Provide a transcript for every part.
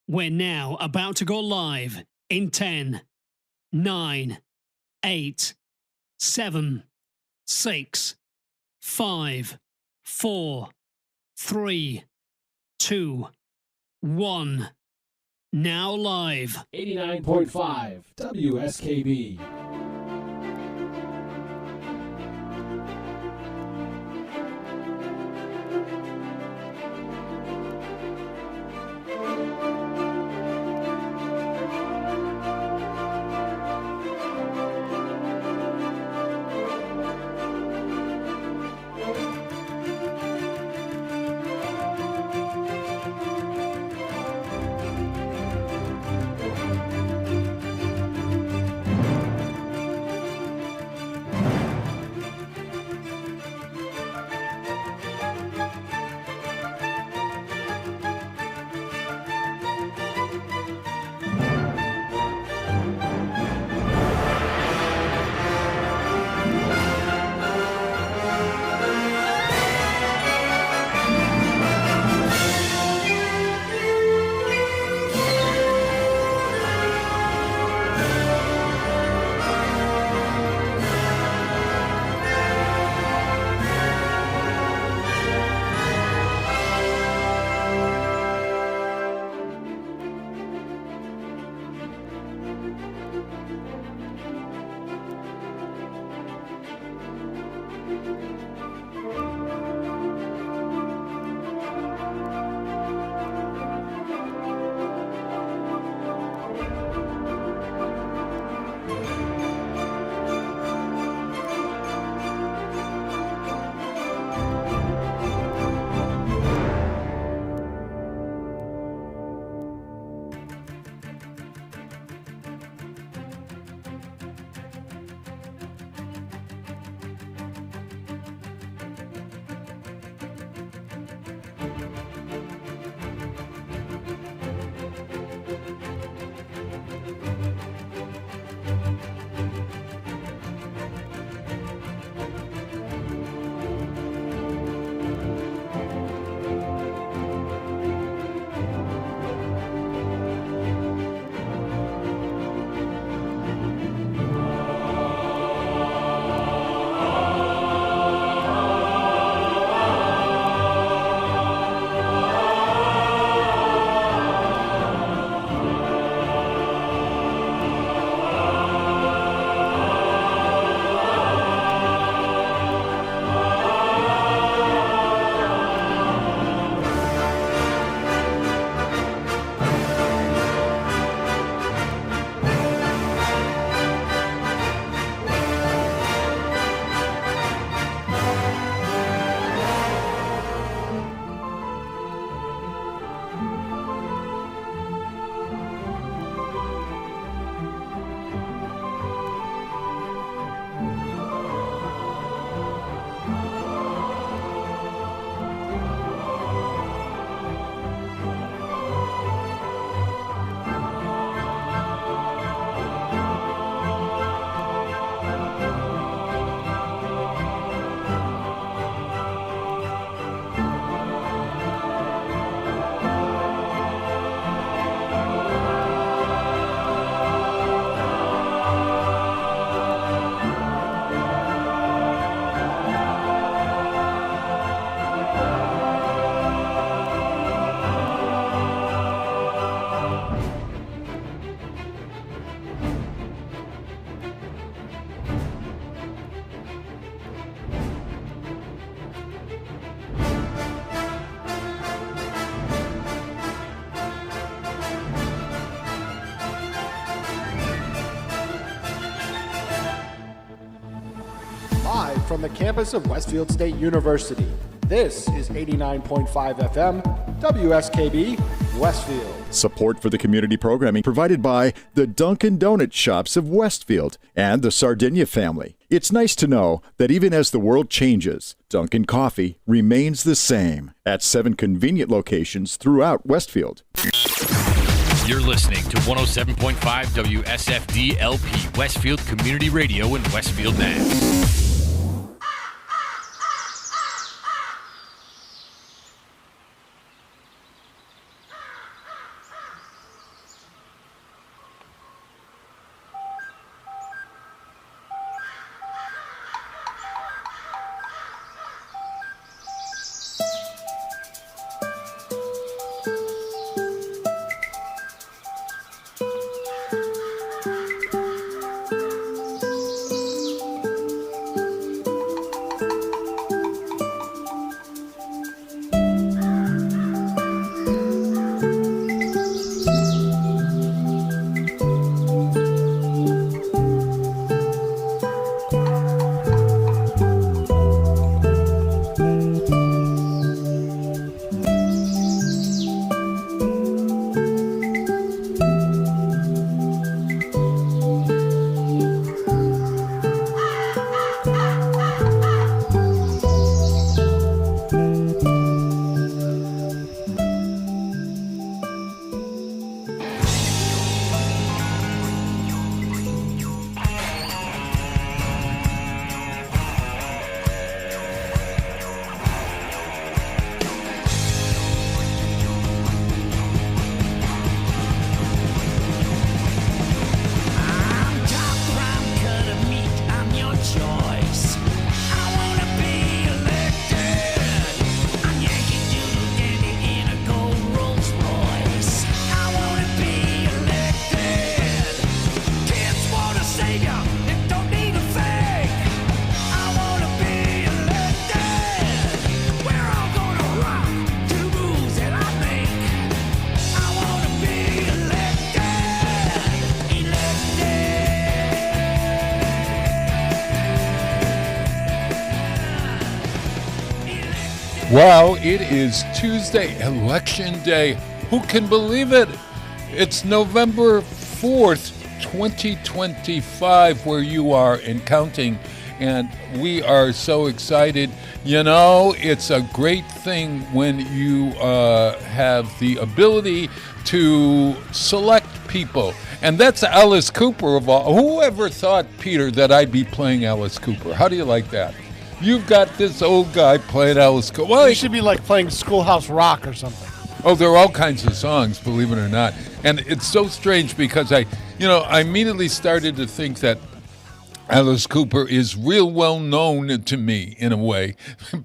We're now about to go live in 10, 9, 8, 7, 6, 5, 4, 3, 2, 1. Now live. 89.5 WSKB. Live from the campus of Westfield State University, this is 89.5 FM, WSKB, Westfield. Support for the community programming provided by the Dunkin' Donut Shops of Westfield and the Sardinia family. It's nice to know that even as the world changes, Dunkin' Coffee remains the same at 7 convenient locations throughout Westfield. You're listening to 107.5 WSFD-LP, Westfield Community Radio in Westfield, Mass. Wow, it is Tuesday, Election Day. Who can believe it? It's November 4th, 2025, where you are and counting, and we are so excited. You know, it's a great thing when you have the ability to select people. And that's Alice Cooper of all. Who ever thought, Peter, that I'd be playing Alice Cooper? How do you like that? You've got this old guy playing Alice Cooper. Well, you should be like playing Schoolhouse Rock or something. Oh, there are all kinds of songs, believe it or not. And it's so strange because I immediately started to think that Alice Cooper is real well known to me in a way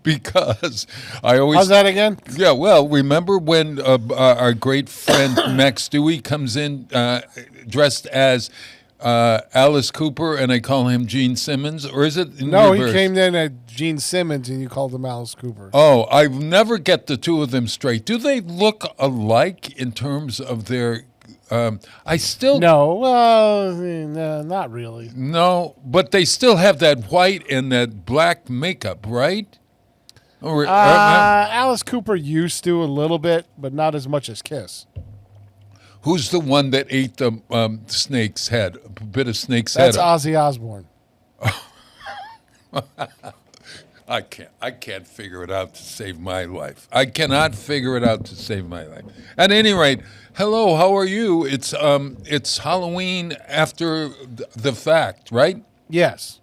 because I always... How's that again? Yeah, well, remember when our great friend Max Stewie comes in dressed as Alice Cooper and I call him Gene Simmons? Or is it in No, reverse? he came in at Gene Simmons and you called him Alice Cooper. Oh, I never get the two of them straight. Do they look alike in terms of their... I still... No, well, not really. No, but they still have that white and that black makeup, right? Or, Alice Cooper used to a little bit, but not as much as Kiss. who's the one that ate the snake's head? A bit of snake's head. That's Ozzy Osbourne. I can't figure it out to save my life. I cannot figure it out to save my life. At any rate, hello, how are you? It's Halloween after the fact, right? Yes.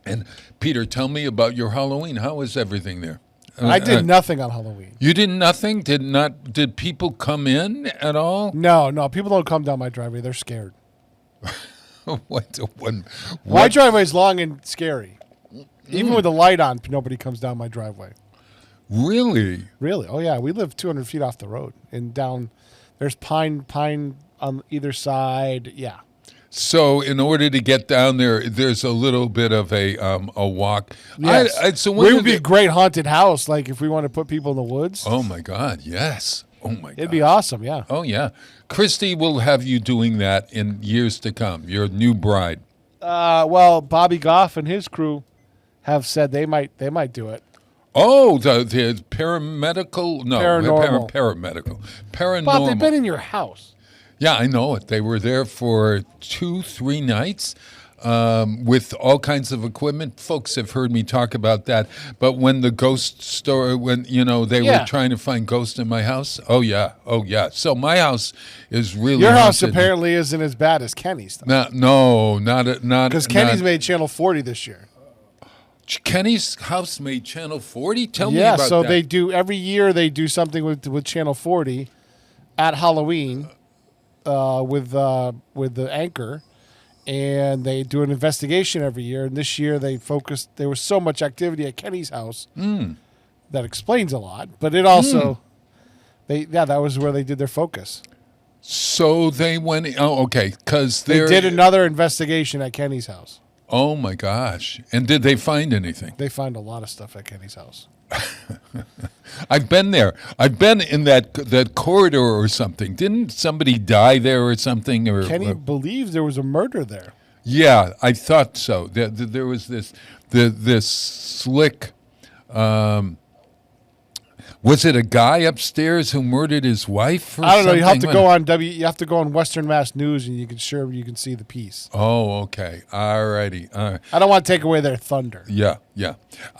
And Peter, tell me about your Halloween. How is everything there? I did nothing on Halloween. You did nothing? Did people come in at all? No, people don't come down my driveway. They're scared. What? My driveway's long and scary. Even with the light on, nobody comes down my driveway. Really? Really? Oh, yeah. We live 200 feet off the road. And down, there's pine on either side. Yeah. So in order to get down there, there's a little bit of a walk. Yes. So we would be a great haunted house, like if we want to put people in the woods. Oh, my God, yes. Oh, my God. It'd be awesome, yeah. Oh, yeah. Christy will have you doing that in years to come, your new bride. Well, Bobby Goff and his crew have said they might do it. Oh, the paramedical? No, Paranormal. Paranormal. Bob, they've been in your house. Yeah, I know it. They were there for 2-3 nights with all kinds of equipment. Folks have heard me talk about that. But when the ghost story, they were trying to find ghosts in my house. Oh, yeah. So my house is really Your house haunted. apparently isn't as bad as Kenny's, though. No, not because Kenny's made Channel 40 this year. Kenny's house made Channel 40? Tell me about that. Yeah, so they do every year. They do something with Channel 40 at Halloween with the anchor, and they do an investigation every year. And this year they focused. There was so much activity at Kenny's house that explains a lot. But it also, that was where they did their focus. So they went. Oh, okay, because they did another investigation at Kenny's house. Oh, my gosh. And did they find anything? They find a lot of stuff at Kenny's house. I've been there. I've been in that corridor or something. Didn't somebody die there or something? Kenny believes there was a murder there. Yeah, I thought so. There was this slick... was it a guy upstairs who murdered his wife? I don't know. You have to go on You have to go on Western Mass News, and you can see the piece. Oh, okay. All righty. I don't want to take away their thunder. Yeah.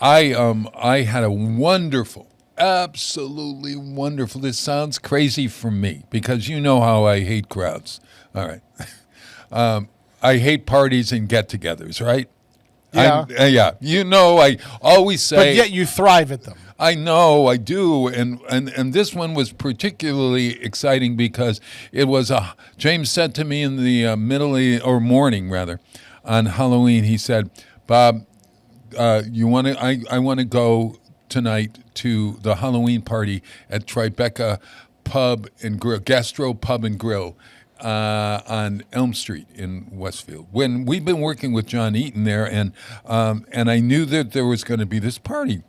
I had a wonderful, absolutely wonderful. This sounds crazy for me because you know how I hate crowds. All right. I hate parties and get-togethers, right? Yeah. Yeah. I always say. But yet you thrive at them. I know, I do, and this one was particularly exciting because it was James said to me in the morning rather, on Halloween. He said, "Bob, I want to go tonight to the Halloween party at Tribeca Pub and Grill, Gastro Pub and Grill." On Elm Street in Westfield. When we've been working with John Eaton there, and I knew that there was going to be this party.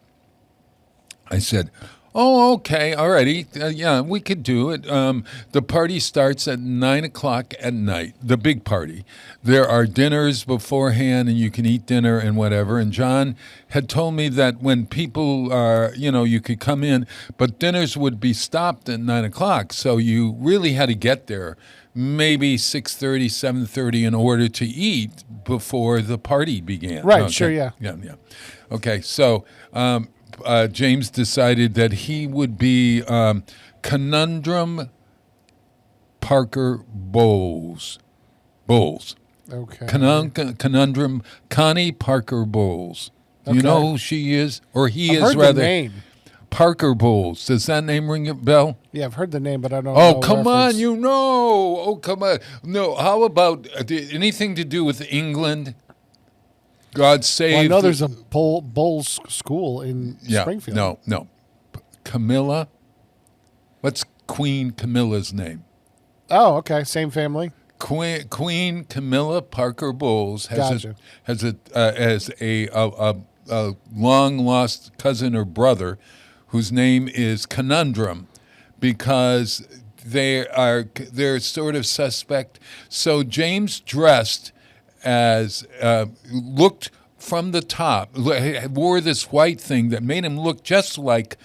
I said, Oh, okay. All righty. Yeah, we could do it. The party starts at 9 o'clock at night, the big party. There are dinners beforehand, and you can eat dinner and whatever. And John had told me that when people are, you could come in, but dinners would be stopped at 9 o'clock. So you really had to get there maybe 6:30, 7:30 in order to eat before the party began. Right, Okay. sure, yeah. Yeah. Okay, so James decided that he would be Conundrum Parker Bowles. Okay. Conundrum Connie Parker Bowles. Do you Okay. know who she is? Or he I've is heard rather. the name. Parker Bowles. Does that name ring a bell? Yeah, I've heard the name, but I don't know. Oh, come on, reference. you know. Oh, come on. No, how about anything to do with England? God save. Well, I know the- there's a Bulls school in Springfield. No. Camilla. What's Queen Camilla's name? Oh, okay. Same family. Queen Camilla Parker Bowles has Gotcha. has a long lost cousin or brother whose name is Conundrum, because they're sort of suspect. So James dressed as looked from the top, wore this white thing that made him look just like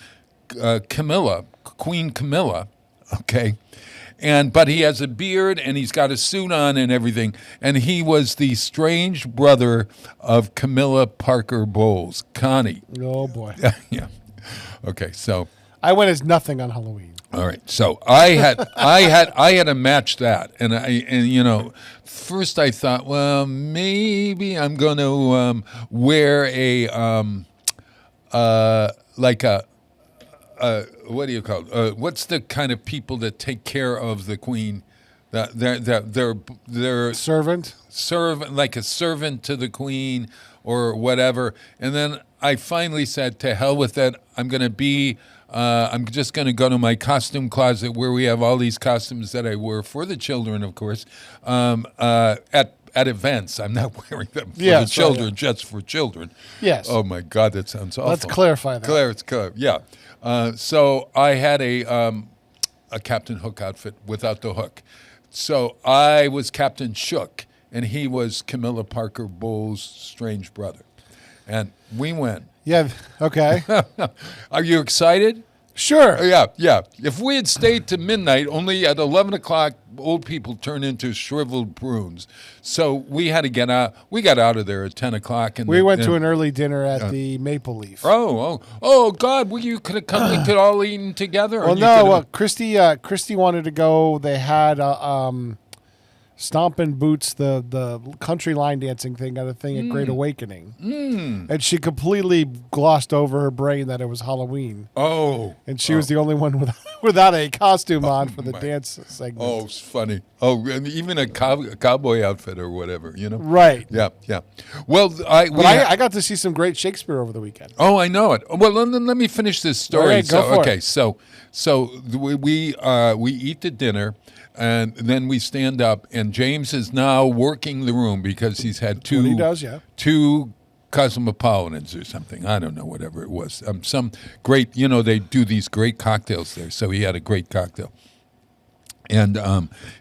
Camilla, Queen Camilla. Okay. But he has a beard and he's got a suit on and everything. And he was the strange brother of Camilla Parker Bowles, Connie. Oh boy. Yeah. Okay. So, I went as nothing on Halloween. all right. So I had to match that. And first I thought, well, maybe I'm going to wear what do you call it? What's the kind of people that take care of the queen? They're Servant. like a servant to the queen or whatever. And then I finally said, to hell with it. I'm just going to go to my costume closet where we have all these costumes that I wear for the children, of course, at events. I'm not wearing them for Yeah, the sorry, children, just for children. Yes. Oh, my God, that sounds awful. Let's clarify that. It's clear. Yeah. So I had a Captain Hook outfit without the hook. So I was Captain Shook, and he was Camilla Parker Bowles' strange brother. And we went. Yeah. Okay. Are you excited? Sure. Yeah. If we had stayed to midnight, only at 11 o'clock, old people turn into shriveled prunes. So we had to get out. We got out of there at 10 o'clock. And We went to an early dinner at the Maple Leaf. Oh, God! Well, you could have come. We could all eaten together. Well, no. Christy wanted to go. They had Stompin' Boots, the country line dancing thing, got a thing at Great Awakening. And she completely glossed over her brain that it was Halloween. Oh. And she was the only one without a costume on for the dance segment. Oh, it's funny. Oh, and even a cowboy outfit or whatever, Right. Yeah. Well, I got to see some great Shakespeare over the weekend. Oh, I know it. Well, let me finish this story. All right, go for it. So we eat the dinner, and then we stand up, and James is now working the room because he's had two. What he does, yeah. Two Cosmopolitans or something. I don't know, whatever it was. Some great, they do these great cocktails there. So he had a great cocktail. And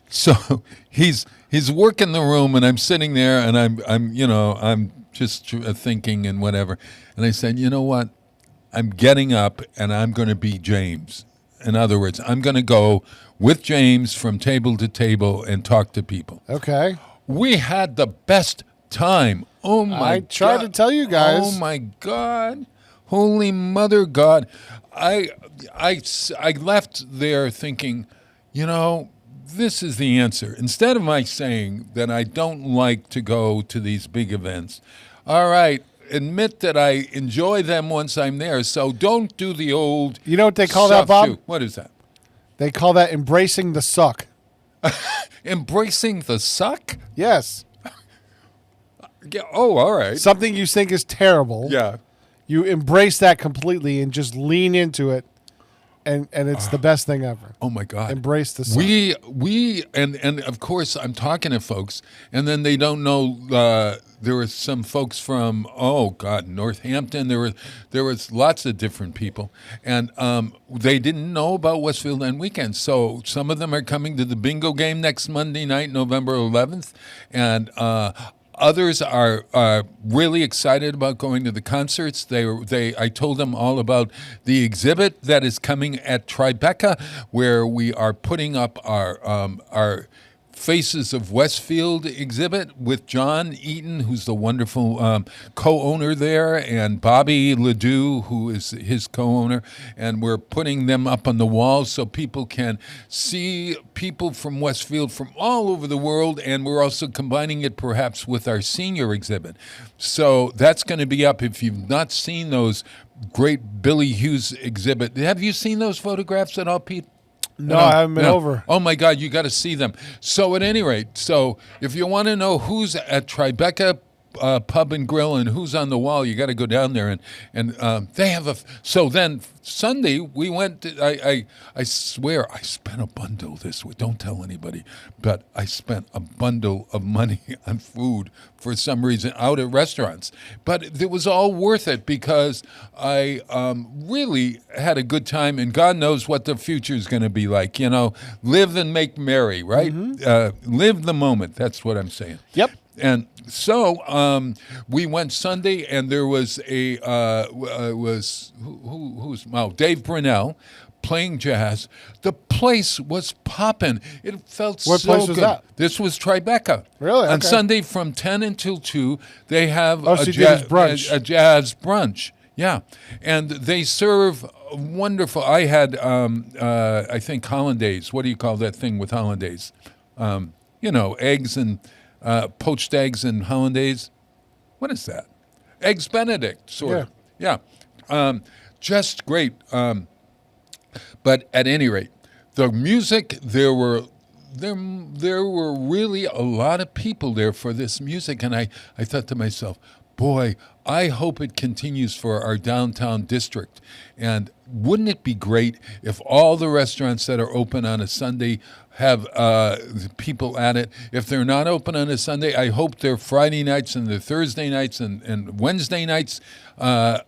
so he's working the room, and I'm sitting there, and I'm just thinking and whatever. And I said, you know what? I'm getting up, and I'm going to be James. In other words, I'm going to go with James from table to table and talk to people. Okay. We had the best time. Oh, my God. I tried to tell you guys. Oh, my God. Holy Mother God. I left there thinking, this is the answer. Instead of my saying that I don't like to go to these big events, all right, admit that I enjoy them once I'm there, so don't do the old... You know what they call that, Bob? Shoot. What is that? They call that embracing the suck. Embracing the suck? Yes. Yeah, oh, all right. Something you think is terrible. Yeah. You embrace that completely and just lean into it and it's the best thing ever. Oh my God! Embrace the sun. We and of course I'm talking to folks, and then they don't know. There were some folks from Northampton. There was lots of different people, and they didn't know about Westfield End Weekend. So some of them are coming to the bingo game next Monday night, November 11th, and others are really excited about going to the concerts. I told them all about the exhibit that is coming at Tribeca, where we are putting up our Faces of Westfield exhibit with John Eaton, who's the wonderful co-owner there, and Bobby Ledoux, who is his co-owner, and we're putting them up on the walls so people can see people from Westfield from all over the world, and we're also combining it perhaps with our senior exhibit. So that's going to be up. If you've not seen those great Billy Hughes exhibit, have you seen those photographs at all, Pete? No, I haven't been over. Oh, my God, you got to see them. So at any rate, if you want to know who's at Tribeca Pub and Grill and who's on the wall, you got to go down there. And they have so then Sunday, we went, I swear, I spent a bundle this week. Don't tell anybody, but I spent a bundle of money on food for some reason out at restaurants. But it was all worth it because I really had a good time, and God knows what the future is going to be like. Live and make merry, right? Mm-hmm. Live the moment. That's what I'm saying. Yep. And so we went Sunday, and there was Dave Brunel playing jazz. The place was popping. It felt What so place was good. that? This was Tribeca. Really? On Okay. Sunday from 10 until 2, they have so you did his brunch. a jazz brunch. Yeah, and they serve wonderful. I had, I think, hollandaise. What do you call that thing with hollandaise? Eggs and poached eggs and hollandaise. What is that? Eggs Benedict, sort of. Yeah. Just great. But at any rate, the music, there were really a lot of people there for this music, and I thought to myself, boy, I hope it continues for our downtown district. And wouldn't it be great if all the restaurants that are open on a Sunday have people at it? If they're not open on a Sunday, I hope they're Friday nights and they're Thursday nights and Wednesday nights,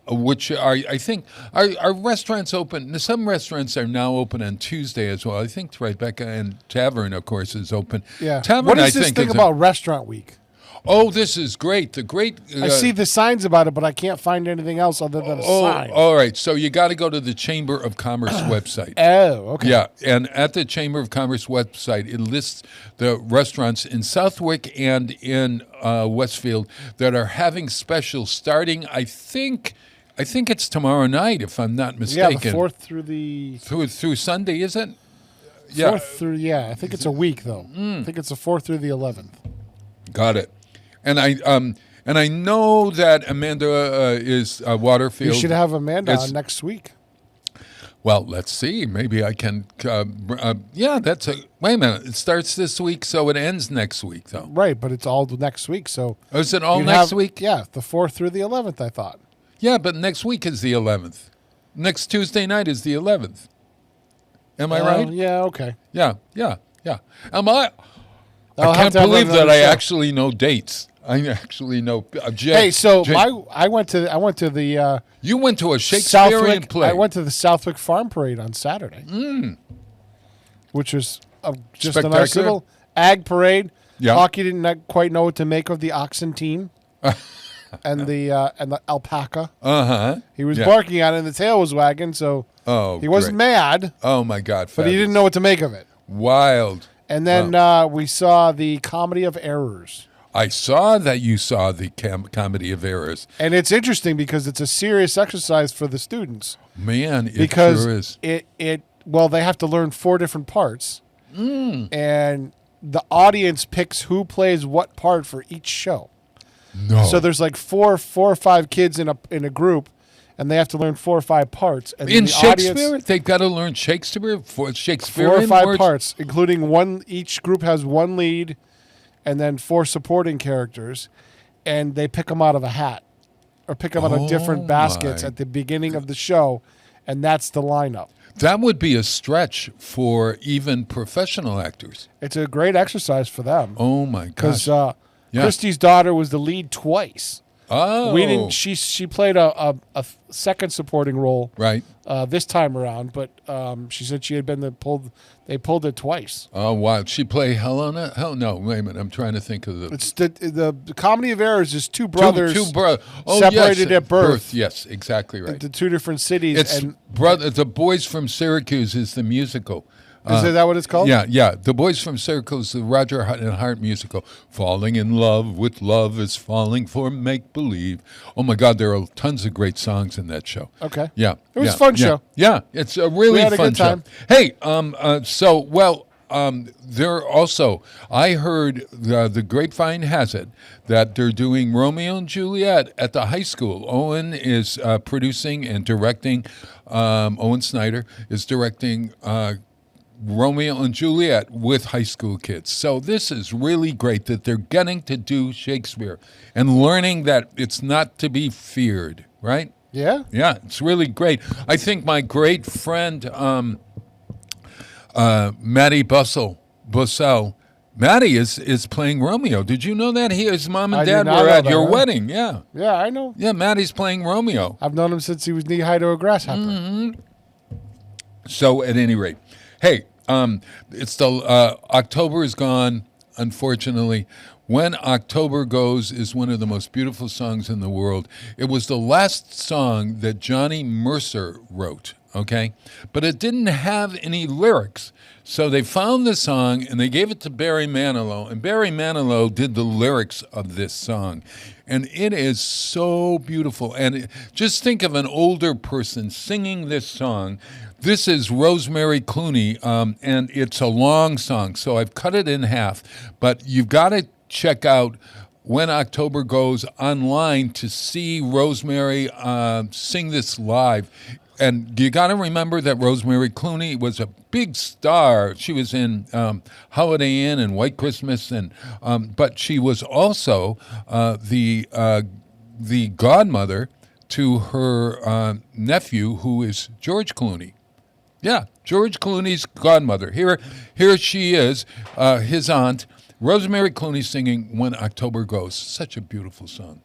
which are, I think, are restaurants open? Some restaurants are now open on Tuesday as well. I think Tribeca and Tavern, of course, is open. Yeah. Tavern, What is I this think, thing is about Restaurant Week? Oh, this is great. The great. I see the signs about it, but I can't find anything else other than a sign. All right. So you got to go to the Chamber of Commerce website. Oh, okay. Yeah, and at the Chamber of Commerce website, it lists the restaurants in Southwick and in Westfield that are having specials starting, I think it's tomorrow night, if I'm not mistaken. Yeah, the 4th through the... Through Sunday, is it? 4th through, I think it's a week, though. I think it's the 4th through the 11th. Got it. And I know that Amanda is Waterfield. You should have Amanda on next week. Well, let's see. Maybe I can. That's a. Wait a minute. It starts this week, so it ends next week, though. Right, but it's all next week. So is it all next week? Yeah, the 4th through the 11th. I thought. Yeah, but next week is the 11th. Next Tuesday night is the 11th. Am I right? Yeah. Okay. Yeah. Am I? I can't believe that I actually know dates. I actually know. Hey, so I went to the. You went to a Shakespearean play. I went to the Southwick Farm Parade on Saturday, which was just a nice little ag parade. Yeah. Hockey didn't quite know what to make of the oxen team, and the alpaca. He was barking at it, and the tail was wagging, so he wasn't mad. Oh my God! But he didn't know what to make of it. Wild. And then we saw the Comedy of Errors. I saw that you saw the Comedy of Errors. And it's interesting because it's a serious exercise for the students. Man, it because sure is. They have to learn 4 different parts. And the audience picks who plays what part for each show. No. So there's like four or five kids in a group, and they have to learn 4 or 5 parts. And in the Shakespeare? They've got to learn Shakespeare? Shakespearean 4 or 5 words? parts, including one. Each group has 1 lead and then 4 supporting characters, and they pick them out of a hat or pick them out of different baskets at the beginning of the show, and that's the lineup. That would be a stretch for even professional actors. It's a great exercise for them. Oh my gosh! Because Christy's daughter was the lead twice. Oh, We didn't. She played a second supporting role right. This time around, but she said she had been pulled. They pulled it twice. Oh wow! She play Helena? Hell no! Wait a minute. I'm trying to think of the. It's the Comedy of Errors is two brothers Two brothers separated at birth. Yes, exactly right. into two different cities. It's and The Boys from Syracuse is the musical. is that what it's called? Yeah. The Boys from Syracuse, the Roger and Hart musical. Falling in love with love is falling for make believe. Oh my God, there are tons of great songs in that show. Okay. Yeah, It was a fun show. Yeah, it's a really We had a fun good time. show. Hey, there also, I heard the grapevine has it that they're doing Romeo and Juliet at the high school. Owen is producing and directing. Owen Snyder is directing Romeo and Juliet with high school kids. So this is really great that they're getting to do Shakespeare and learning that it's not to be feared, right? Yeah. Yeah, it's really great. I think my great friend Maddie Bussell, Maddie is playing Romeo. Did you know that? His mom and I did dad not were know at that, your huh? wedding. Yeah. Yeah, I know. Yeah, Maddie's playing Romeo. I've known him since he was knee high to a grasshopper. Mm-hmm. So at any rate, hey, it's the October is gone, unfortunately. When October Goes is one of the most beautiful songs in the world. It was the last song that Johnny Mercer wrote, okay? But it didn't have any lyrics. So they found the song and they gave it to Barry Manilow, and Barry Manilow did the lyrics of this song. And it is so beautiful. And just think of an older person singing this song. This is Rosemary Clooney, and it's a long song, so I've cut it in half. But you've got to check out When October Goes online to see Rosemary sing this live. And you got to remember that Rosemary Clooney was a big star. She was in Holiday Inn and White Christmas, and but she was also the godmother to her nephew, who is George Clooney. Yeah, George Clooney's godmother. Here she is, his aunt, Rosemary Clooney singing When October Goes. Such a beautiful song.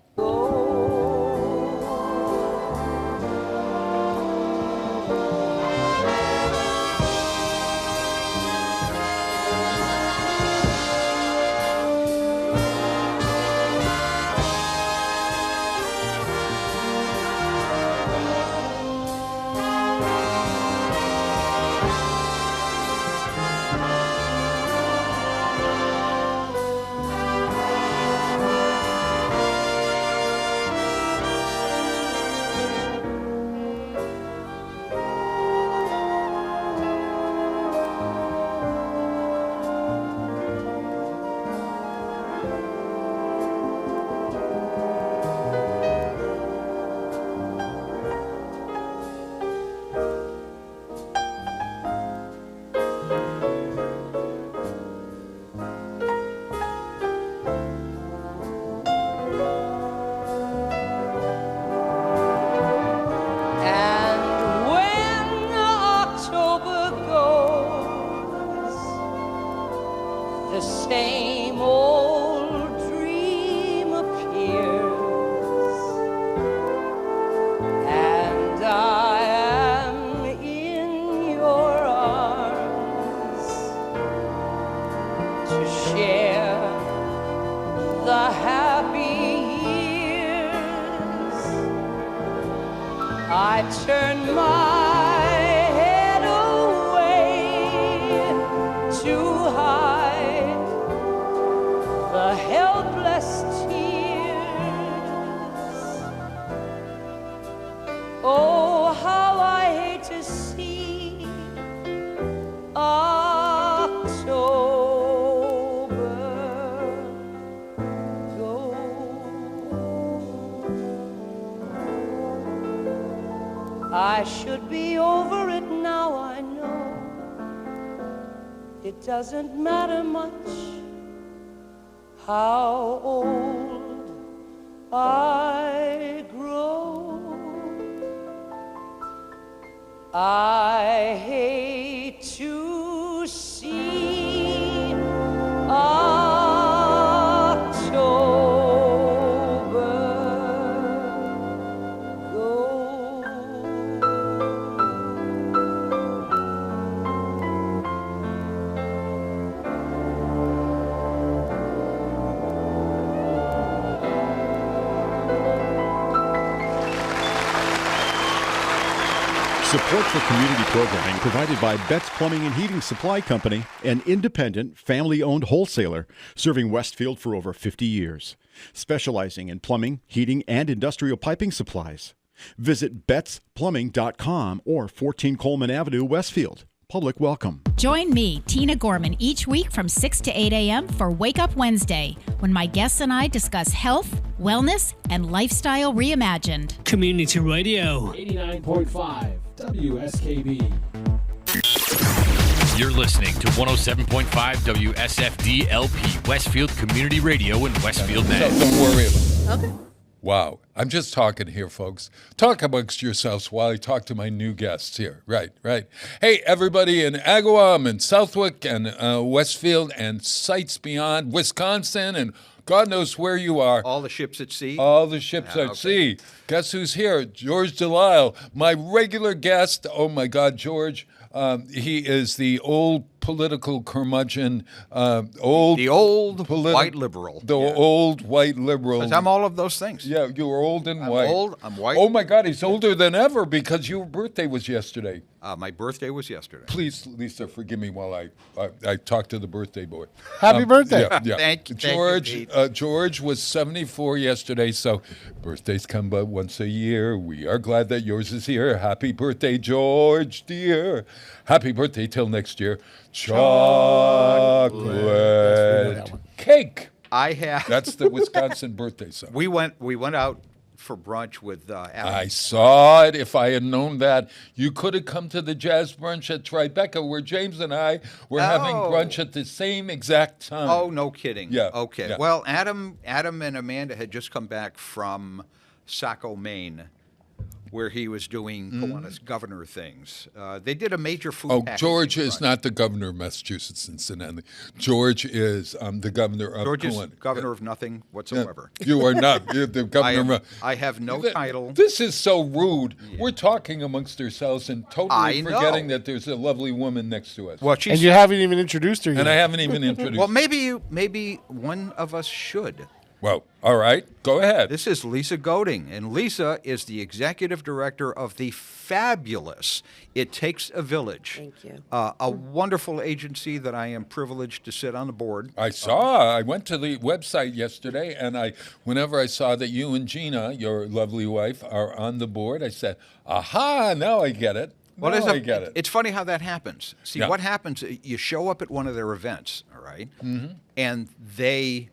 I should be over it now, I know. It doesn't matter much how old I grow. I hate to see October go. Support for community programming provided by Betts Plumbing and Heating Supply Company, an independent, family-owned wholesaler serving Westfield for over 50 years, specializing in plumbing, heating, and industrial piping supplies. Visit bettsplumbing.com or 14 Coleman Avenue, Westfield. Public welcome. Join me, Tina Gorman, each week from 6 to 8 a.m. for Wake Up Wednesday, when my guests and I discuss health, wellness, and lifestyle reimagined. Community Radio. 89.5 WSKB. You're listening to 107.5 WSFD-LP, Westfield Community Radio in Westfield, Mass. So don't worry about it. Okay. Wow. I'm just talking here, folks. Talk amongst yourselves while I talk to my new guests here. Right. Hey, everybody in Agawam and Southwick and Westfield and sites beyond, Wisconsin, and God knows where you are. All the ships at sea? All the ships at sea. Guess who's here? George Delisle, my regular guest. Oh, my God, George. He is the old political curmudgeon, white liberal. The old white liberal. Because I'm all of those things. Yeah, you were old and white. I'm white. Oh, my God, he's older than ever because your birthday was yesterday. My birthday was yesterday. Please, Lisa, forgive me while I talk to the birthday boy. Happy birthday. Yeah. Thank you, George. Pete. George was 74 yesterday, so birthdays come but once a year. We are glad that yours is here. Happy birthday, George, dear. Happy birthday till next year. Chocolate cake. That's the Wisconsin birthday song. We went out for brunch with Adam. I saw it. If I had known that, you could have come to the jazz brunch at Tribeca, where James and I were having brunch at the same exact time. Oh, no kidding. Yeah. Okay. Yeah. Well, Adam and Amanda had just come back from Saco, Maine, where he was doing Kiwanis governor things. They did a major food packaging George is brunch. not the governor of Massachusetts, incidentally. George is the governor of George is Kiwanis. governor of nothing whatsoever. You are not. You're the governor I have no title. This is so rude. Yeah. We're talking amongst ourselves and totally forgetting that there's a lovely woman next to us. Well, and you haven't even introduced her yet. And I haven't even introduced Well, maybe one of us should. Well, all right. Go ahead. This is Lisa Goding, and Lisa is the executive director of the fabulous It Takes a Village. Thank you. A wonderful agency that I am privileged to sit on the board. I went to the website yesterday, and whenever I saw that you and Gina, your lovely wife, are on the board, I said, aha, now I get it. Well, I get it. It's funny how that happens. See, what happens, you show up at one of their events, all right, and they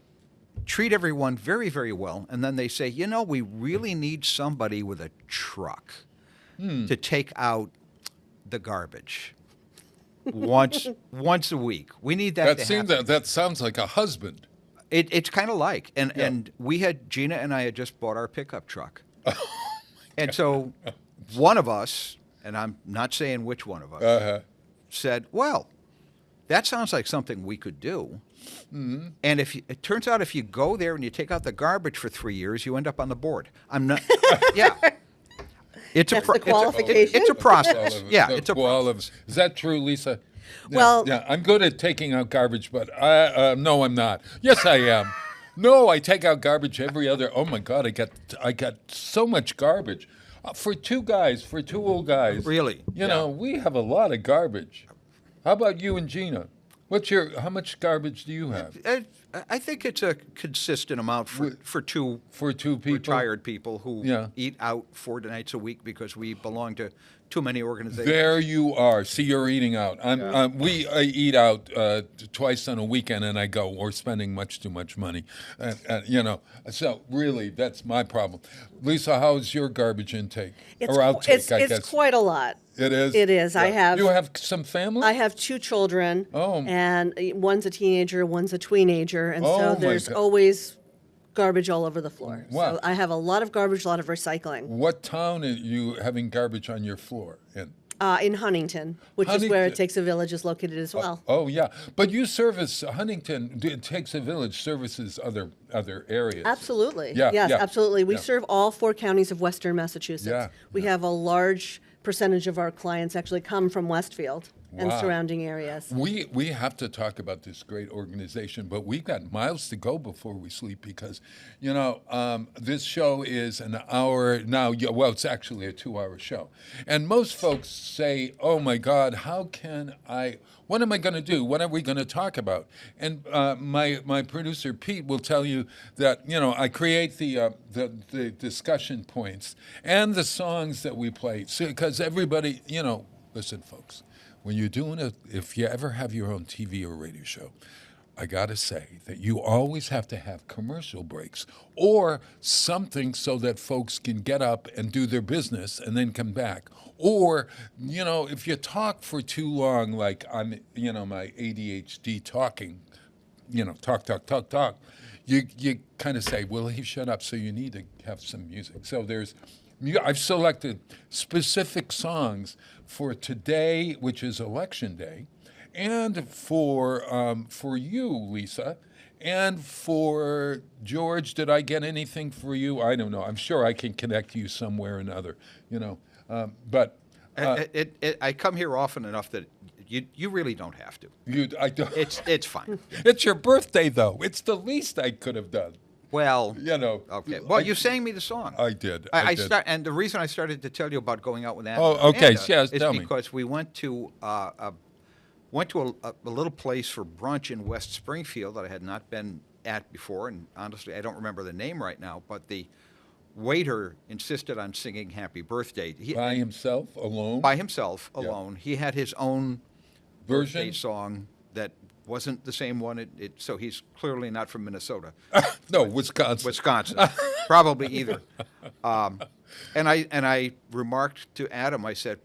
treat everyone very, very well, and then they say, we really need somebody with a truck to take out the garbage once a week. We need that to happen. That sounds like a husband. It's kind of like, and Gina and I had just bought our pickup truck. And so one of us, and I'm not saying which one of us, said, well, that sounds like something we could do. Mm-hmm. And it turns out if you go there and you take out the garbage for 3 years, you end up on the board. I'm not. Yeah. It's the qualification? It's a process. Yeah, it's a process. Is that true, Lisa? Well, yeah, I'm good at taking out garbage, but no, I'm not. Yes, I am. No, I take out garbage every other. Oh my God, I got so much garbage for two old guys. Really? You know, we have a lot of garbage. How about you and Gina? How much garbage do you have? I think it's a consistent amount for two people, retired people who eat out 4 nights a week because we belong to too many organizations. There you are. See, you're eating out. I eat out twice on a weekend, and I go, we're spending much too much money. So really, that's my problem. Lisa, how's your garbage intake? It's quite a lot. It is? It is. Yeah. You have some family? I have 2 children. Oh. And one's a teenager, one's a tweenager. And so there's always garbage all over the floor. Wow. So I have a lot of garbage, a lot of recycling. What town are you having garbage on your floor in? In Huntington, which is where It Takes a Village is located as well. Oh yeah, but you service Huntington. It Takes a Village services other areas. Absolutely. Yeah, Yes, yeah, absolutely. We yeah. serve all 4 counties of Western Massachusetts. Yeah, We have a large percentage of our clients actually come from Westfield and Wow. surrounding areas. We have to talk about this great organization, but we've got miles to go before we sleep because, this show is an hour now. Well, it's actually a 2-hour show, and most folks say, "Oh my God, how can I? What am I going to do? What are we going to talk about?" And my producer Pete will tell you that I create the discussion points and the songs that we play because everybody listen, folks. When you're doing if you ever have your own TV or radio show, I gotta say that you always have to have commercial breaks or something so that folks can get up and do their business and then come back. Or, if you talk for too long, like I'm, my ADHD talking, talk, you kind of say, "Will he shut up?" So you need to have some music. So I've selected specific songs for today, which is Election Day, and for you, Lisa, and for George. Did I get anything for you? I don't know. I'm sure I can connect you somewhere or another. But I come here often enough that you really don't have to. I don't. It's fine. It's your birthday, though. It's the least I could have done. Well, okay. Well, you sang me the song. I did. I did. And the reason I started to tell you about going out with Anna, okay. Yes, is tell me. because we went to a little place for brunch in West Springfield that I had not been at before, and honestly, I don't remember the name right now. But the waiter insisted on singing "Happy Birthday" By himself, alone. By himself, alone. He had his own version birthday song that wasn't the same one. So he's clearly not from Minnesota. No, Wisconsin. Wisconsin, probably either. And I remarked to Adam. I said,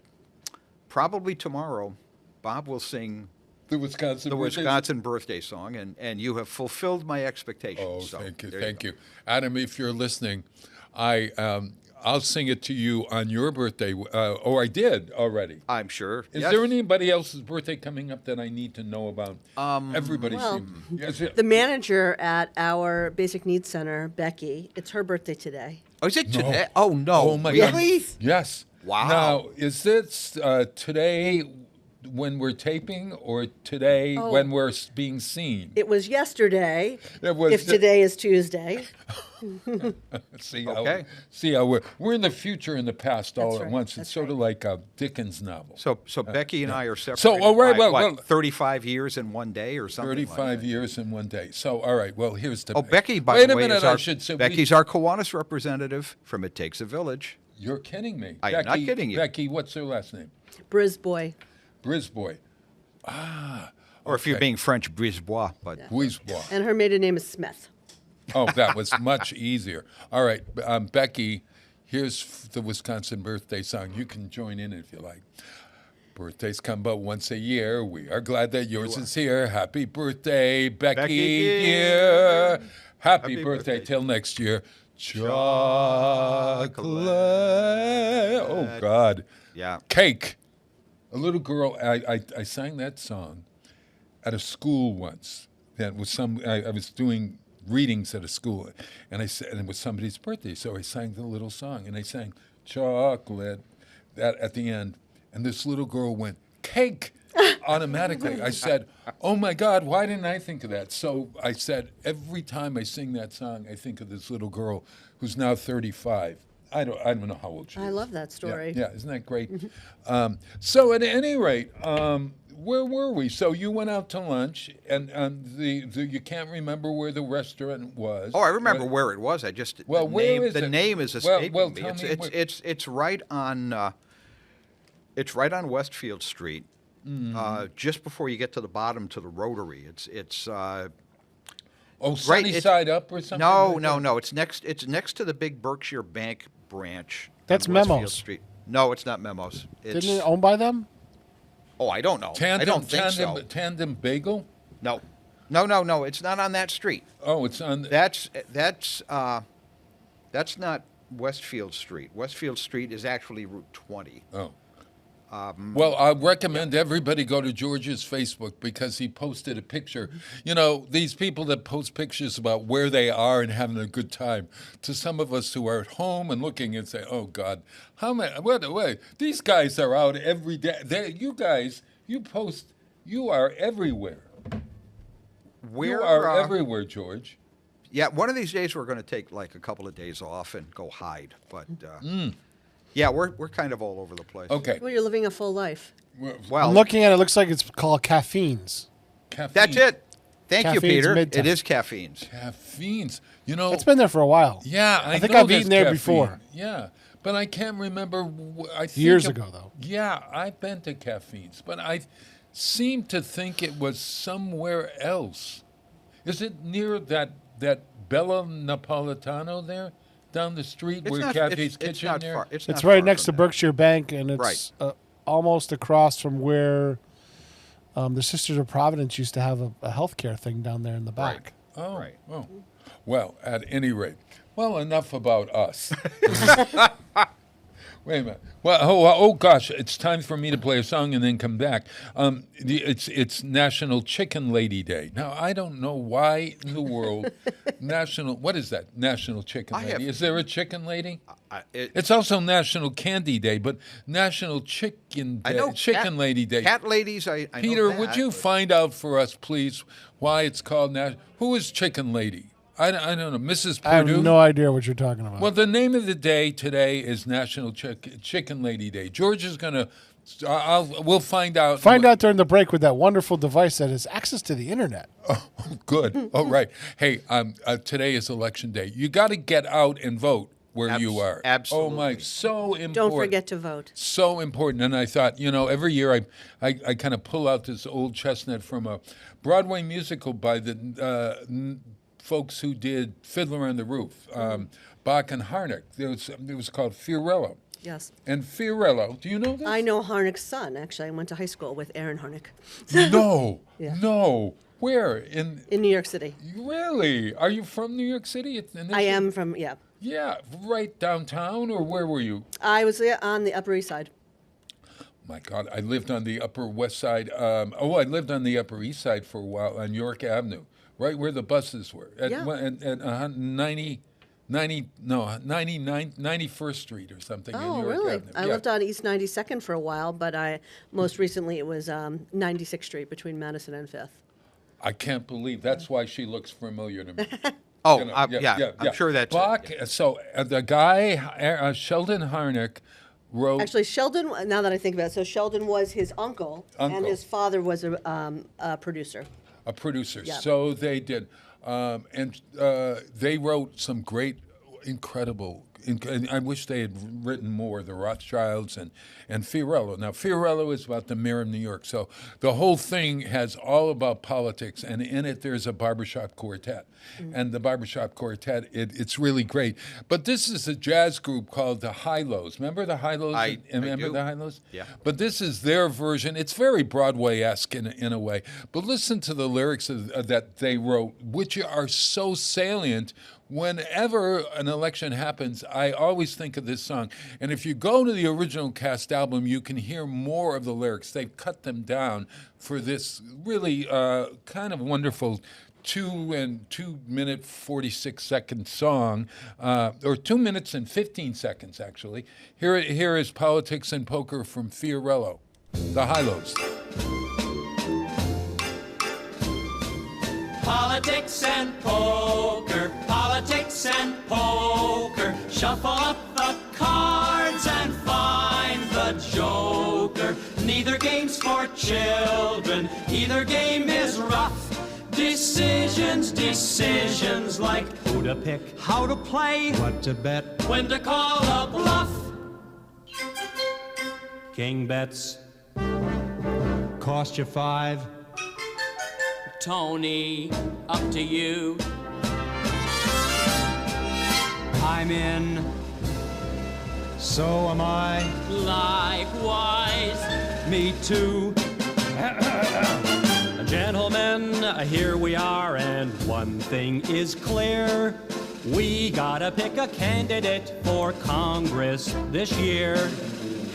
probably tomorrow, Bob will sing the Wisconsin birthday song, and you have fulfilled my expectations. Oh, so, thank you, Adam. If you're listening, I'll sing it to you on your birthday. I did already. I'm sure. Is there anybody else's birthday coming up that I need to know about? Everybody's. The manager at our Basic Needs Center, Becky, it's her birthday today. Oh, is it today? Oh, no. Oh, my really? God. Yes. Wow. Now, is this today when we're taping or today when we're being seen? It was yesterday, if today is Tuesday. See how we're in the future and the past all at once. It's sort of like a Dickens novel. So Becky and I are separated. So, by 35 years in one day or something. 35 years in one day. So, all right. Well, here's the. Becky, by the way, Becky's our Kiwanis representative from It Takes a Village. You're kidding me. I'm not kidding you. Becky, what's her last name? Brisbois. Brisbois. Or if you're being French, Brisbois. But Brisbois. And her maiden name is Smith. Oh, that was much easier. All right, Becky, here's the Wisconsin birthday song. You can join in if you like. Birthdays come but once a year. We are glad that yours is here. Happy birthday, Becky dear. Happy birthday till next year. Chocolate. Oh, God. Yeah. Cake. A little girl, I sang that song at a school once. That was I was doing readings at a school, and I said, and it was somebody's birthday, so I sang the little song, and I sang chocolate that at the end, and this little girl went cake automatically. I said, "Oh my God, why didn't I think of that?" So I said, every time I sing that song, I think of this little girl who's now 35. I don't know how old she is. I love that story. Yeah, isn't that great? So at any rate, where were we? So you went out to lunch, and you can't remember where the restaurant was. Oh, I remember where it was. I just the name is escaping me. It's right on Westfield Street, just before you get to the bottom to the Rotary. It's Sunny Side Up or something? No. It's next to the big Berkshire Bank branch. That's on Westfield Memos. Street. No, it's not Memos. Didn't it owned by them? Oh, I don't know. I don't think so. Tandem Bagel? No. It's not on that street. Oh, it's on. That's not Westfield Street. Westfield Street is actually Route 20. Oh. Well, I recommend everybody go to George's Facebook because he posted a picture. You know, these people that post pictures about where they are and having a good time. To some of us who are at home and looking and say, "Oh God, how many? Wait, these guys are out every day. You guys, you post. You are everywhere. You are everywhere, George." Yeah, one of these days we're going to take like a couple of days off and go hide. But yeah, we're kind of all over the place. Okay. Well, you're living a full life. Well, I'm looking at it. Looks like it's called caffeines. That's it. Thank you, Caffeine's Peter. Midtown. It is caffeines. Caffeines. You know, It's been there for a while. Yeah, I think know I've there's eaten there caffeine. before. Yeah, but I can't remember. I think Years ago, though. Yeah, I've been to Caffeines, but I seem to think it was somewhere else. Is it near that Bella Napolitano there, down the street It's where not- Caffe's it's Kitchen not there? far. It's It's not right far next to from there. Berkshire Bank, and it's almost across from where the Sisters of Providence used to have a healthcare thing down there in the back. Oh, oh. Well, at any rate, well, enough about us. Wait a minute. Well, oh gosh, it's time for me to play a song and then come back. It's National Chicken Lady Day. Now, I don't know why in the world what is that? National Chicken Lady. Is there a chicken lady? It's also National Candy Day, but National Chicken Day, Chicken Lady Day. Cat ladies, I know Peter, that, would you but- find out for us, please, why it's called Who is Chicken Lady? I don't know. Mrs. Purdue? I have no idea what you're talking about. Well, the name of the day today is National Chicken Lady Day. George is going to, we'll find out. Find out during the break with that wonderful device that has access to the internet. Oh, good. Oh, right. Hey, today is election day. You got to get out and vote where you are. Absolutely. Oh, my, so important. Don't forget to vote. So important. And I thought, every year I kind of pull out this old chestnut from a Broadway musical by the folks who did Fiddler on the Roof, Bach and Harnick. It was called Fiorello. Yes. And Fiorello, do you know this? I know Harnick's son. Actually, I went to high school with Aaron Harnick. No, Yeah. no. Where? In New York City. Really? Are you from New York City? I am from, yeah. Yeah, right downtown, or where were you? I was on the Upper East Side. My God, I lived on the Upper West Side. I lived on the Upper East Side for a while on York Avenue. Right where the buses were, at 91st Street or something. Oh, in York really? Avenue. I lived on East 92nd for a while, but most recently it was 96th Street between Madison and 5th. I can't believe that's why she looks familiar to me. I'm sure that's Bach. So the guy, Sheldon Harnick, wrote. Actually, Sheldon, now that I think about it, so Sheldon was his uncle. And his father was a producer. A producer. Yeah. So they did. And they wrote some great, incredible, and I wish they had written more, the Rothschilds and Fiorello. Now, Fiorello is about the mayor of New York. So the whole thing has all about politics, and in it there's a barbershop quartet. And the barbershop quartet, it's really great. But this is a jazz group called the High-Lows. Remember the High-Lows? Remember the High-Lows? Yeah. But this is their version. It's very Broadway-esque in a way. But listen to the lyrics that they wrote, which are so salient. Whenever an election happens, I always think of this song. And if you go to the original cast album, you can hear more of the lyrics. They've cut them down for this really kind of wonderful 2 minute 46 second song, or 2 minutes and 15 seconds actually. Here is Politics and Poker from Fiorello, the High-Lows. Politics and poker, politics and poker. Shuffle up the cards and find the joker. Neither game's for children, either game is rough. Decisions like who to pick, how to play, what to bet, when to call a bluff. King bets cost you 5. Tony, up to you. I'm in. So am I. Likewise. Me too. Gentlemen, here we are, and one thing is clear. We gotta pick a candidate for Congress this year.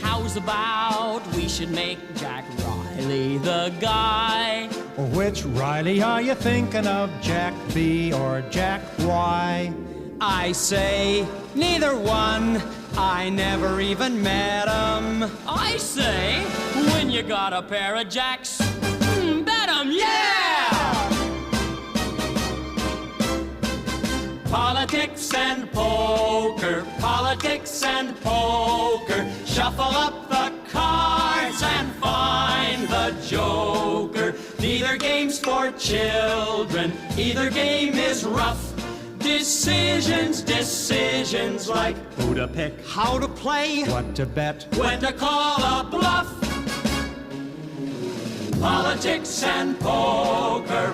How's about we should make Jack Riley the guy? Which Riley are you thinking of, Jack B or Jack Y? I say neither one. I never even met 'em. I say, when you got a pair of jacks, bet 'em, yeah! Politics and poker, politics and poker. Shuffle up the cards and find the joker. Neither game's for children, either game is rough. Decisions like Who to pick, how to play, what to bet, when to call a bluff. Politics and poker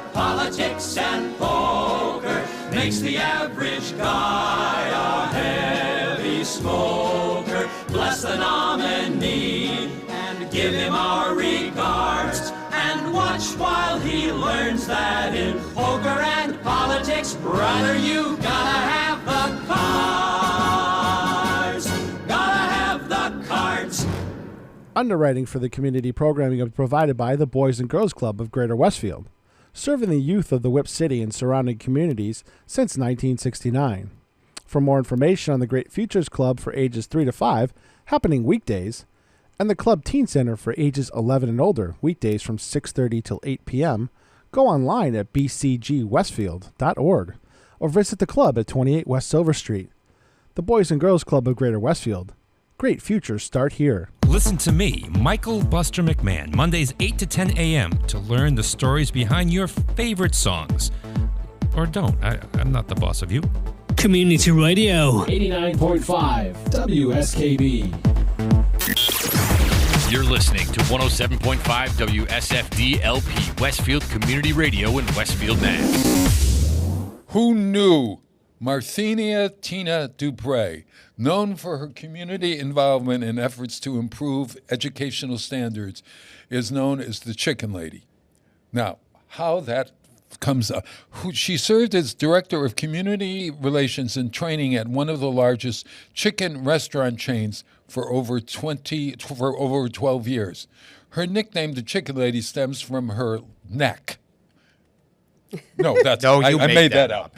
makes the average guy a heavy smoker. Bless the nominee and give him our regards, and watch while he learns that in poker and politics, brother, you gotta have the cards. Gotta have the cards. Underwriting for the community programming is provided by the Boys and Girls Club of Greater Westfield, serving the youth of the Whip City and surrounding communities since 1969. For more information on the Great Futures Club for ages 3 to 5, happening weekdays, and the Club Teen Center for ages 11 and older, weekdays from 6:30 till 8 p.m., go online at bcgwestfield.org or visit the club at 28 West Silver Street. The Boys and Girls Club of Greater Westfield. Great futures start here. Listen to me, Michael Buster McMahon, Mondays 8 to 10 a.m. to learn the stories behind your favorite songs. Or don't. I'm not the boss of you. Community Radio. 89.5 WSKB. You're listening to 107.5 WSFD-LP, Westfield Community Radio in Westfield, Mass. Who knew Marthenia Tina Dupre, known for her community involvement in efforts to improve educational standards, is known as the Chicken Lady? Now, how that comes up. She served as Director of Community Relations and Training at one of the largest chicken restaurant chains for over 12 years. Her nickname, the Chicken Lady, stems from her neck. No, that's no, I made that up.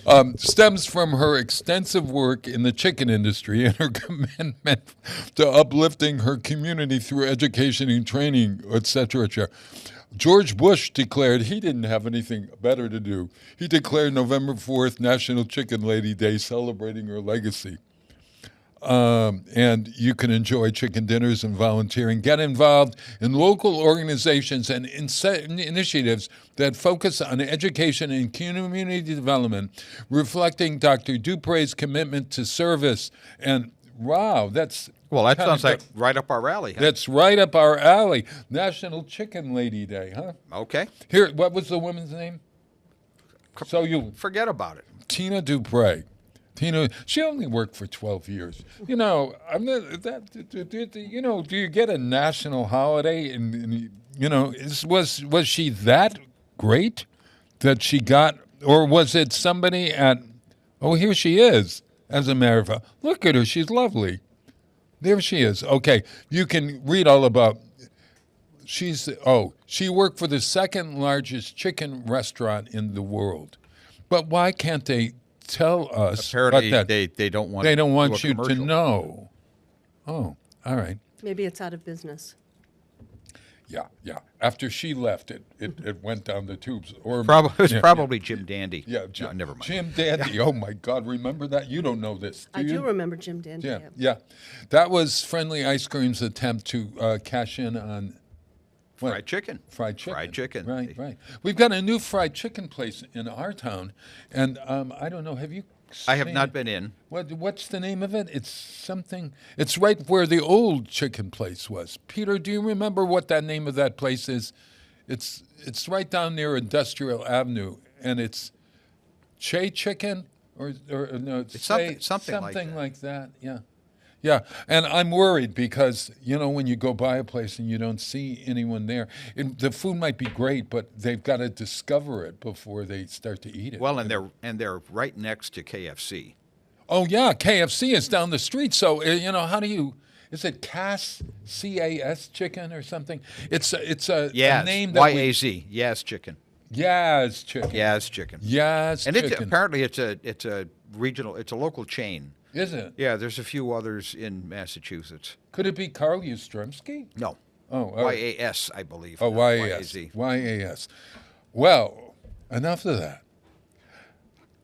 up. Stems from her extensive work in the chicken industry and her commitment to uplifting her community through education and training, etc., etc. George Bush declared he didn't have anything better to do. He declared November 4th National Chicken Lady Day, celebrating her legacy. And you can enjoy chicken dinners and volunteering. Get involved in local organizations and initiatives that focus on education and community development, reflecting Dr. Dupre's commitment to service. And wow, that's... Well, that sounds like right up our alley. Huh? That's right up our alley. National Chicken Lady Day, huh? Okay. Here, what was the woman's name? So you... Forget about it. Tina Dupre. Tina, she only worked for 12 years. You know, I'm not that. You know, do you get a national holiday? And you know, was she that great that she got, or was it somebody at? Oh, here she is. As a matter of fact, look at her. She's lovely. There she is. Okay, you can read all about. She worked for the second largest chicken restaurant in the world. But why can't they tell us? Apparently, they don't want. They don't want you to know. Oh, all right. Maybe it's out of business. Yeah. After she left, it went down the tubes. Or probably Jim Dandy. Yeah, no, never mind. Jim Dandy. Yeah. Oh my God! Remember that? You don't know this. I do remember Jim Dandy. Yeah. That was Friendly Ice Cream's attempt to cash in on. What? Fried chicken. Right. We've got a new fried chicken place in our town, and I don't know. Have you? I have not been in. What's the name of it? It's something. It's right where the old chicken place was. Peter, do you remember what that name of that place is? It's right down near Industrial Avenue, and it's Che Chicken or no? It's something like that. Yeah. Yeah, and I'm worried because, you know, when you go by a place and you don't see anyone there, the food might be great, but they've got to discover it before they start to eat it. Well, and they're right next to KFC. Oh yeah, KFC is down the street. So how do you? Is it CAS chicken or something? It's a name that Y-A-Z, Yaz Chicken. Yaz Chicken. Yaz Chicken. Yaz Chicken. And apparently it's a regional, it's a local chain. Is it? Yeah, there's a few others in Massachusetts. Could it be Carl Yastrzemski? No. Oh, Y-A-S, I believe. Oh, Y-A-S. Y-A-S. Well, enough of that.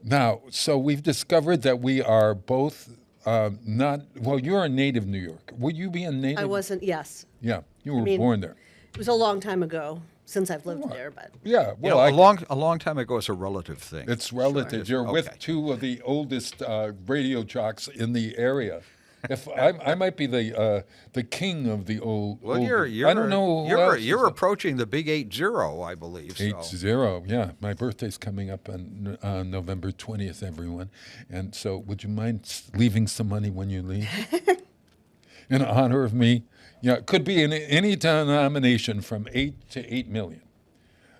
Now, so we've discovered that we are both not, well, you're a native New York. Would you be a native? I wasn't, yes. Yeah, you were born there. It was a long time ago since I've lived there, but. Yeah, well, a long time ago is a relative thing. It's relative. Sure. You're with two of the oldest radio jocks in the area. If I might be the king of the old. Well, I don't know. You're approaching the big 8-0, I believe. 8-0, yeah. My birthday's coming up on November 20th, everyone. And so, would you mind leaving some money when you leave, in honor of me? Yeah, it could be in any denomination from 8 to 8 million.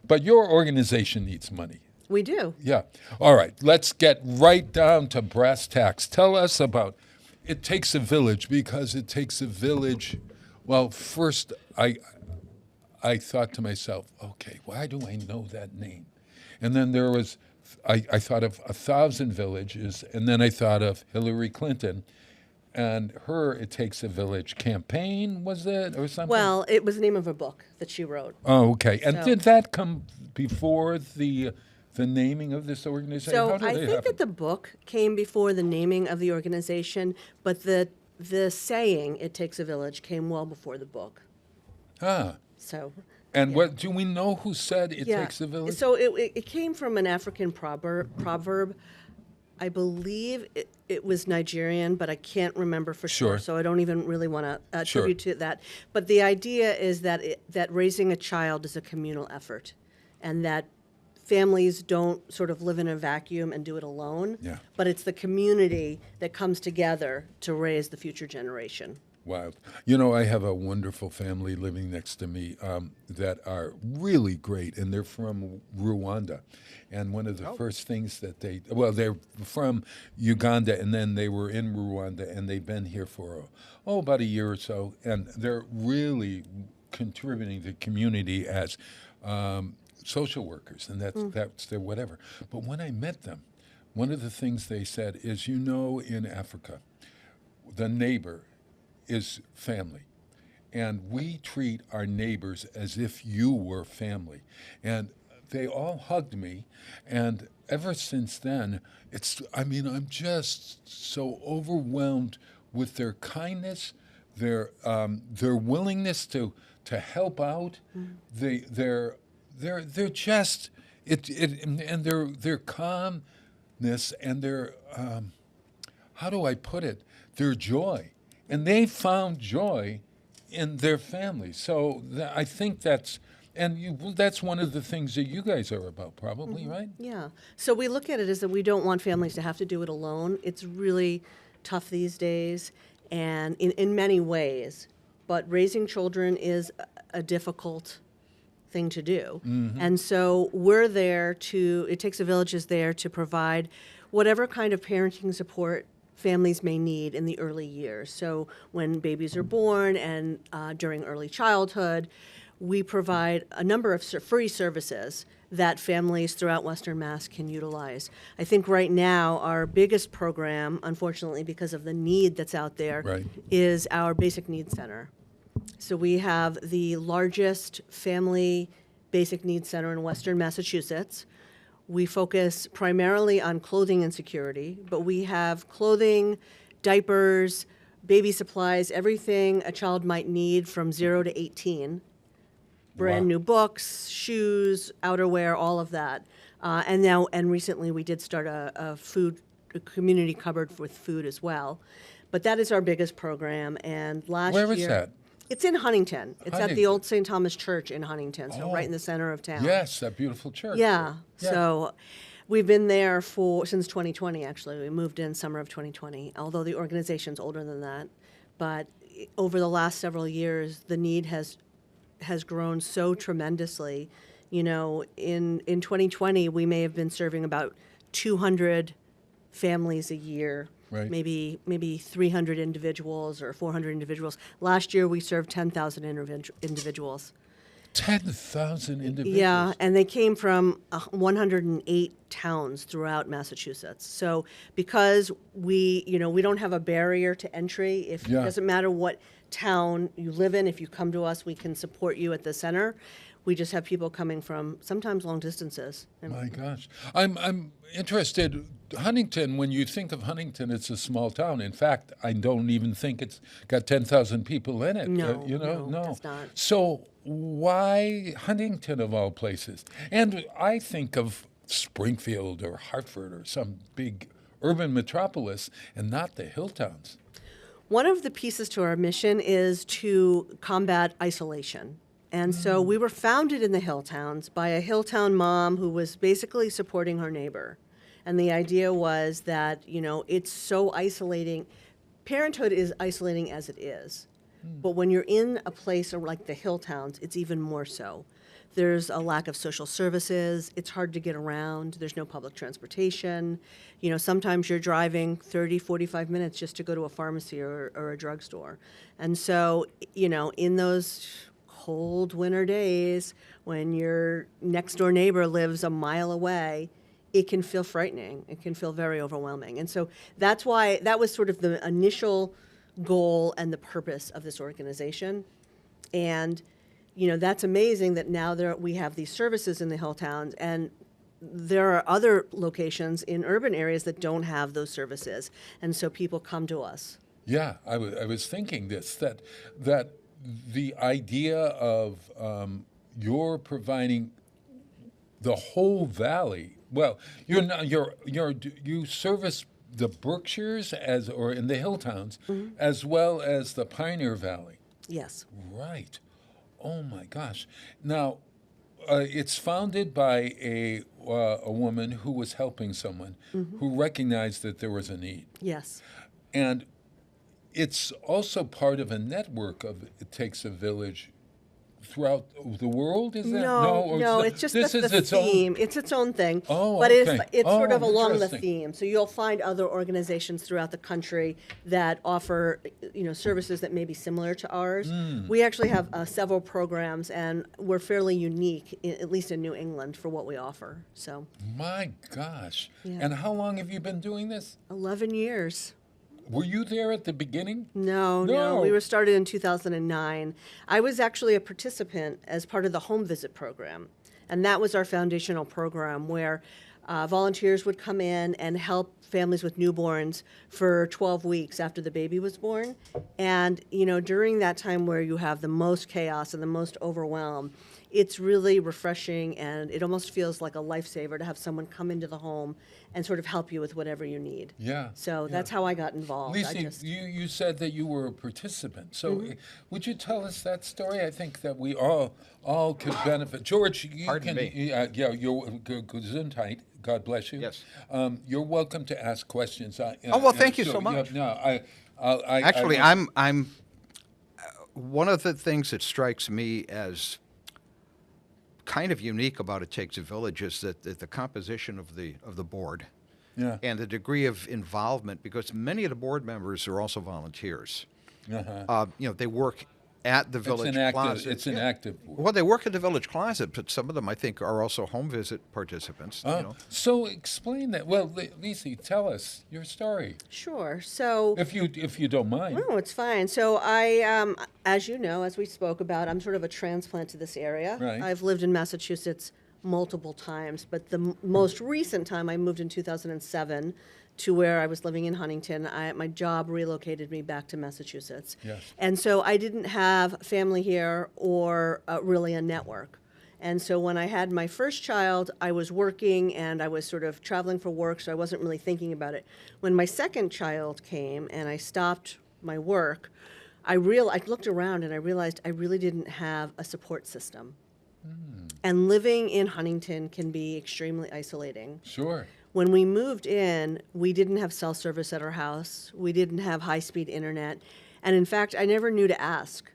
But your organization needs money. We do. Yeah. All right. Let's get right down to brass tacks. Tell us about. It takes a village, because it takes a village. Well, first I thought to myself, okay, why do I know that name? And then there was, I thought of 1,000 Villages, and then I thought of Hillary Clinton and her It Takes a Village campaign, was it, or something? Well, it was the name of a book that she wrote. Oh, okay. And did that come before the naming of this organization? So I think that the book came before the naming of the organization, but the saying "It Takes a Village" came well before the book. Ah. So. And what do we know who said "It takes a village"? So it came from an African proverb. I believe it was Nigerian, but I can't remember for sure. So I don't even really want to attribute to that. But the idea is that that raising a child is a communal effort, and that families don't sort of live in a vacuum and do it alone, but it's the community that comes together to raise the future generation. Wow. I have a wonderful family living next to me that are really great, and they're from Rwanda. And one of the first things that they're from Uganda, and then they were in Rwanda, and they've been here for, about a year or so, and they're really contributing to the community as social workers, and that's their whatever. But when I met them, one of the things they said is, in Africa, the neighbor is family, and we treat our neighbors as if you were family. And they all hugged me, and ever since then, I'm just so overwhelmed with their kindness, their willingness to help out. They're just and their calmness and their how do I put it? Their joy, and they found joy in their family. So I think that's one of the things that you guys are about, probably, right? Yeah. So we look at it as that we don't want families to have to do it alone. It's really tough these days, and in many ways. But raising children is a difficult thing to do. And so we're there It Takes a Village is there to provide whatever kind of parenting support families may need in the early years. So when babies are born and during early childhood, we provide a number of free services that families throughout Western Mass can utilize. I think right now our biggest program, unfortunately because of the need that's out there, is our Basic Needs Center. So we have the largest family basic needs center in Western Massachusetts. We focus primarily on clothing insecurity, but we have clothing, diapers, baby supplies, everything a child might need from 0 to 18. Brand new books, shoes, outerwear, all of that. And recently we did start a community cupboard with food as well. But that is our biggest program. And last year. Where is that? It's in Huntington. It's at the old St. Thomas Church in Huntington, so right in the center of town. Yes, that beautiful church. Yeah. So we've been there since 2020, actually. We moved in summer of 2020, although the organization's older than that. But over the last several years, the need has grown so tremendously. In 2020, we may have been serving about 200 families a year. Right. maybe 300 individuals or 400 individuals. Last year we served 10,000 individuals. 10,000 individuals. Yeah, and they came from 108 towns throughout Massachusetts. So because we don't have a barrier to entry, it doesn't matter what town you live in, if you come to us, we can support you at the center. We just have people coming from sometimes long distances. My gosh. I'm interested. Huntington, when you think of Huntington, it's a small town. In fact, I don't even think it's got 10,000 people in it. No, no. it does not. So why Huntington of all places? And I think of Springfield or Hartford or some big urban metropolis and not the hill towns. One of the pieces to our mission is to combat isolation. And so we were founded in the hill towns by a hill town mom who was basically supporting her neighbor. And the idea was that, it's so isolating. Parenthood is isolating as it is. But when you're in a place like the hill towns, it's even more so. There's a lack of social services. It's hard to get around. There's no public transportation. Sometimes you're driving 30, 45 minutes just to go to a pharmacy or a drugstore. And so, in those cold winter days when your next door neighbor lives a mile away, it can feel frightening. It can feel very overwhelming. And so that's why that was sort of the initial goal and the purpose of this organization. And that's amazing that now we have these services in the hill towns, and there are other locations in urban areas that don't have those services, and so people come to us. Yeah, I was thinking this, that the idea of you're providing the whole valley. Well, you service the Berkshires or in the hill towns, as well as the Pioneer Valley. Yes. Right. Oh my gosh. Now, it's founded by a woman who was helping someone who recognized that there was a need. Yes. And it's also part of a network of It Takes a Village throughout the world, is that? No, it's just the theme. It's its own thing. Oh, but okay. it's sort of along the interesting. theme. So you'll find other organizations throughout the country that offer, services that may be similar to ours. We actually have several programs, and we're fairly unique, at least in New England, for what we offer. So. My gosh. Yeah. And how long have you been doing this? 11 years. Were you there at the beginning? No. We were started in 2009. I was actually a participant as part of the home visit program. And that was our foundational program where volunteers would come in and help families with newborns for 12 weeks after the baby was born. And, during that time where you have the most chaos and the most overwhelm, it's really refreshing, and it almost feels like a lifesaver to have someone come into the home and sort of help you with whatever you need. Yeah. So that's how I got involved. Lisa, you said that you were a participant. So would you tell us that story? I think that we all could benefit. George, you Pardon can. me. You're Gesundheit. God bless you. Yes. You're welcome to ask questions. Thank you so much. Actually, I'm one of the things that strikes me as kind of unique about It Takes a Village is that the composition of the board and the degree of involvement, because many of the board members are also volunteers. They work at the Village Closet. It's an active board. Well, they work at the Village Closet, but some of them, I think, are also home visit participants. So explain that. Well, Lisa, tell us your story. Sure. So if you don't mind. No, it's fine. So I, as you know, as we spoke about, I'm sort of a transplant to this area. Right. I've lived in Massachusetts multiple times, but the most recent time I moved in 2007 to where I was living in Huntington. My job relocated me back to Massachusetts. Yes. And so I didn't have family here or really a network. And so when I had my first child, I was working and I was sort of traveling for work, so I wasn't really thinking about it. When my second child came and I stopped my work, I looked around and I realized I really didn't have a support system. And living in Huntington can be extremely isolating. Sure. When we moved in, we didn't have cell service at our house. We didn't have high-speed internet. And in fact, I never knew to ask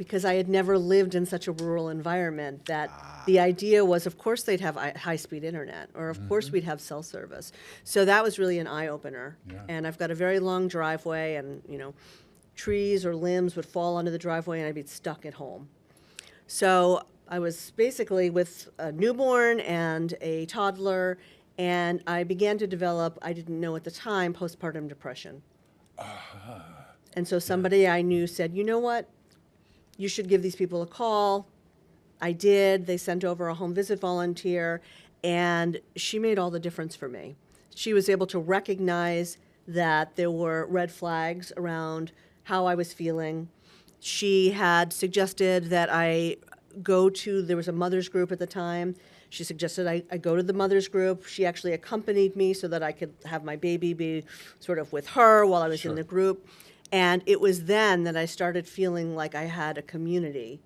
because I had never lived in such a rural environment, that the idea was, of course, they'd have high-speed internet, or of course we'd have cell service. So that was really an eye-opener. Yeah. And I've got a very long driveway, and trees or limbs would fall onto the driveway, and I'd be stuck at home. So I was basically with a newborn and a toddler, and I began to develop, I didn't know at the time, postpartum depression. And so somebody I knew said, you know what? You should give these people a call. I did. They sent over a home visit volunteer, and she made all the difference for me. She was able to recognize that there were red flags around how I was feeling. She had suggested that I there was a mother's group at the time. She suggested I go to the mother's group. She actually accompanied me so that I could have my baby be sort of with her while I was in the group. And it was then that I started feeling like I had a community.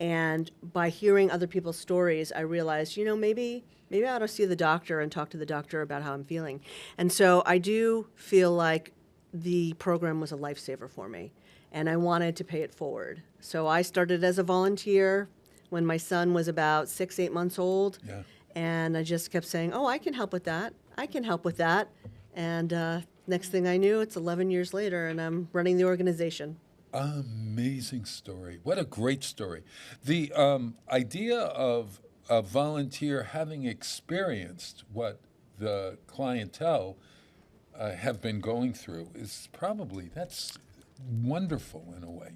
And by hearing other people's stories, I realized, maybe I ought to see the doctor and talk to the doctor about how I'm feeling. And so I do feel like the program was a lifesaver for me, and I wanted to pay it forward. So I started as a volunteer when my son was about 6-8 months old. Yeah. And I just kept saying, I can help with that. I can help with that. And next thing I knew, it's 11 years later, and I'm running the organization. Amazing story. What a great story. The idea of a volunteer having experienced what the clientele have been going through is that's wonderful in a way,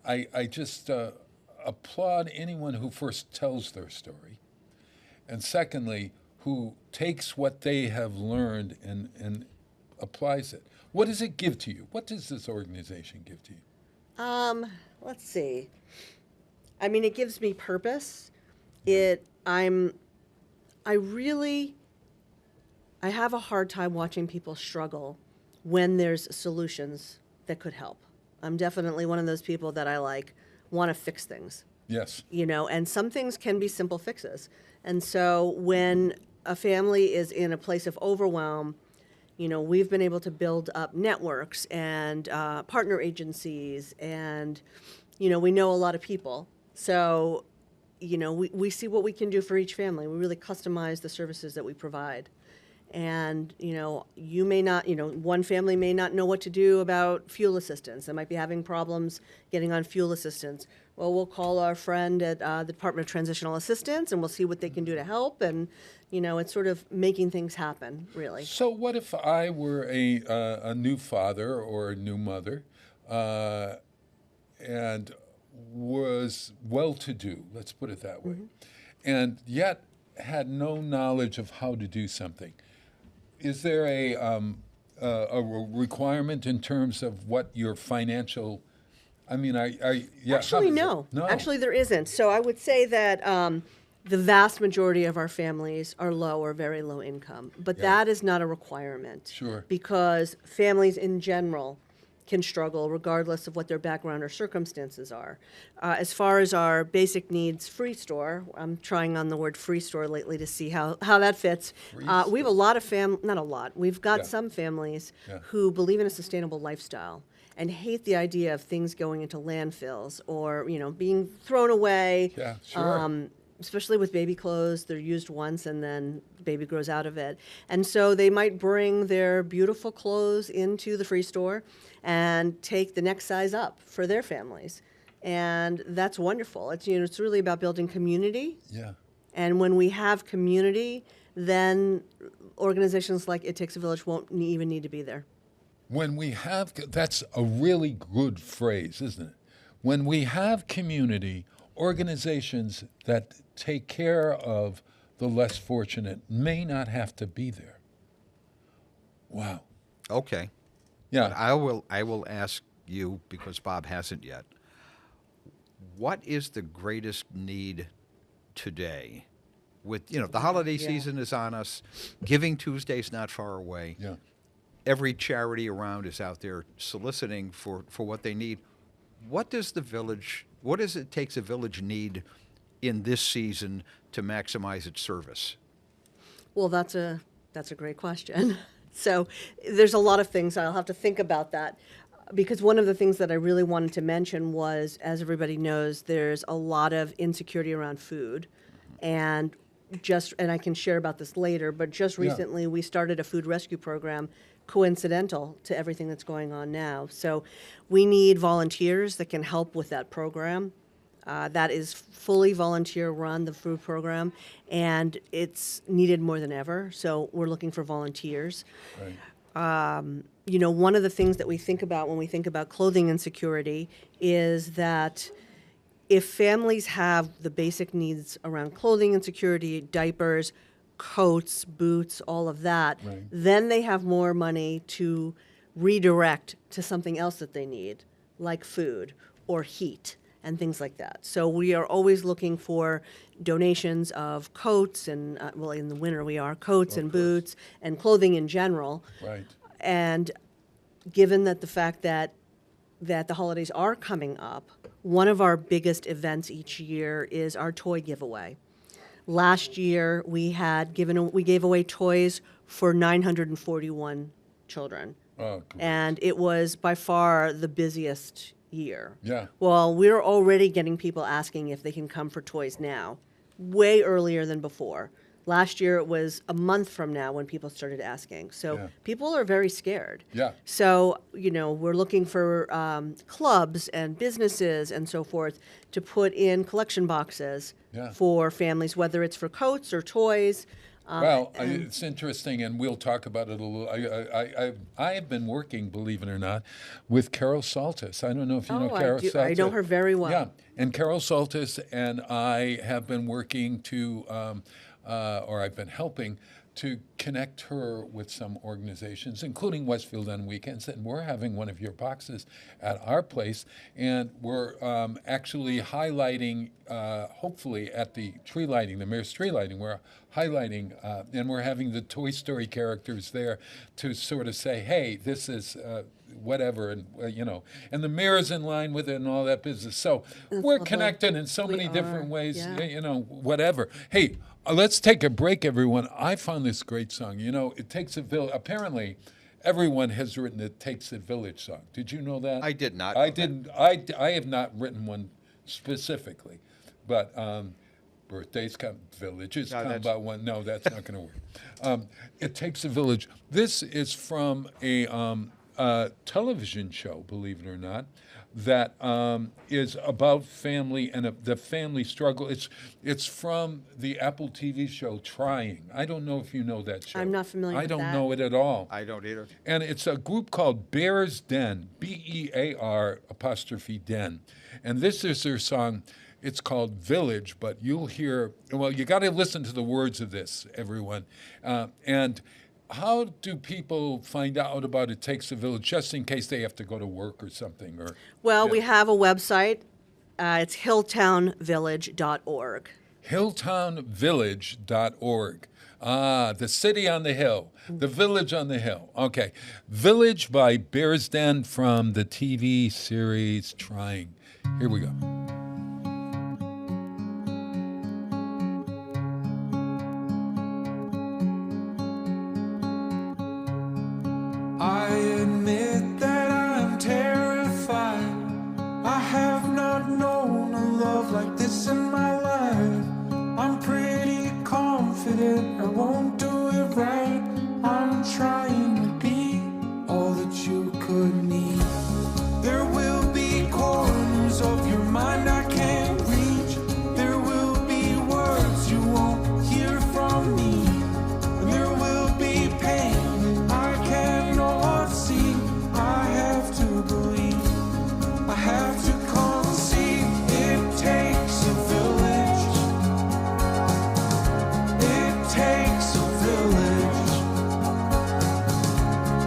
I just applaud anyone who first tells their story, and secondly, who takes what they have learned and applies it. What does it give to you? What does this organization give to you? Let's see. I mean, it gives me purpose. I have a hard time watching people struggle when there's solutions that could help. I'm definitely one of those people that I want to fix things. Yes. And some things can be simple fixes. And so when a family is in a place of overwhelm, we've been able to build up networks and partner agencies, and, we know a lot of people. So, we see what we can do for each family. We really customize the services that we provide. And, you may not, one family may not know what to do about fuel assistance. They might be having problems getting on fuel assistance. Well, we'll call our friend at the Department of Transitional Assistance, and we'll see what they can do to help. And, it's sort of making things happen, really. So what if I were a new father or a new mother and was well-to-do, let's put it that way, and yet had no knowledge of how to do something? Is there a requirement in terms of what your financial? I mean, Actually, no. Actually, there isn't. So I would say that the vast majority of our families are low or very low income, but that is not a requirement. Sure. Because families in general can struggle regardless of what their background or circumstances are. As far as our basic needs free store, I'm trying on the word free store lately to see how that fits. We have a lot of not a lot, we've got some families who believe in a sustainable lifestyle and hate the idea of things going into landfills or, being thrown away. Yeah, sure. Especially with baby clothes, they're used once and then the baby grows out of it. And so they might bring their beautiful clothes into the free store and take the next size up for their families. And that's wonderful. It's, it's really about building community. Yeah. And when we have community, then organizations like It Takes a Village won't even need to be there. When we have, that's a really good phrase, isn't it? When we have community, organizations that take care of the less fortunate may not have to be there. Wow. Okay. Yeah. But I will ask you, because Bob hasn't yet, what is the greatest need today? With the holiday season is on us, Giving Tuesday's not far away. Yeah. Every charity around is out there soliciting for what they need. What does it takes a village need in this season to maximize its service? Well, that's a great question. So there's a lot of things. I'll have to think about that. because one of the things that I really wanted to mention was, as everybody knows, there's a lot of insecurity around food. And I can share about this later, but just recently we started a food rescue program coincidental to everything that's going on now. So we need volunteers that can help with that program. That is fully volunteer run, the food program, and it's needed more than ever. So we're looking for volunteers. Right. One of the things that we think about when we think about clothing insecurity is that if families have the basic needs around clothing insecurity, diapers, coats, boots, all of that, then they have more money to redirect to something else that they need, like food or heat and things like that. So we are always looking for donations of coats and, in the winter we are, coats and boots and clothing in general. Right. And given that the fact that the holidays are coming up, one of our biggest events each year is our toy giveaway. Last year we gave away toys for 941 children. Oh, cool. And it was by far the busiest year. Yeah. Well, we're already getting people asking if they can come for toys now, way earlier than before. Last year it was a month from now when people started asking. So people are very scared. Yeah. So, we're looking for clubs and businesses and so forth to put in collection boxes for families, whether it's for coats or toys. It's interesting, and we'll talk about it a little. I have been working, believe it or not, with Carol Saltis. I don't know if you know Carol Saltis. I know her very well. Yeah, and Carol Saltis and I have been working to, or I've been helping to connect her with some organizations, including Westfield on Weekends, and we're having one of your boxes at our place, and we're actually highlighting, hopefully at the tree lighting, the mayor's tree lighting, we're highlighting, and we're having the Toy Story characters there to sort of say, hey, this is whatever, and and the mayor's in line with it and all that business. So we're connected in so many different ways, whatever. Hey, let's take a break, everyone. I found this great song. It takes a village. Apparently, everyone has written "It Takes a Village" song. Did you know that? I did not. I didn't. I have not written one specifically, but birthdays come, villages come about one. No, that's not going to work. It Takes a Village. This is from a television show, believe it or not, that is about family and the family struggle. It's from the Apple TV show Trying. I don't know if you know that show. I'm not familiar with that. I don't know it at all. I don't either. And it's a group called Bear's Den, BEAR''Den. And this is their song. It's called Village, but you'll hear, you got to listen to the words of this, everyone. And how do people find out about It Takes a Village, just in case they have to go to work or something? We have a website. It's hilltownvillage.org. Hilltownvillage.org. The city on the hill, the village on the hill. Okay. Village by Bear's Den from the TV series Trying. Here we go. I admit that I'm terrified. I have not known a love like this in my life. I'm pretty confident I won't do it right. I'm trying to be all that you could need. There will be corners of your mind I can't reach. There will be words you won't hear from me. And there will be pain I cannot see. I have to believe, I have to conceive. It takes a village. It takes a village.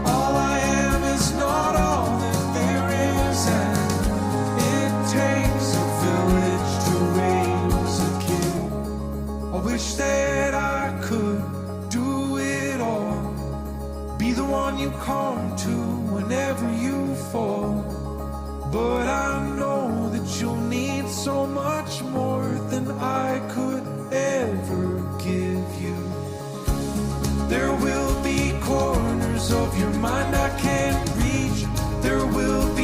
All I am is not all that there is, and it takes a village to raise a kid. I wish that I could do it all, be the one you come to whenever you fall. But I know that you'll need so much more than I could ever give you. There will be corners of your mind I can't reach. There will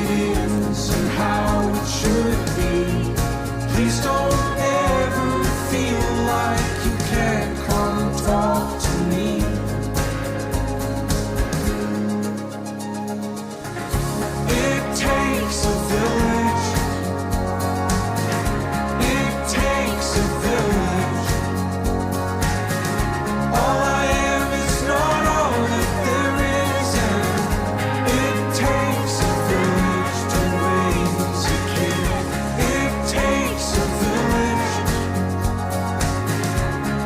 it is and how it should be. Please don't ever feel like you can't come talk to me. It takes a village. It takes a village. All I am is not all that there is, and it takes a village to raise a kid. It takes a village.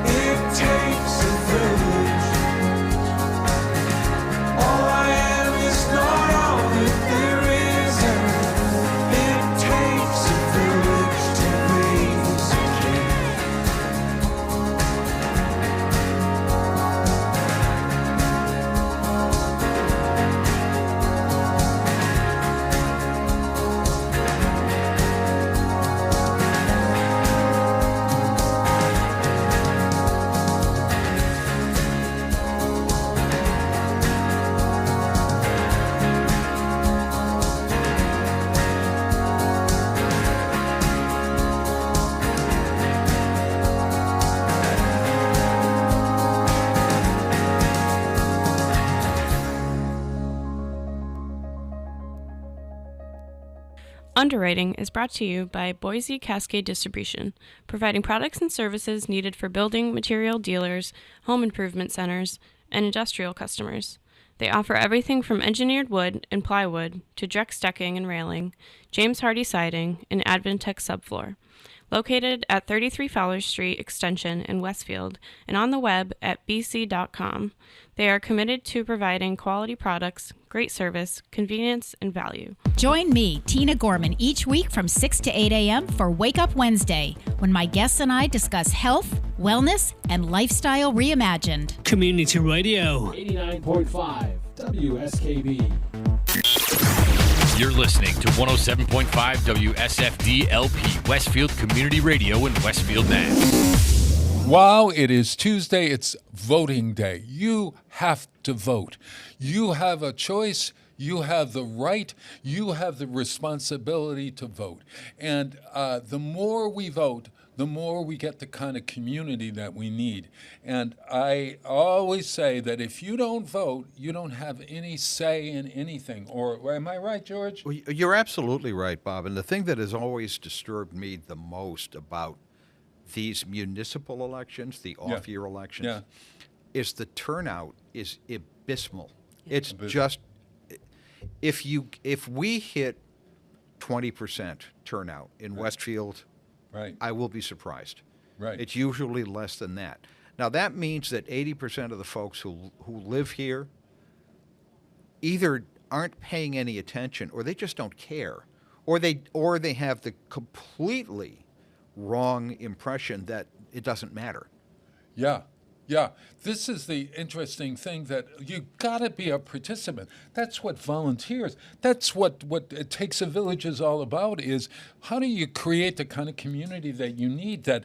It takes a village. All I am is not all that there is, and it takes a village to raise a kid. Underwriting is brought to you by Boise Cascade Distribution, providing products and services needed for building material dealers, home improvement centers, and industrial customers. They offer everything from engineered wood and plywood to Drex decking and railing, James Hardie siding, and Advantech subfloor. Located at 33 Fowler Street Extension in Westfield and on the web at bc.com, they are committed to providing quality products, great service, convenience, and value. Join me, Tina Gorman, each week from 6 to 8 a.m. for Wake Up Wednesday, when my guests and I discuss health, wellness, and lifestyle reimagined. Community Radio. 89.5 WSKB. You're listening to 107.5 WSFD-LP, Westfield Community Radio in Westfield, Mass. Wow, it is Tuesday. It's voting day. You have to vote. You have a choice. You have the right. You have the responsibility to vote. And the more we vote, the more we get the kind of community that we need. And I always say that if you don't vote, you don't have any say in anything. Or am I right, George? Well, you're absolutely right, Bob. And the thing that has always disturbed me the most about these municipal elections, the off-year elections, is the turnout is abysmal. It's just, if we hit 20% turnout in Westfield, I will be surprised. Right. It's usually less than that. Now, that means that 80% of the folks who live here either aren't paying any attention or they just don't care, or they have the completely wrong impression that it doesn't matter. Yeah. Yeah, this is the interesting thing, that you got to be a participant. That's what volunteers, that's what It Takes a Village is all about, is how do you create the kind of community that you need, that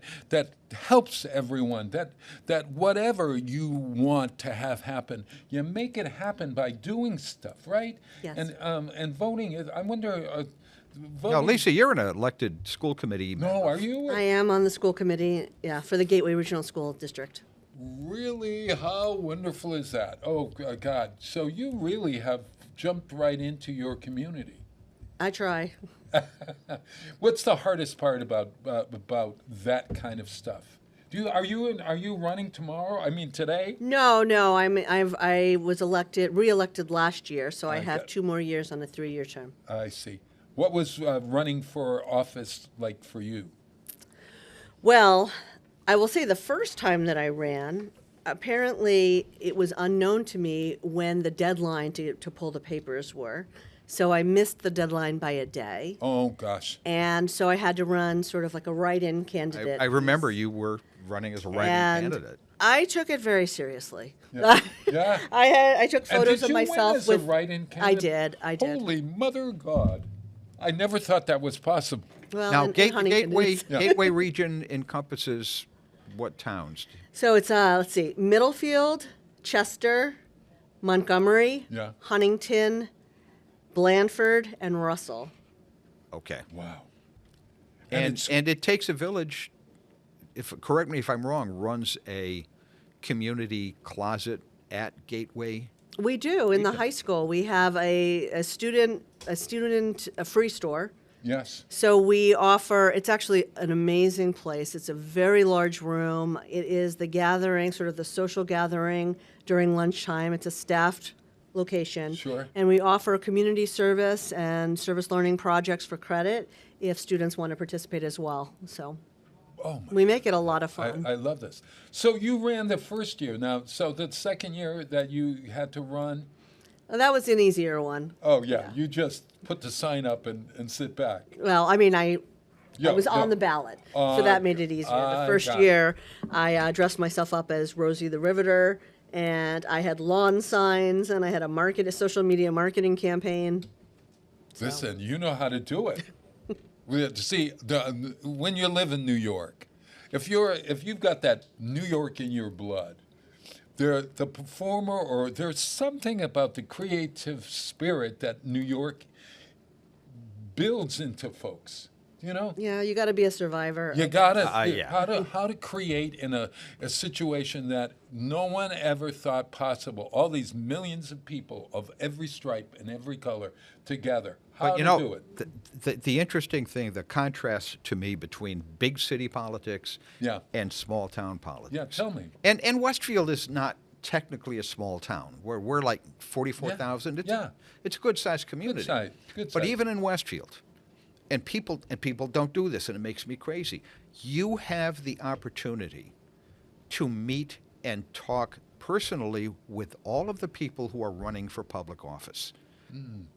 helps everyone, that whatever you want to have happen, you make it happen by doing stuff, right? Yes. And voting is, I wonder... Now, Lisa, you're an elected school committee member. No, are you? I am on the school committee, for the Gateway Regional School District. Really? How wonderful is that? Oh, God. So you really have jumped right into your community. I try. What's the hardest part about that kind of stuff? Are you running tomorrow? I mean, today? No. I was re-elected last year, so I have 2 more years on a 3-year term. I see. What was running for office like for you? Well, I will say the first time that I ran, apparently it was unknown to me when the deadline to pull the papers were. So I missed the deadline by a day. Oh, gosh. And so I had to run sort of like a write-in candidate. I remember you were running as a write-in candidate. I took it very seriously. Yeah. I took photos of myself as a write-in candidate? I did. Holy mother God. I never thought that was possible. Well, now, Gateway region encompasses what towns? So it's, let's see, Middlefield, Chester, Montgomery, Huntington, Blandford, and Russell. Okay. Wow. And it takes a village. Correct me if I'm wrong. Runs a community closet at Gateway. We do in the high school. We have a student free store. Yes. So we offer. It's actually an amazing place. It's a very large room. It is the gathering, sort of the social gathering during lunchtime. It's a staffed location. Sure. And we offer community service and service learning projects for credit if students want to participate as well. So we make it a lot of fun. I love this. So you ran the first year. Now, so the second year that you had to run? Well, that was an easier one. Oh, yeah. You just put the sign up and sit back. Well, I mean, I was on the ballot, so that made it easier. The first year, I dressed myself up as Rosie the Riveter, and I had lawn signs, and I had a social media marketing campaign. Listen, you know how to do it. See, when you live in New York, if you've got that New York in your blood, the performer, or there's something about the creative spirit that New York builds into folks. You know? Yeah, you got to be a survivor. You got to how to create in a situation that no one ever thought possible. All these millions of people of every stripe and every color together. How to do it. The interesting thing, the contrast to me between big city politics and small town politics. Yeah, tell me. And Westfield is not technically a small town. We're like 44,000. It's a good-sized community. Good size. But even in Westfield, and people don't do this, and it makes me crazy. You have the opportunity to meet and talk personally with all of the people who are running for public office,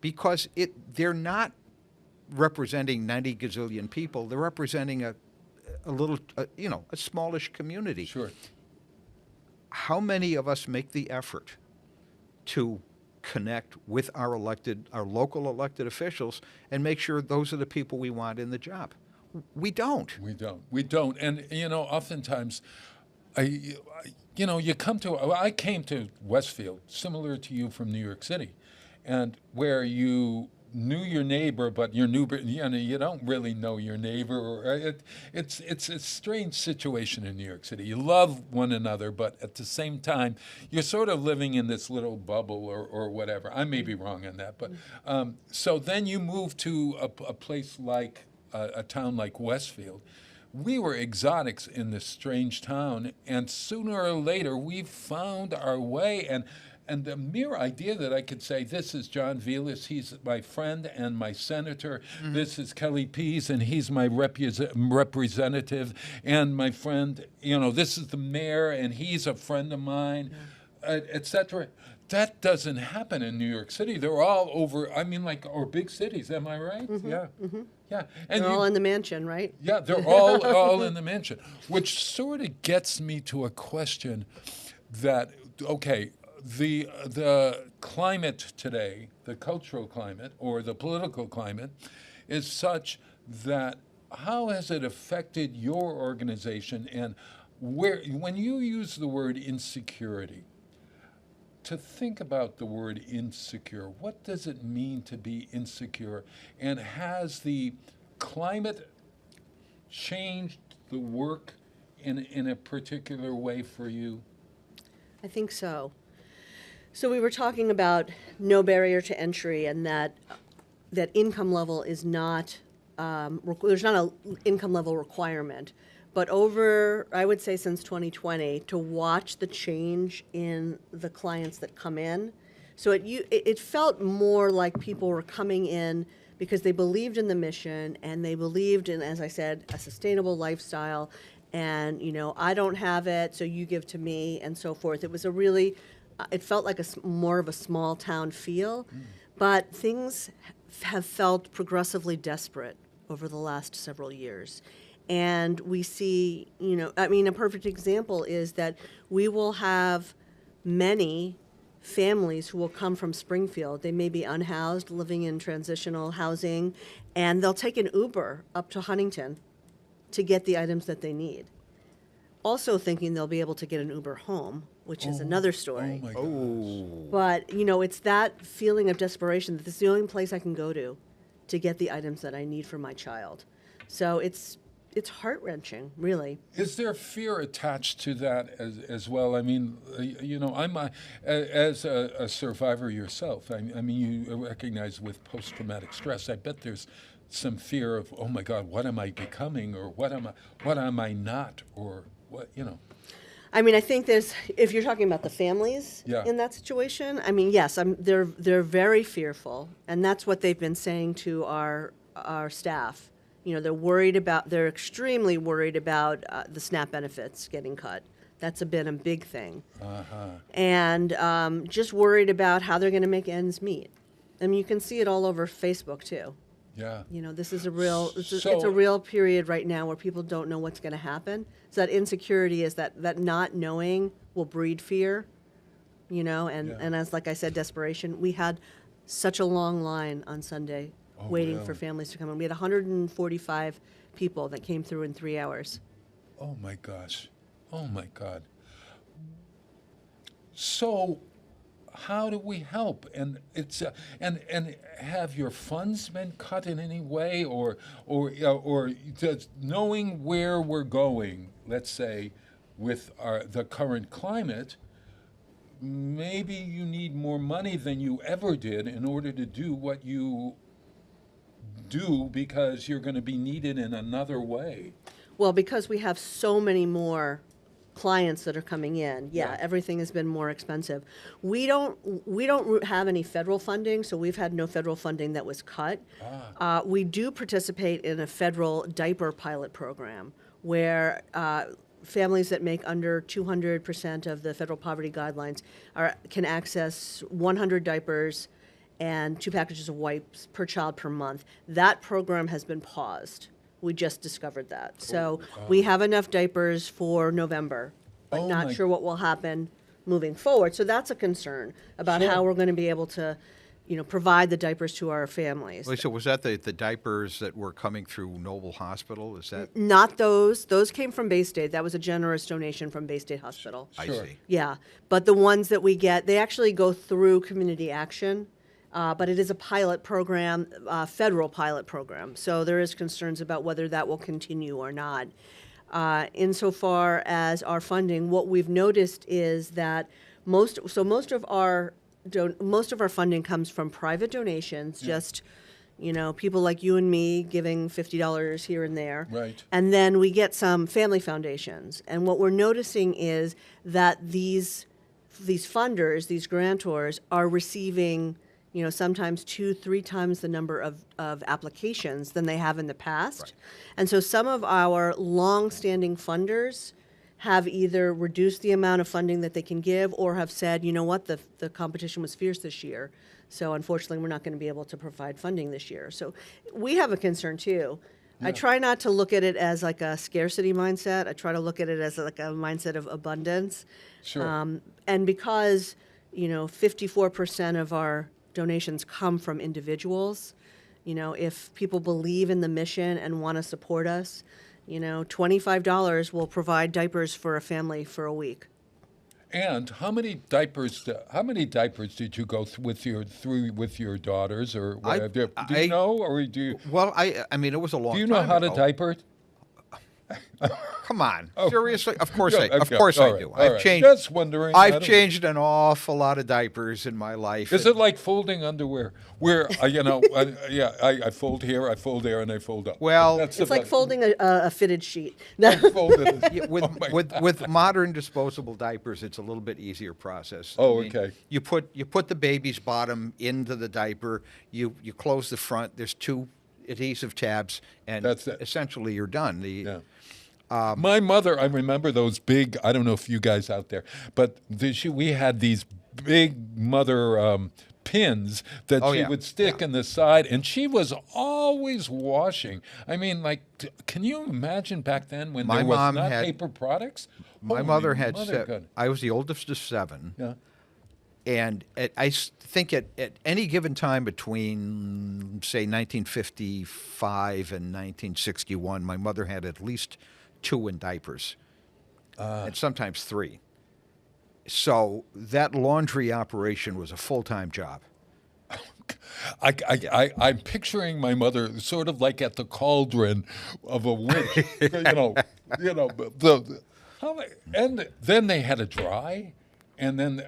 because they're not representing 90 gazillion people. They're representing a little, a smallish community. Sure. How many of us make the effort to connect with our local elected officials and make sure those are the people we want in the job? We don't. We don't. And, oftentimes, I came to Westfield, similar to you, from New York City, and where you knew your neighbor, but you don't really know your neighbor. It's a strange situation in New York City. You love one another, but at the same time, you're sort of living in this little bubble or whatever. I may be wrong on that, but so then you move to a place like a town like Westfield. We were exotics in this strange town, and sooner or later we found our way. And the mere idea that I could say, this is John Vilas, he's my friend and my senator. This is Kelly Pease, and he's my representative and my friend. This is the mayor, and he's a friend of mine, etc. That doesn't happen in New York City. They're all over, or big cities, am I right? Yeah. Yeah. And they're all in the mansion, right? Yeah, they're all in the mansion, which sort of gets me to a question that, okay, the climate today, the cultural climate or the political climate, is such that how has it affected your organization, and when you use the word insecurity, to think about the word insecure, what does it mean to be insecure, and has the climate changed the work in a particular way for you? I think so. So we were talking about no barrier to entry, and that income level is not, there's not an income level requirement. But over, I would say since 2020, to watch the change in the clients that come in. So it felt more like people were coming in because they believed in the mission, and they believed in, as I said, a sustainable lifestyle. And, I don't have it, so you give to me, and so forth. It was it felt like more of a small town feel, but things have felt progressively desperate over the last several years. And we see, a perfect example is that we will have many families who will come from Springfield. They may be unhoused, living in transitional housing, and they'll take an Uber up to Huntington to get the items that they need, also thinking they'll be able to get an Uber home which is another story. Oh my gosh. But, you know, it's that feeling of desperation that this is the only place I can go to get the items that I need for my child. So it's heart-wrenching, really. Is there fear attached to that as well? I mean, you know, as a survivor yourself, I mean, you recognize with post-traumatic stress, I bet there's some fear of, oh my God, what am I becoming, or what am I not, or what, you know. I mean, I think if you're talking about the families in that situation, I mean, yes, they're very fearful, and that's what they've been saying to our staff. You know, they're extremely worried about the SNAP benefits getting cut. That's been a big thing. And just worried about how they're going to make ends meet. I mean, you can see it all over Facebook too. Yeah. You know, this is it's a real period right now where people don't know what's going to happen. So that insecurity is that not knowing will breed fear, you know, and as like I said, desperation. We had such a long line on Sunday waiting for families to come in. We had 145 people that came through in 3 hours. Oh my gosh. Oh my God. So how do we help? And it's and have your funds been cut in any way, or just knowing where we're going, let's say, with the current climate, maybe you need more money than you ever did in order to do what you do, because you're going to be needed in another way. Well, because we have so many more clients that are coming in, everything has been more expensive. We don't have any federal funding, so we've had no federal funding that was cut. We do participate in a federal diaper pilot program where families that make under 200% of the federal poverty guidelines can access 100 diapers and 2 packages of wipes per child per month. That program has been paused. We just discovered that. So we have enough diapers for November, but not sure what will happen moving forward. So that's a concern about how we're going to be able to, you know, provide the diapers to our families. Wait, so was that the diapers that were coming through Noble Hospital? Is that? Not those. Those came from Bay State. That was a generous donation from Bay State Hospital. I see. Yeah. But the ones that we get, they actually go through Community Action. But it is a pilot program, federal pilot program. So there is concerns about whether that will continue or not. Insofar as our funding, what we've noticed is that most of our funding comes from private donations, just, you know, people like you and me giving $50 here and there. Right. And then we get some family foundations. And what we're noticing is that these funders, these grantors, are receiving, you know, sometimes 2-3 times the number of applications than they have in the past. Right. And so some of our long-standing funders have either reduced the amount of funding that they can give, or have said, you know what, the competition was fierce this year, so unfortunately we're not going to be able to provide funding this year. So we have a concern too. I try not to look at it as like a scarcity mindset. I try to look at it as like a mindset of abundance. Sure. And because, you know, 54% of our donations come from individuals. You know, if people believe in the mission and want to support us, you know, $25 will provide diapers for a family for a week. And how many diapers did you go through with your daughters, or do you know, or do you? Well, I mean, it was a long time ago. Do you know how to diaper? Come on, seriously? Of course, I do. I've changed. Just wondering. I've changed an awful lot of diapers in my life. Is it like folding underwear, where you know, I fold here, I fold there, and I fold up? Well, it's like folding a fitted sheet. With modern disposable diapers, it's a little bit easier process. Oh, okay. You put the baby's bottom into the diaper. You close the front. There's 2 adhesive tabs, and essentially you're done. My mother, I remember those big, I don't know if you guys out there, but we had these big mother pins that she would stick in the side, and she was always washing. I mean, like, can you imagine back then when there was not paper products? My mother had I was the oldest of 7. Yeah. And I think at any given time between, say, 1955 and 1961, my mother had at least 2 in diapers, and sometimes 3. So that laundry operation was a full-time job. I'm picturing my mother sort of like at the cauldron of a witch, and then they had to dry, and then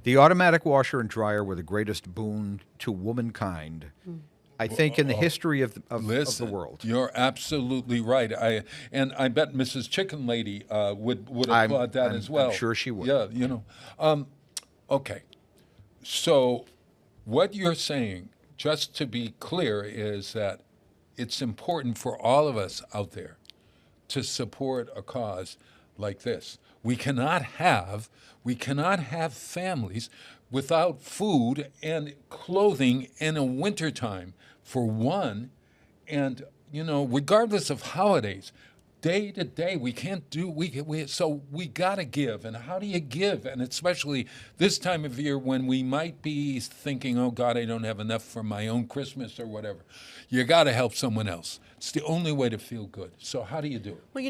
The automatic washer and dryer were the greatest boon to womankind, I think, in the history of the world. You're absolutely right. I bet Mrs. Chicken Lady would applaud that as well. I'm sure she would. Yeah, okay. So what you're saying, just to be clear, is that it's important for all of us out there to support a cause like this. We cannot have families without food and clothing in a wintertime, for one, and regardless of holidays, day to day, we can't do so we gotta give. And how do you give? And especially this time of year when we might be thinking, oh God, I don't have enough for my own Christmas or whatever. You gotta help someone else. It's the only way to feel good. So how do you do it? Well,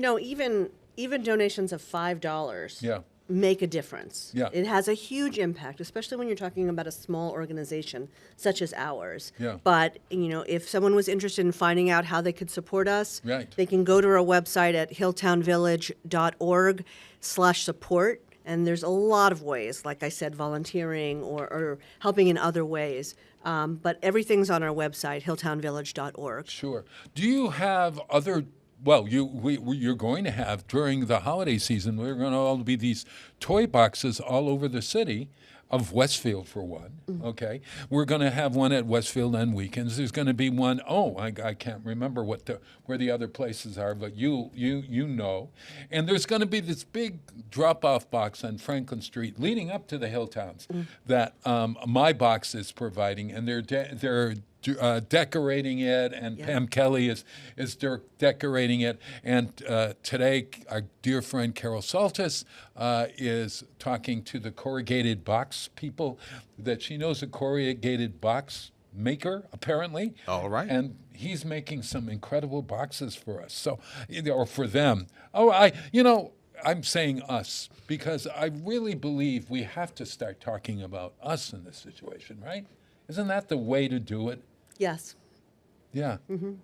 even donations of $5 make a difference. Yeah. It has a huge impact, especially when you're talking about a small organization such as ours. Yeah. But, if someone was interested in finding out how they could support us, right, they can go to our website at hilltownvillage.org/support. And there's a lot of ways, like I said, volunteering or helping in other ways. But everything's on our website, hilltownvillage.org. Sure. Do you have other... Well, you're going to have, during the holiday season, we're going to all be these toy boxes all over the city of Westfield, for one, okay? We're going to have one at Westfield on weekends. There's going to be one, I can't remember where the other places are, but you know. And there's going to be this big drop-off box on Franklin Street leading up to the Hilltowns that my box is providing, and they're decorating it, and Pam Kelly is decorating it. And today, our dear friend Carol Saltis is talking to the corrugated box people, that she knows a corrugated box maker, apparently. All right. And he's making some incredible boxes for us, or for them. I'm saying us because I really believe we have to start talking about us in this situation, right? Isn't that the way to do it? Yes. Yeah.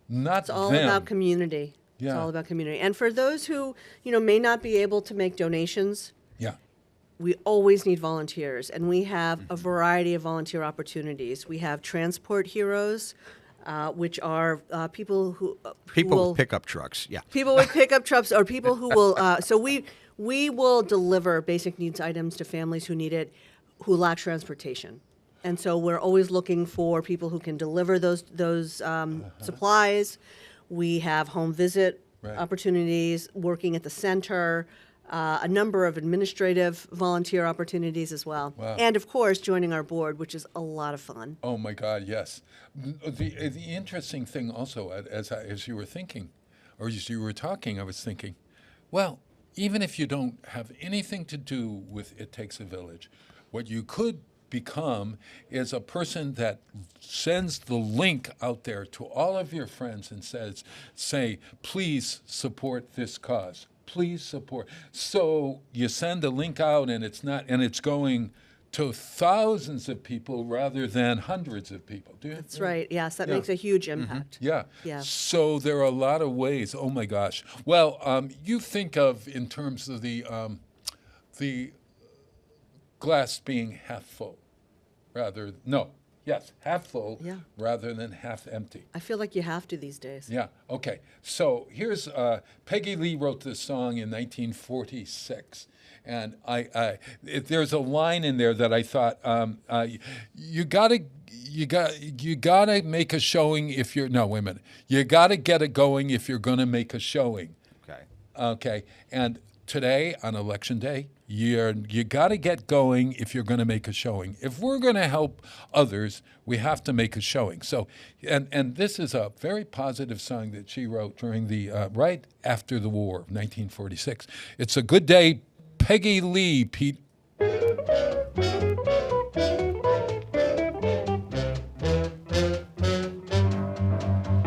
Not it's all about community. Yeah. It's all about community. And for those who, may not be able to make donations, we always need volunteers. And we have a variety of volunteer opportunities. We have transport heroes, which are people who... People with pickup trucks, yeah. People with pickup trucks, or people who will... so we will deliver basic needs items to families who need it, who lack transportation. And so we're always looking for people who can deliver those supplies. We have home visit opportunities, working at the center, a number of administrative volunteer opportunities as well. Wow. And, of course, joining our board, which is a lot of fun. Oh, my God, yes. The interesting thing also, as you were thinking, or as you were talking, I was thinking, well, even if you don't have anything to do with It Takes a Village, what you could become is a person that sends the link out there to all of your friends and say, please support this cause. Please support. So you send a link out, and it's going to thousands of people rather than hundreds of people. That's right. Yes, that makes a huge impact. Yeah. Yeah. So there are a lot of ways. Oh my gosh. Well, you think of in terms of the glass being half full, half full rather than half empty. I feel like you have to these days. Yeah, okay. So here's, Peggy Lee wrote this song in 1946, and there's a line in there that I thought, you gotta make a showing if you're, no, wait a minute. You gotta get it going if you're gonna make a showing. Okay, and today, on Election Day, you got to get going if you're going to make a showing. If we're going to help others, we have to make a showing. So, and this is a very positive song that she wrote during the right after the war of 1946. It's a good day, Peggy Lee, Pete.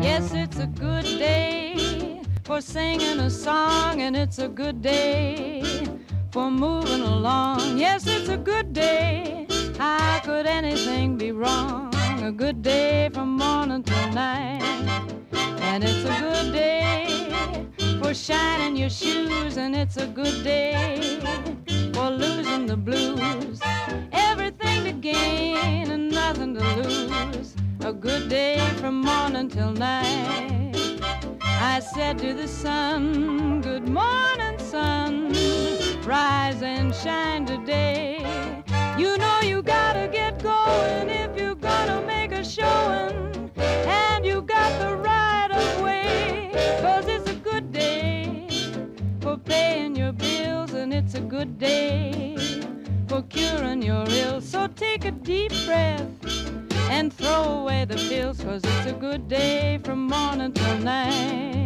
Yes, it's a good day for singing a song, and it's a good day for moving along. Yes, it's a good day. How could anything be wrong? A good day from morning till night. And it's a good day for shining your shoes. And it's a good day for losing the blues. Everything to gain and nothing to lose. A good day from morning till night. I said to the sun, good morning, sun. Rise and shine today. You know you gotta get going if you're gonna make a showing. And you got the right of way, 'cause it's a good day for paying your bills. And it's a good day for curing your ills. So take a deep breath and throw away the pills, 'cause it's a good day from morning till night.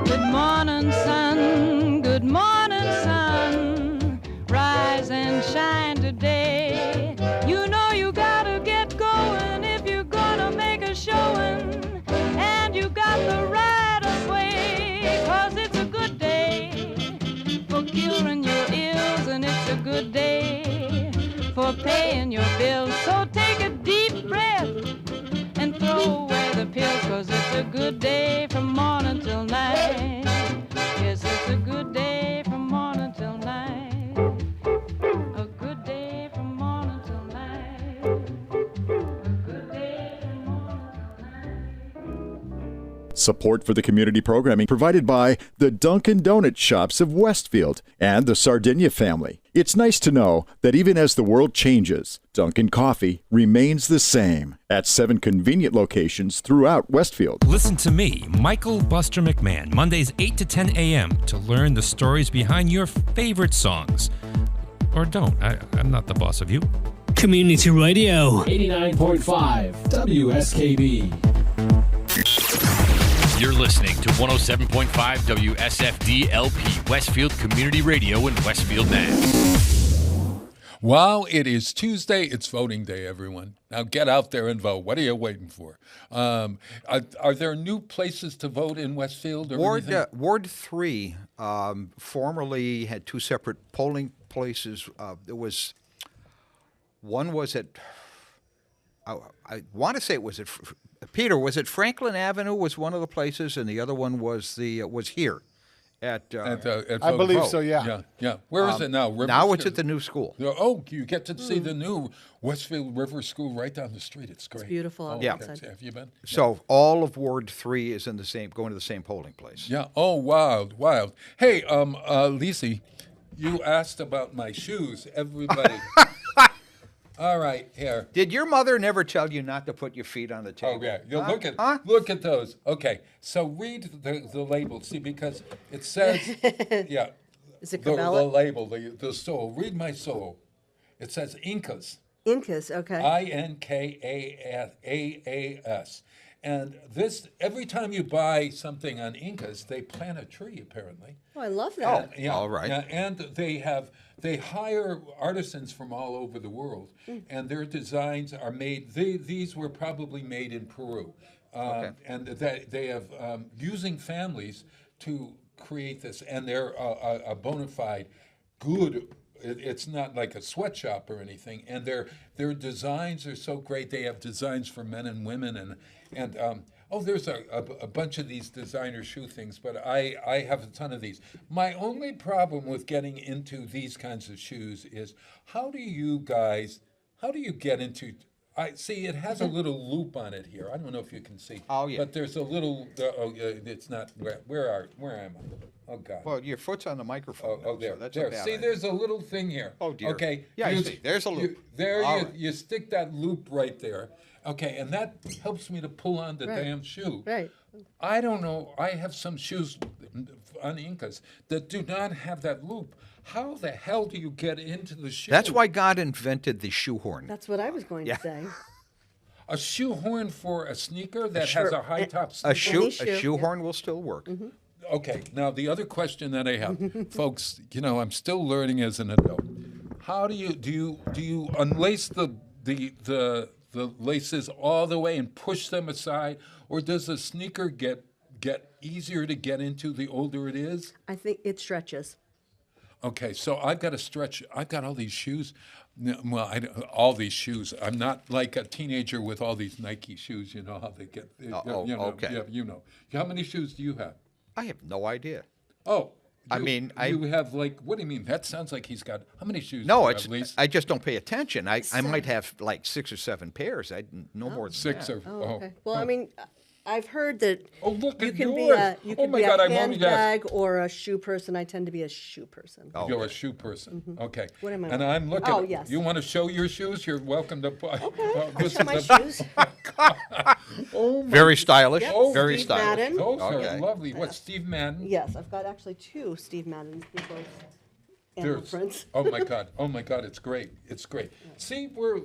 Good morning, sun. Good morning, sun. Rise and shine today. You know you gotta get going if you're gonna make a showing. And you got the right of way, 'cause it's a good day for curing your ills. And it's a good day for paying your bills. So take a deep breath and throw away the pills, 'cause it's a good day from morning till night. Yes, it's a good day from morning till night. A good day from morning till night. A good day from morning till night. Support for the community programming provided by the Dunkin' Donut Shops of Westfield and the Sardinia family. It's nice to know that even as the world changes, Dunkin' Coffee remains the same at 7 convenient locations throughout Westfield. Listen to me, Michael Buster McMahon, Mondays 8 to 10 a.m. to learn the stories behind your favorite songs. Or don't. I'm not the boss of you. Community Radio. 89.5 WSKB. You're listening to 107.5 WSFD-LP, Westfield Community Radio in Westfield, Mass. Wow, it is Tuesday. It's voting day, everyone. Now get out there and vote. What are you waiting for? Are there new places to vote in Westfield? Or Ward 3 formerly had two separate polling places. One was at, I want to say it was at, Peter, was it Franklin Avenue was one of the places, and the other one was here at I believe Vote. so, yeah. Yeah. Where is it now? Now it's at the new school. Oh, you get to see the new Westfield River School right down the street. It's great. It's beautiful. Oh, Yeah. outside. Have you been? So all of Ward 3 is in the same, going to the same polling place. Yeah. Oh, wild. Hey, Lisi, you asked about my shoes. Everybody. All right, here. Did your mother never tell you not to put your feet on the table? Oh, yeah. You look at those. Okay, so read the label. See, because it says, yeah. Is it the Cabela? label, the soul. Read my soul. It says Incas. Incas, okay. INKAAS. And this, every time you buy something on Incas, they plant a tree, apparently. Oh, I love that. Yeah, all right. Yeah, and they hire artisans from all over the world, and their designs are made. These were probably made in Peru, and they have using families to create this, and they're a bona fide good. It's not like a sweatshop or anything, and their designs are so great. They have designs for men and women, and there's a bunch of these designer shoe things, but I have a ton of these. My only problem with getting into these kinds of shoes is how do you get into I see it has a little loop on it here. I don't know if you can see. Oh, yeah. But there's a little. It's not. Where am I? Oh God. Well, your foot's on the microphone. Oh, there. So that's there. a bad See, idea. there's a little thing here. Oh dear. Okay. Yeah, I see. There's a loop. You stick that loop right there. Okay, and that helps me to pull on the damn shoe. Right. I don't know. I have some shoes on Incas that do not have that loop. How the hell do you get into the shoe? That's why God invented the shoehorn. That's what I was going to say. A shoehorn for a sneaker that has a high top A sneaker? shoehorn will still work. Mm-hmm. Okay, now the other question that I have, folks, I'm still learning as an adult. How do you unlace the laces all the way and push them aside, or does a sneaker get easier to get into the older it is? I think it stretches. Okay, so I've got to stretch. I've got all these shoes. Well, all these shoes. I'm not like a teenager with all these Nike shoes. You know how they get. Okay. Yeah, you know. How many shoes do you have? I have no idea. Oh. You have like, what do you mean? That sounds like he's got, how many shoes No, do you it's. have, Lise? I just don't pay attention. I might have like 6 or 7 pairs. No more than Six that. or, Well, I mean, I've heard that look you at can be yours. a you Oh can my be God, a I'm only handbag or a shoe person. I tend to be a shoe person. You're a shoe person. Okay. What am I? And I'm looking. Oh, yes. You want to show your shoes? You're welcome to. Okay. This Show is my a- shoes. Oh my Very stylish. Yep, Very Steve stylish. Madden. Those Okay. are lovely. What, Steve Madden? Yes, I've got actually 2 Steve Maddens. They're both animal There's- prints. Oh my God! Oh my God! It's great! It's great. See, we're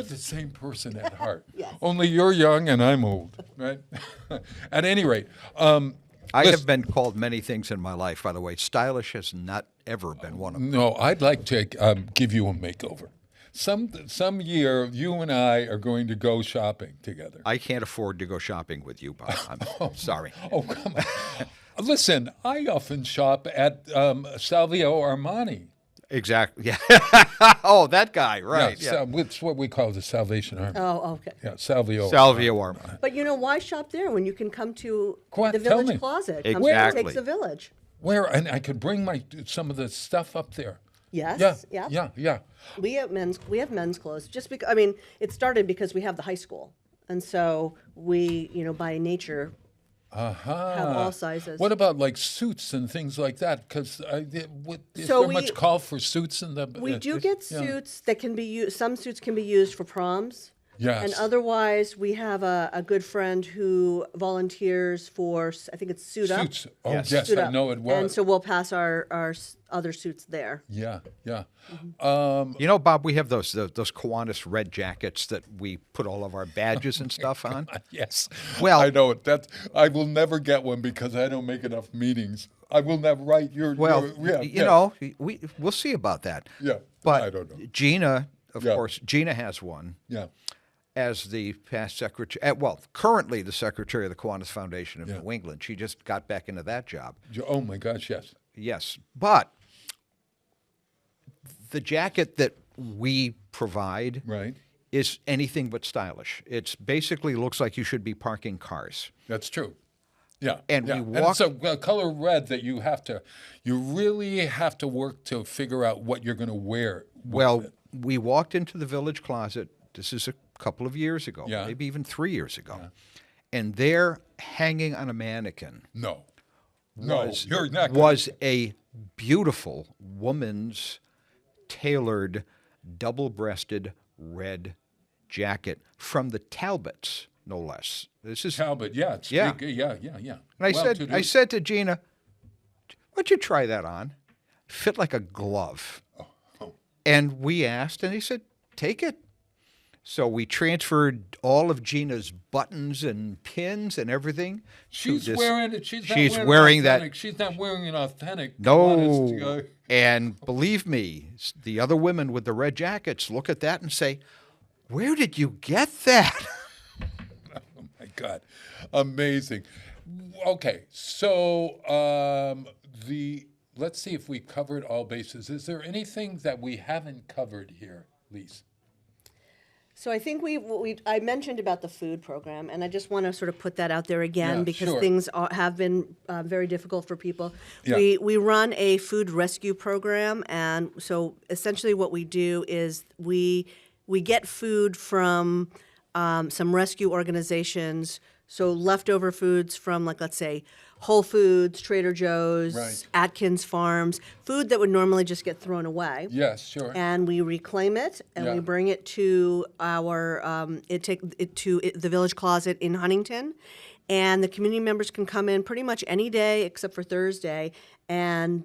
the same person at heart. Yes. Only you're young and I'm old, right? At any rate, I listen- have been called many things in my life, by the way. Stylish has not ever been one of them. No, I'd like to give you a makeover. Some year, you and I are going to go shopping together. I can't afford to go shopping with you, Bob. I'm sorry. Oh, come on. Listen, I often shop at Salvio Armani. Exactly. Yeah. Oh, that guy, right. Yeah, it's what we call the Salvation Army. Oh, okay. Yeah, Salvio Armani. But why shop there when you can come to on, the tell Village me. Closet? Exactly. Come to Takes a Village. Where? And I could bring some of the stuff up there. Yes. Yeah. We have men's clothes. Just because it started because we have the high school, and so we, by nature, have all sizes. What about like suits and things like that? Because is So there we- much call for suits in the? We do get suits that can be used. Some suits can be used for proms. Yes. And otherwise, we have a good friend who volunteers for, I think it's Suit Up. Suits. Oh, yes, Suit I Up. know it well. And so we'll pass our other suits there. Yeah. Bob, we have those Kiwanis red jackets that we put all of our badges and stuff on. Yes. Well, I know it. I will never get one because I don't make enough meetings. I will never write your. We'll see about that. Yeah. But I don't know. Gina, of course, Gina has one. Yeah. As the past secretary, currently the secretary of the Kiwanis Foundation of New England. She just got back into that job. Oh my gosh, yes. Yes, but the jacket that we provide is anything but stylish. It's basically looks like you should be parking cars. That's true. Yeah, and yeah. we And walk. it's a color red that you really have to work to figure out what you're going to wear. Well, we walked into the Village Closet. This is a couple of years ago, Yeah. maybe even 3 years ago, and there, hanging on a mannequin. No, you're not. Was a beautiful woman's tailored, double-breasted red jacket from the Talbots, no less. This is Talbot. Yeah, it's yeah. big, yeah. And I said to Gina, "Why don't you try that on? Fit like a glove." And we asked, and he said, "Take it." So we transferred all of Gina's buttons and pins and everything. She's wearing it. She's not wearing that. authentic. She's not wearing an authentic. No. honest, And believe me, the other women with the red jackets look at that and say, "Where did you get that?" Oh my God, amazing. Okay, so let's see if we covered all bases. Is there anything that we haven't covered here, Lise? So I think I mentioned about the food program, and I just want to sort of put that out there again because sure. things have been very difficult for people. Yeah. We run a food rescue program, and so essentially what we do is we we get food from some rescue organizations. So leftover foods from, like, let's say, Whole Foods, Trader Joe's, Right. Atkins Farms, food that would normally just get thrown away. Yes, sure. And we reclaim it, and we Yeah. bring it to the Village Closet in Huntington. And the community members can come in pretty much any day except for Thursday and,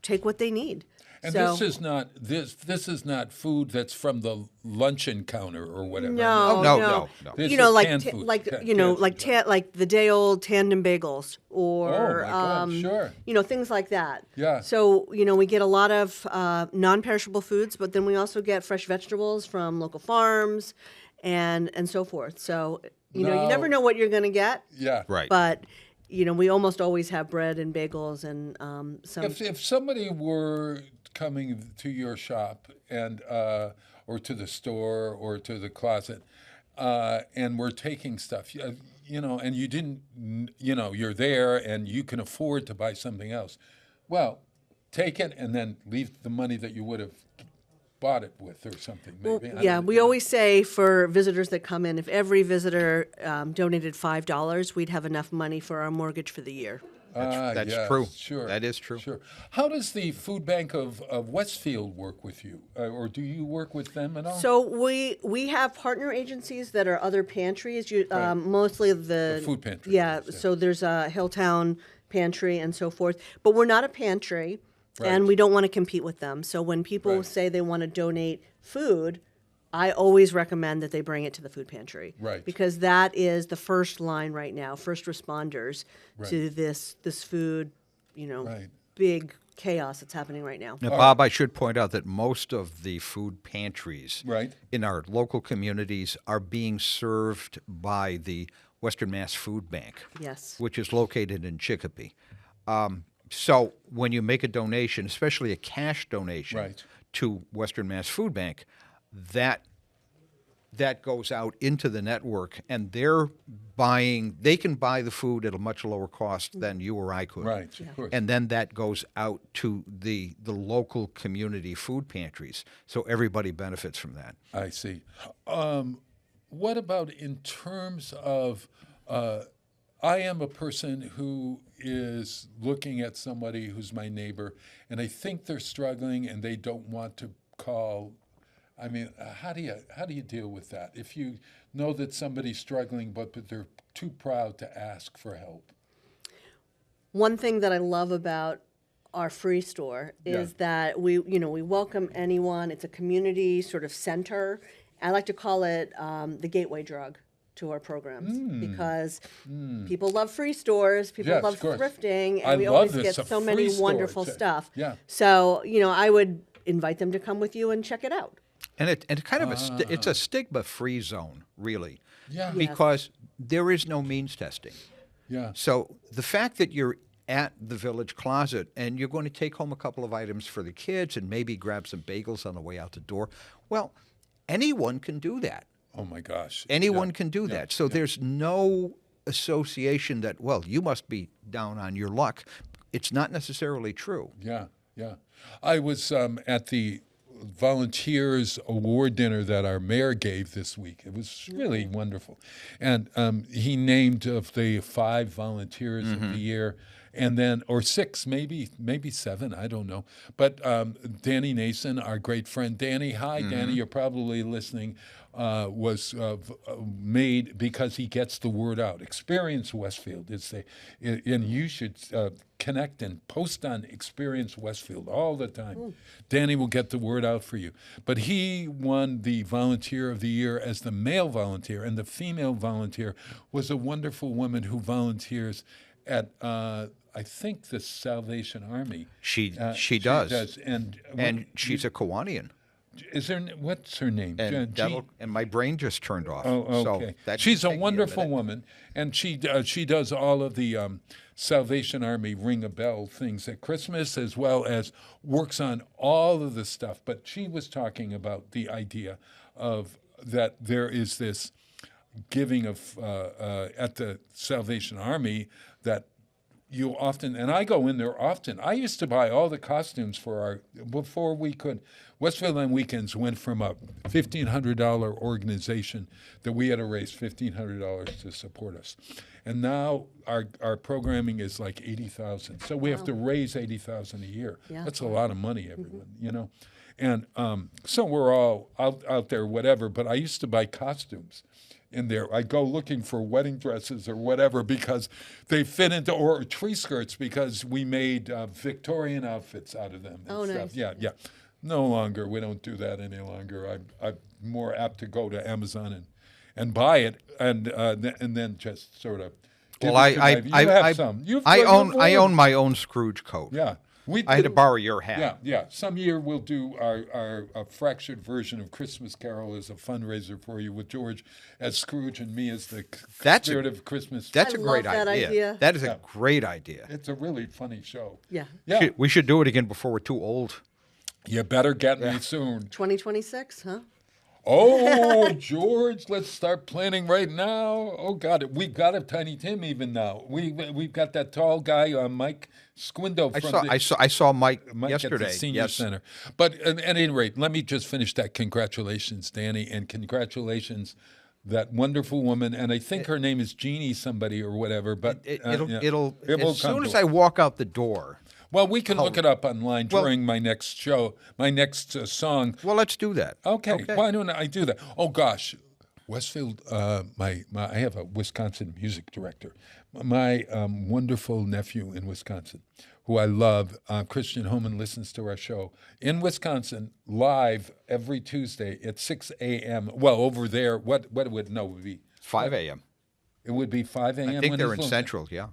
take what they need. And So- this is not food that's from the luncheon counter or whatever. No, no. This You know, is like canned ta- food. like Ca- you know, canned like food. like the day old tandem bagels, or Oh, my God, sure. things like that. Yeah. So we get a lot of non-perishable foods, but then we also get fresh vegetables from local farms, and so forth. So you never know what you're going to get. Yeah. Right. But we almost always have bread and bagels and some. If somebody were coming to your shop and or to the store or to the closet and we're taking stuff, and you didn't, you're there and you can afford to buy something else, well, take it and then leave the money that you would have bought it with or something. Maybe. Well, yeah, we always say for visitors that come in, if every visitor donated $5, we'd have enough money for our mortgage for the year. That's yes, true. Sure. That is true. Sure. How does the Food Bank of Westfield work with you? Or do you work with them at all? So we have partner agencies that are other pantries, mostly the food pantry. Yeah, so there's a Hilltown pantry and so forth. But we're not a pantry, and we don't want to compete with them. So when people say they want to donate food, I always recommend that they bring it to the food pantry. Right. Because that is the first line right now, first responders to this food, big chaos that's happening right now. Now, Bob, I should point out that most of the food pantries Right. in our local communities are being served by the Western Mass Food Bank, Yes. which is located in Chicopee. So when you make a donation, especially a cash donation to Western Mass Food Bank, that goes out into the network, and they can buy the food at a much lower cost than you or I could. Right, of course. And then that goes out to the local community food pantries. So everybody benefits from that. I see. What about in terms of, I am a person who is looking at somebody who's my neighbor, and I think they're struggling and they don't want to call. I mean, how do you deal with that? If you know that somebody's struggling, but they're too proud to ask for help. One thing that I love about our free store is that we welcome anyone. It's a community sort of center. I like to call it the gateway drug to our programs because people love free stores, people Yes, love of course. thrifting, and I we love always this, get a so free many store. wonderful It's a- stuff. yeah. So, I would invite them to come with you and check it out. And it's kind of it's a stigma-free zone, really. Yeah. Yes. Because there is no means testing. Yeah. So the fact that you're at the Village Closet and you're going to take home a couple of items for the kids and maybe grab some bagels on the way out the door, well, anyone can do that. Oh my gosh. Anyone can do that. So there's no association that, well, you must be down on your luck. It's not necessarily true. Yeah, yeah. I was at the Volunteers Award dinner that our mayor gave this week. It was really wonderful. And he named of the 5 volunteers of the year, and then, or 6, maybe 7, I don't know. But Danny Nason, our great friend. Danny, hi, Danny, you're probably listening. Was made because he gets the word out. Experience Westfield. And you should connect and post on Experience Westfield all the time. Danny will get the word out for you. But he won the Volunteer of the Year as the male volunteer, and the female volunteer was a wonderful woman who volunteers at I think the Salvation Army. She does. And she's a Kiwanian. Is there? What's her name? And my brain just turned off. Oh, okay. So She's a wonderful woman, and she does all of the Salvation Army Ring a Bell things at Christmas, as well as works on all of the stuff. But she was talking about the idea of that there is this giving of at the Salvation Army that you often, and I go in there often. I used to buy all the costumes before we could. Westfield on Weekends went from a $1,500 organization that we had to raise $1,500 to support us. And now our programming is like $80,000. So we have to raise $80,000 a year. Yeah. That's a lot of money, everyone, you know. And so we're all out there, whatever. But I used to buy costumes in there. I go looking for wedding dresses or whatever because they fit into, or tree skirts because we made Victorian outfits out of them and stuff. Nice. Yeah. No longer. We don't do that any longer. I'm more apt to go to Amazon and buy it and then just sort of. Well, I own my own Scrooge coat. Yeah. I had to borrow your hat. Yeah. Some year we'll do our fractured version of Christmas Carol as a fundraiser for you with George as Scrooge and me as the spirit of Christmas. That's a great idea. That is a great idea. It's a really funny show. Yeah. We should do it again before we're too old. You better get me soon. 2026, huh? Oh, George, let's start planning right now. Oh, God, we've got a Tiny Tim even now. We've got that tall guy, Mike Squindo. I saw Mike at yesterday. the Senior Center. But at any rate, let me just finish that. Congratulations, Danny, and congratulations, that wonderful woman. And I think her name is Jeannie somebody or whatever. But it'll as soon as I walk out the door. Well, we can look it up online during my next show, my next song. Well, let's do that. Okay. Why don't I do that? Oh, gosh. Westfield, I have a Wisconsin music director. My wonderful nephew in Wisconsin, who I love, Christian Homan, listens to our show in Wisconsin live every Tuesday at 6 a.m. Well, over there, what would it be? 5 a.m. It would be 5 a.m. I think they're in Central, yeah.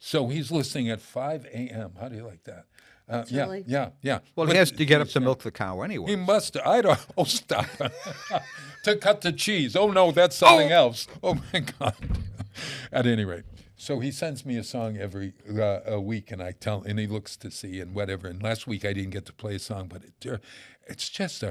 So he's listening at 5 a.m. How do you like that? Yeah. Well, he has to get up to milk the cow anyway. He must. I don't. Oh, stop. To cut the cheese. Oh, no, that's something else. Oh, my God. At any rate. So he sends me a song every a week, and and he looks to see and whatever. And last week I didn't get to play a song, but it's just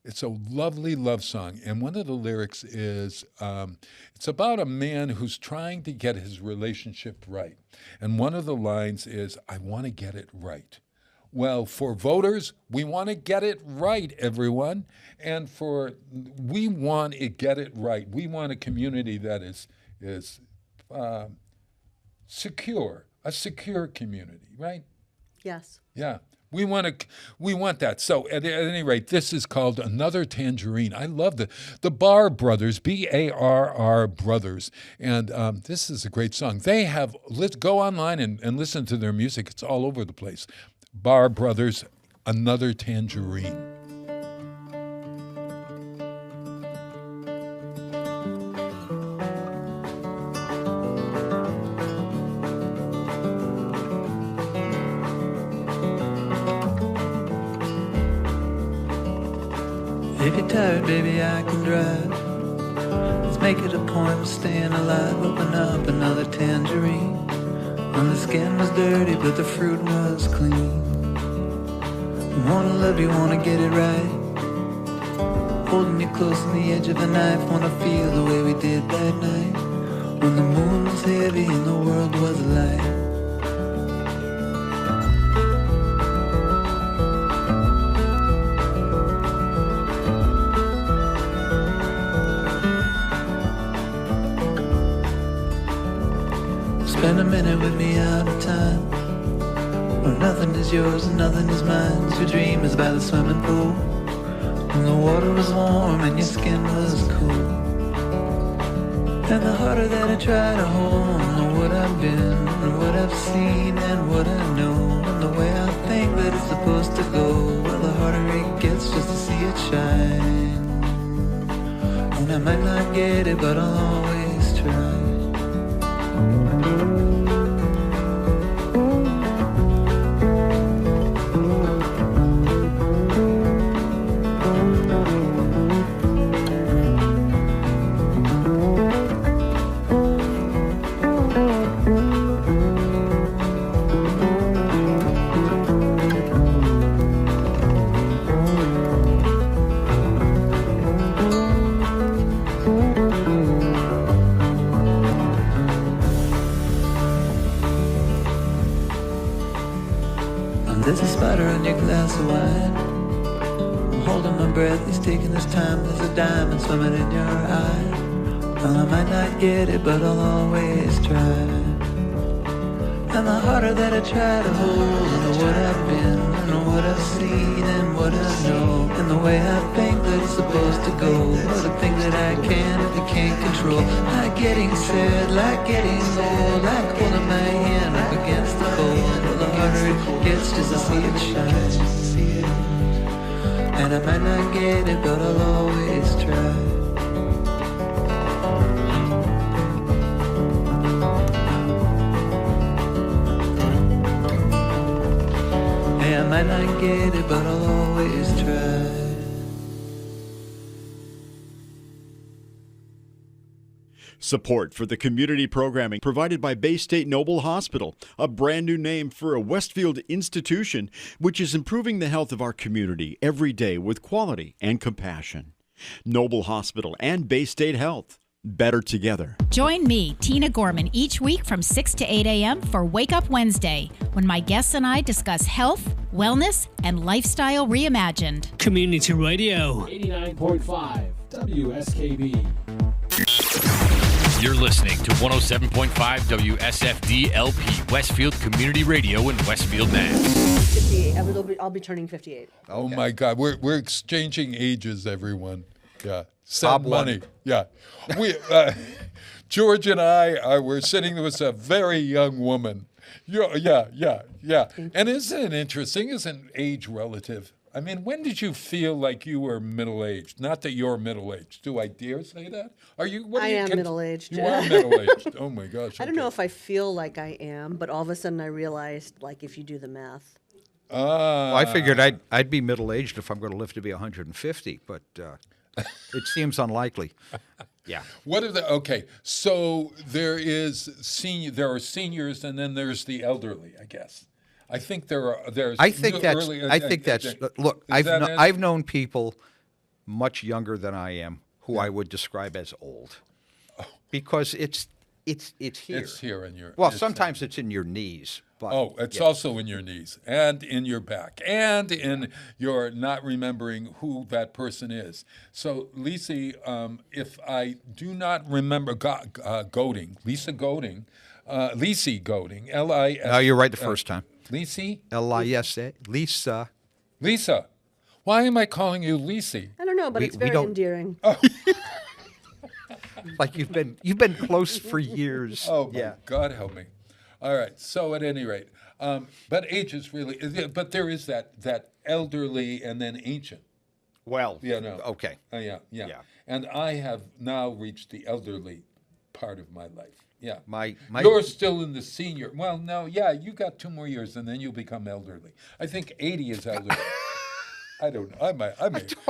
it's a lovely love song. And one of the lyrics is, it's about a man who's trying to get his relationship right. And one of the lines is, I want to get it right. Well, for voters, we want to get it right, everyone. And we want to get it right. We want a community that is secure, a secure community, right? Yes. Yeah. We want that. So at any rate, this is called Another Tangerine. I love the Barr Brothers, Barr Brothers, and this is a great song. Go online and listen to their music. It's all over the place. Barr Brothers, Another Tangerine. If you're tired, baby, I can drive. Let's make it a point of staying alive. Open up another tangerine. And the skin was dirty, but the fruit was clean. Wanna love you, wanna get it right. Holding you close on the edge of a knife. Wanna feel the way we did that night, when the moon was heavy and the world was alight. Spend a minute with me out of time, where nothing is yours and nothing is mine. Your dream is by the swimming pool, and the water was warm and your skin was cool. And the harder that I try to hold on to what I've been and what I've seen and what I know, and the way I think that it's supposed to go, well, the harder it gets just to see it shine. And I might not get it, but I'll always try. glass of wine. I'm holding my breath, he's taking his time. There's a diamond swimming in your eye. Well, I might not get it, but I'll always try. And the harder that I try to hold, and the what I've been, and what I've seen, and what I know, and the way I think that it's supposed to go, or the things that I can and can't control. Like getting sad, like getting old, like holding my hand up against the cold. Well, the harder it gets just to see it shine. And I might not get it, but I'll always try. I might not get it, but I'll always try. Support for the community programming provided by Bay State Noble Hospital, a brand new name for a Westfield institution which is improving the health of our community every day with quality and compassion. Noble Hospital and Bay State Health. Better together. Join me, Tina Gorman, each week from 6 to 8 a.m. for Wake Up Wednesday, when my guests and I discuss health, wellness, and lifestyle reimagined. Community Radio. 89.5 WSKB. You're listening to 107.5 WSFD-LP, Westfield Community Radio in Westfield, Mass. 58. I'll be turning 58. Oh my God, we're exchanging ages, everyone. Yeah, send money. Yeah, we George and I we're sitting with a very young woman. Yeah. And isn't it interesting? Isn't age relative? I mean, when did you feel like you were middle-aged? Not that you're middle-aged. Do I dare say that? Are you? I am middle-aged. You are middle-aged. Oh my gosh. I don't know if I feel like I am, but all of a sudden I realized, like, if you do the math. Well, I figured I'd be middle-aged if I'm going to live to be 150, but it seems unlikely. Yeah. What are the okay? So there are seniors, and then there's the elderly. I guess. I think there's. I think that's. Look, I've known people much younger than I am who I would describe as old, because it's here. It's here in your. Well, sometimes it's in your knees. But, it's also in your knees and in your back and in your not remembering who that person is. So, Lisa, if I do not remember Goading, Lisa Goading, L-I-S. No, you're right the first time. Lisa? L-I-S-A. Lisa. Lisa. Why am I calling you Lisa? I don't know, but it's very endearing. Oh. Like you've been close for years. Oh, my God help me. All right. So at any rate, but age is really, but there is that elderly and then ancient. Well, okay. Yeah. And I have now reached the elderly part of my life. Yeah. You're still in the senior. Well, no, you got 2 more years and then you'll become elderly. I think 80 is elderly. I don't know.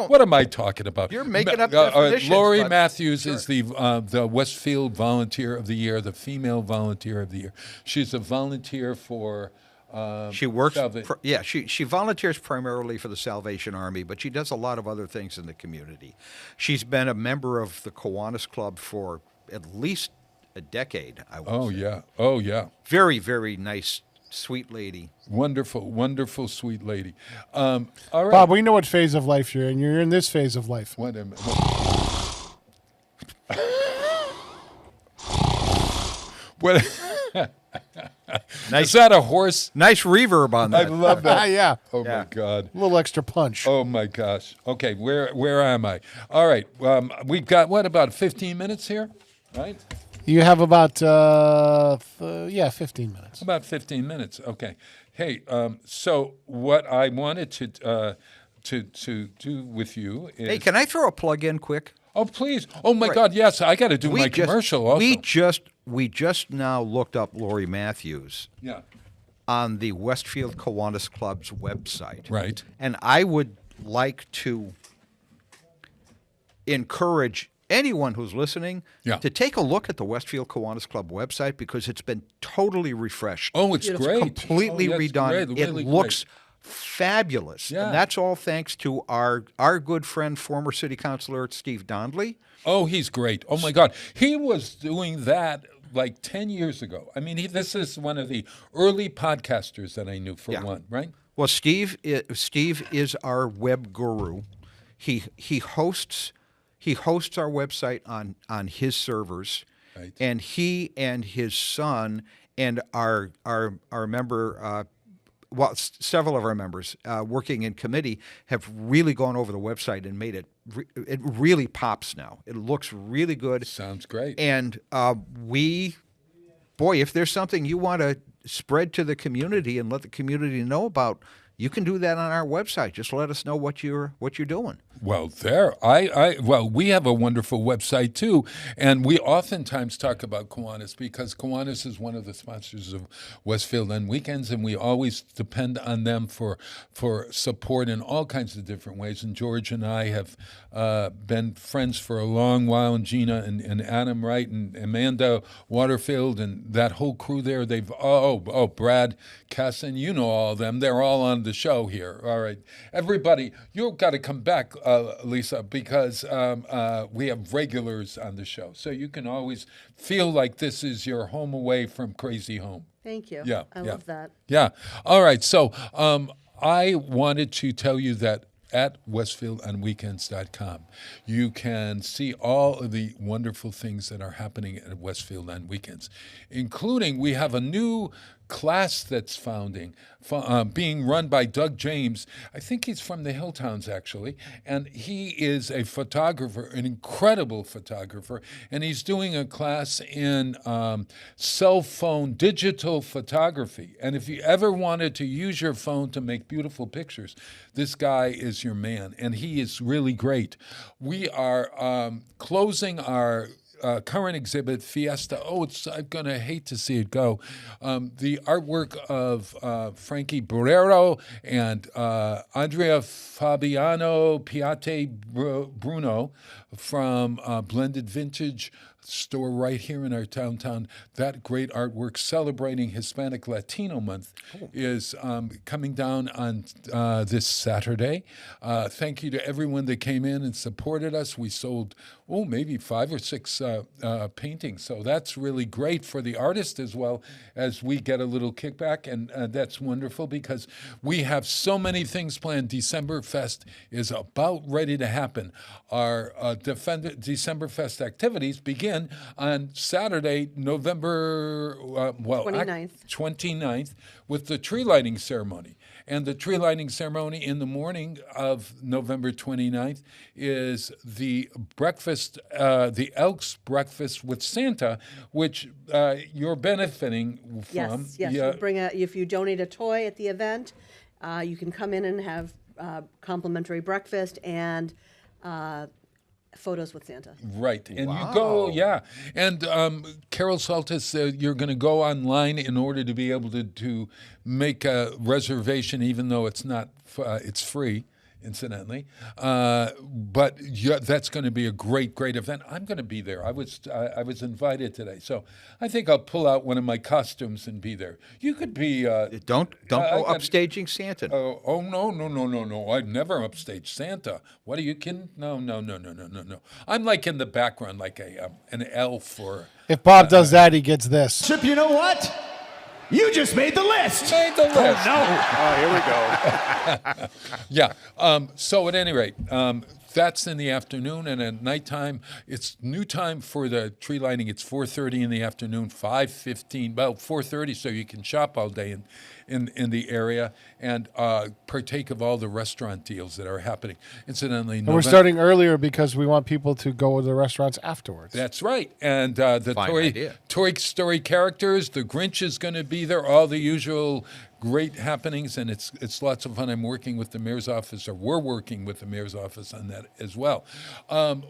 What am I talking about? You're making up definitions. Lori Matthews is the Westfield Volunteer of the Year, the female Volunteer of the Year. She's a volunteer for. She works. She volunteers primarily for the Salvation Army, but she does a lot of other things in the community. She's been a member of the Kiwanis Club for at least a decade. I would say. Oh yeah. Very, very nice. Sweet lady. Wonderful, sweet lady. All right. Bob, we know what phase of life you're in. You're in this phase of life. What am Nice. Is that a horse? Nice reverb on that. I love that. Yeah. Oh, my God. A little extra punch. Oh, my gosh. Okay, where am I? All right. We've got, about 15 minutes here, right? You have about 15 minutes. About 15 minutes. Okay. Hey, so what I wanted to do with you is. Hey, can I throw a plug in quick? Oh, please. Oh my God, yes. I got to do my commercial also. We just now looked up Lori Matthews. Yeah. On the Westfield Kiwanis Club's website. Right. And I would like to encourage anyone who's listening to take a look at the Westfield Kiwanis Club website, because it's been totally refreshed. Oh, it's great. Completely redone. Great, it really looks fabulous. Yeah. And that's all thanks to our good friend, former city councilor Steve Dondley. Oh, he's great. Oh, my God. He was doing that like 10 years ago. I mean, this is one of the early podcasters that I knew, for one, right? Well, Steve is our web guru. He hosts our website on his servers, right. And he and his son and our member. Several of our members working in committee have really gone over the website and made it. It really pops now. It looks really good. Sounds great. And if there's something you want to spread to the community and let the community know about, you can do that on our website. Just let us know what you're doing. Well, we have a wonderful website too, and we oftentimes talk about Kiwanis because Kiwanis is one of the sponsors of Westfield on weekends, and we always depend on them for support in all kinds of different ways. And George and I have been friends for a long while, and Gina and Adam Wright and Amanda Waterfield and that whole crew there. They've Brad Casson, you know all of them. They're all on the show here. All right, everybody, you've got to come back, Lisa, because we have regulars on the show, so you can always feel like this is your home away from Crazy Home. Thank you. Yeah, I love that. Yeah. All right. So I wanted to tell you that at westfieldonweekends.com, you can see all of the wonderful things that are happening at Westfield on Weekends, including we have a new class that's being run by Doug James. I think he's from the Hilltowns, actually, and he is a photographer, an incredible photographer, and he's doing a class in cell phone digital photography. And if you ever wanted to use your phone to make beautiful pictures, this guy is your man, and he is really great. We are closing our current exhibit, Fiesta. I'm going to hate to see it go. The artwork of Frankie Barrero and Andrea Fabiano Piatti Bruno from Blended Vintage store right here in our downtown. That great artwork celebrating Hispanic Latino Month is coming down on this Saturday. Thank you to everyone that came in and supported us. We sold, maybe 5 or 6 paintings. So that's really great for the artist as well as we get a little kickback. And that's wonderful because we have so many things planned. December Fest is about ready to happen. Our December Fest activities begin on Saturday, November 29th, with the tree lighting ceremony. And the tree lighting ceremony in the morning of November 29th is the breakfast, the Elks Breakfast with Santa, which you're benefiting from. Yes. Yeah. If you donate a toy at the event, you can come in and have complimentary breakfast and photos with Santa. Right. And you go, And Carol Saltis, you're going to go online in order to be able to make a reservation, even though it's not, it's free, incidentally. But that's going to be a great event. I'm going to be there. I was invited today. So I think I'll pull out one of my costumes and be there. You could be... Don't go upstaging Santa. No. I'd never upstage Santa. What are you kidding? No. I'm like in the background, like an elf or... If Bob does that, he gets this. Chip, you know what? You just made the list. Made the list. Oh, here we go. Yeah. So at any rate, that's in the afternoon, and at nighttime, it's new time for the tree lighting. It's 4:30 in the afternoon, 5:15, about 4:30, so you can shop all day in the area and partake of all the restaurant deals that are happening. Incidentally, and we're starting earlier because we want people to go to the restaurants afterwards. That's right. And the Toy Story characters, the Grinch is going to be there, all the usual great happenings, and it's lots of fun. I'm working with the mayor's office, or we're working with the mayor's office on that as well.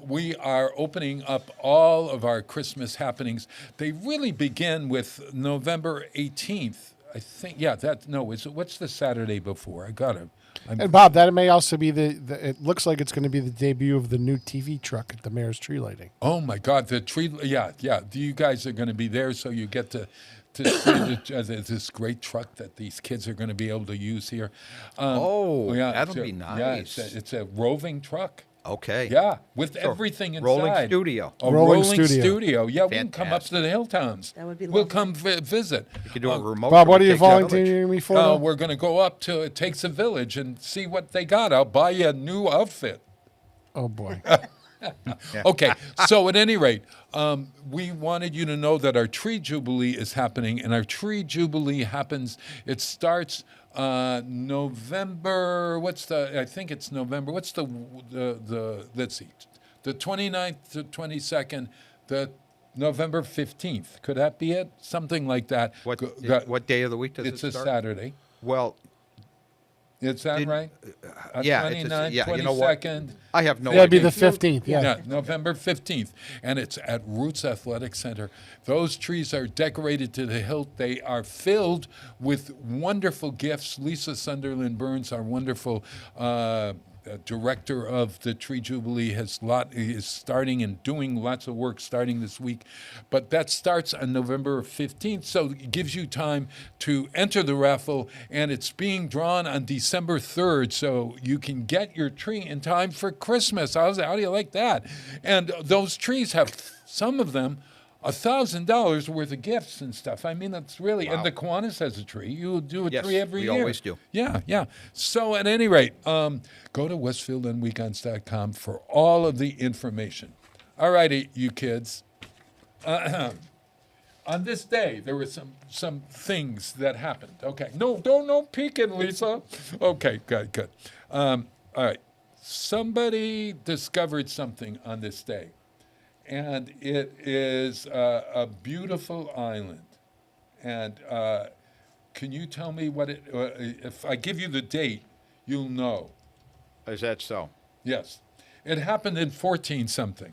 We are opening up all of our Christmas happenings. They really begin with November 18th. I think, what's the Saturday before? I got it. And Bob, that may also be it looks like it's going to be the debut of the new TV truck at the mayor's tree lighting. Oh my God, the tree, yeah. You guys are going to be there, so you get to see this great truck that these kids are going to be able to use here. That'll be nice. Yeah, it's a roving truck. Okay. Yeah, with So, everything inside. rolling studio. A rolling studio. Yeah, we can come up to the Hilltowns. That would be We'll lovely. come visit. You can do a remote. Bob, what from are you Take Village. volunteering me for? now? We're going to go up to It Takes a Village and see what they got. I'll buy you a new outfit. Oh, boy. Okay, so at any rate, we wanted you to know that our Tree Jubilee is happening, and our Tree Jubilee happens, it starts November, I think it's November, what's the let's see, the 29th to 22nd, the November 15th. Could that be it? Something like that. What day of the week does it start? It's a Saturday. Well, is that right? Yeah, 29th, yeah. 22nd. You know what? I have no Yeah, it'd be idea. the 15th, yeah. November 15th. And it's at Roots Athletic Center. Those trees are decorated to the hilt. They are filled with wonderful gifts. Lisa Sunderland Burns, our wonderful director of the Tree Jubilee, is starting and doing lots of work starting this week. But that starts on November 15th, so it gives you time to enter the raffle, and it's being drawn on December 3rd, so you can get your tree in time for Christmas. How do you like that? And those trees have, some of them, $1,000 worth of gifts and stuff. I mean, that's really, and the Kiwanis has a tree. You do a tree every year. we always do. Yeah. So at any rate, go to westfieldonweekends.com for all of the information. All righty, you kids. On this day, there were some things that happened. Okay. No peeking, Lisa. Okay, good. All right. Somebody discovered something on this day. And it is a beautiful island. And can you tell me what it, if I give you the date, you'll know. Is that so? Yes. It happened in 14-something.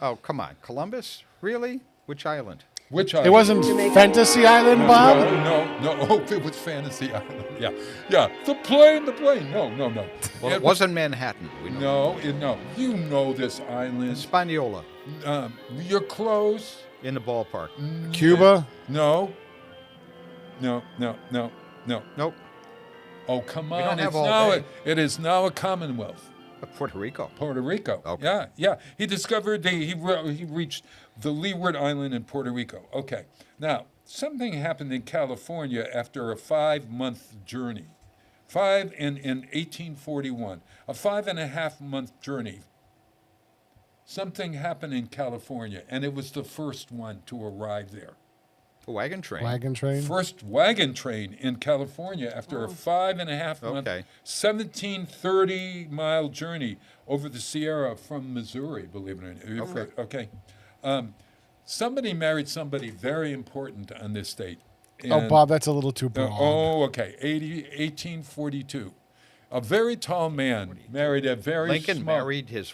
Oh, come on. Columbus? Really? Which island? Which island? It wasn't Fantasy Island, Bob? No. Oh, it was Fantasy Island. Yeah. The plane. No. Well, it wasn't Manhattan. We know. No. You know this island. Hispaniola. You're close. In the ballpark. Cuba? No. Nope. Oh, come on. We don't have all day. It is now a Commonwealth. Puerto Rico. Okay. Yeah. He discovered, he reached the Leeward Island in Puerto Rico. Okay. Now, something happened in California after a 5-month journey. In 1841. A 5.5-month journey. Something happened in California, and it was the first one to arrive there. A wagon train. First wagon train in California after a 5.5-month, 1730-mile journey over the Sierra from Missouri, believe it or not. Okay. Somebody married somebody very important on this date. Oh, Bob, that's a little too broad. Okay. 1842. A very tall man married a very Lincoln small... married his...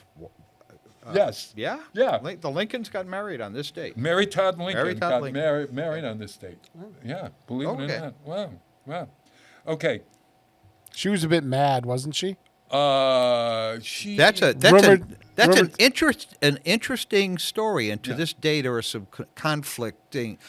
yes. Yeah? Yeah. The Lincolns got married on this date. Mary Todd Lincoln got Lincoln. married on this date. Yeah, believe it or not. Wow. Okay. She was a bit mad, wasn't she? That's an interesting story, and to this day there are some conflicting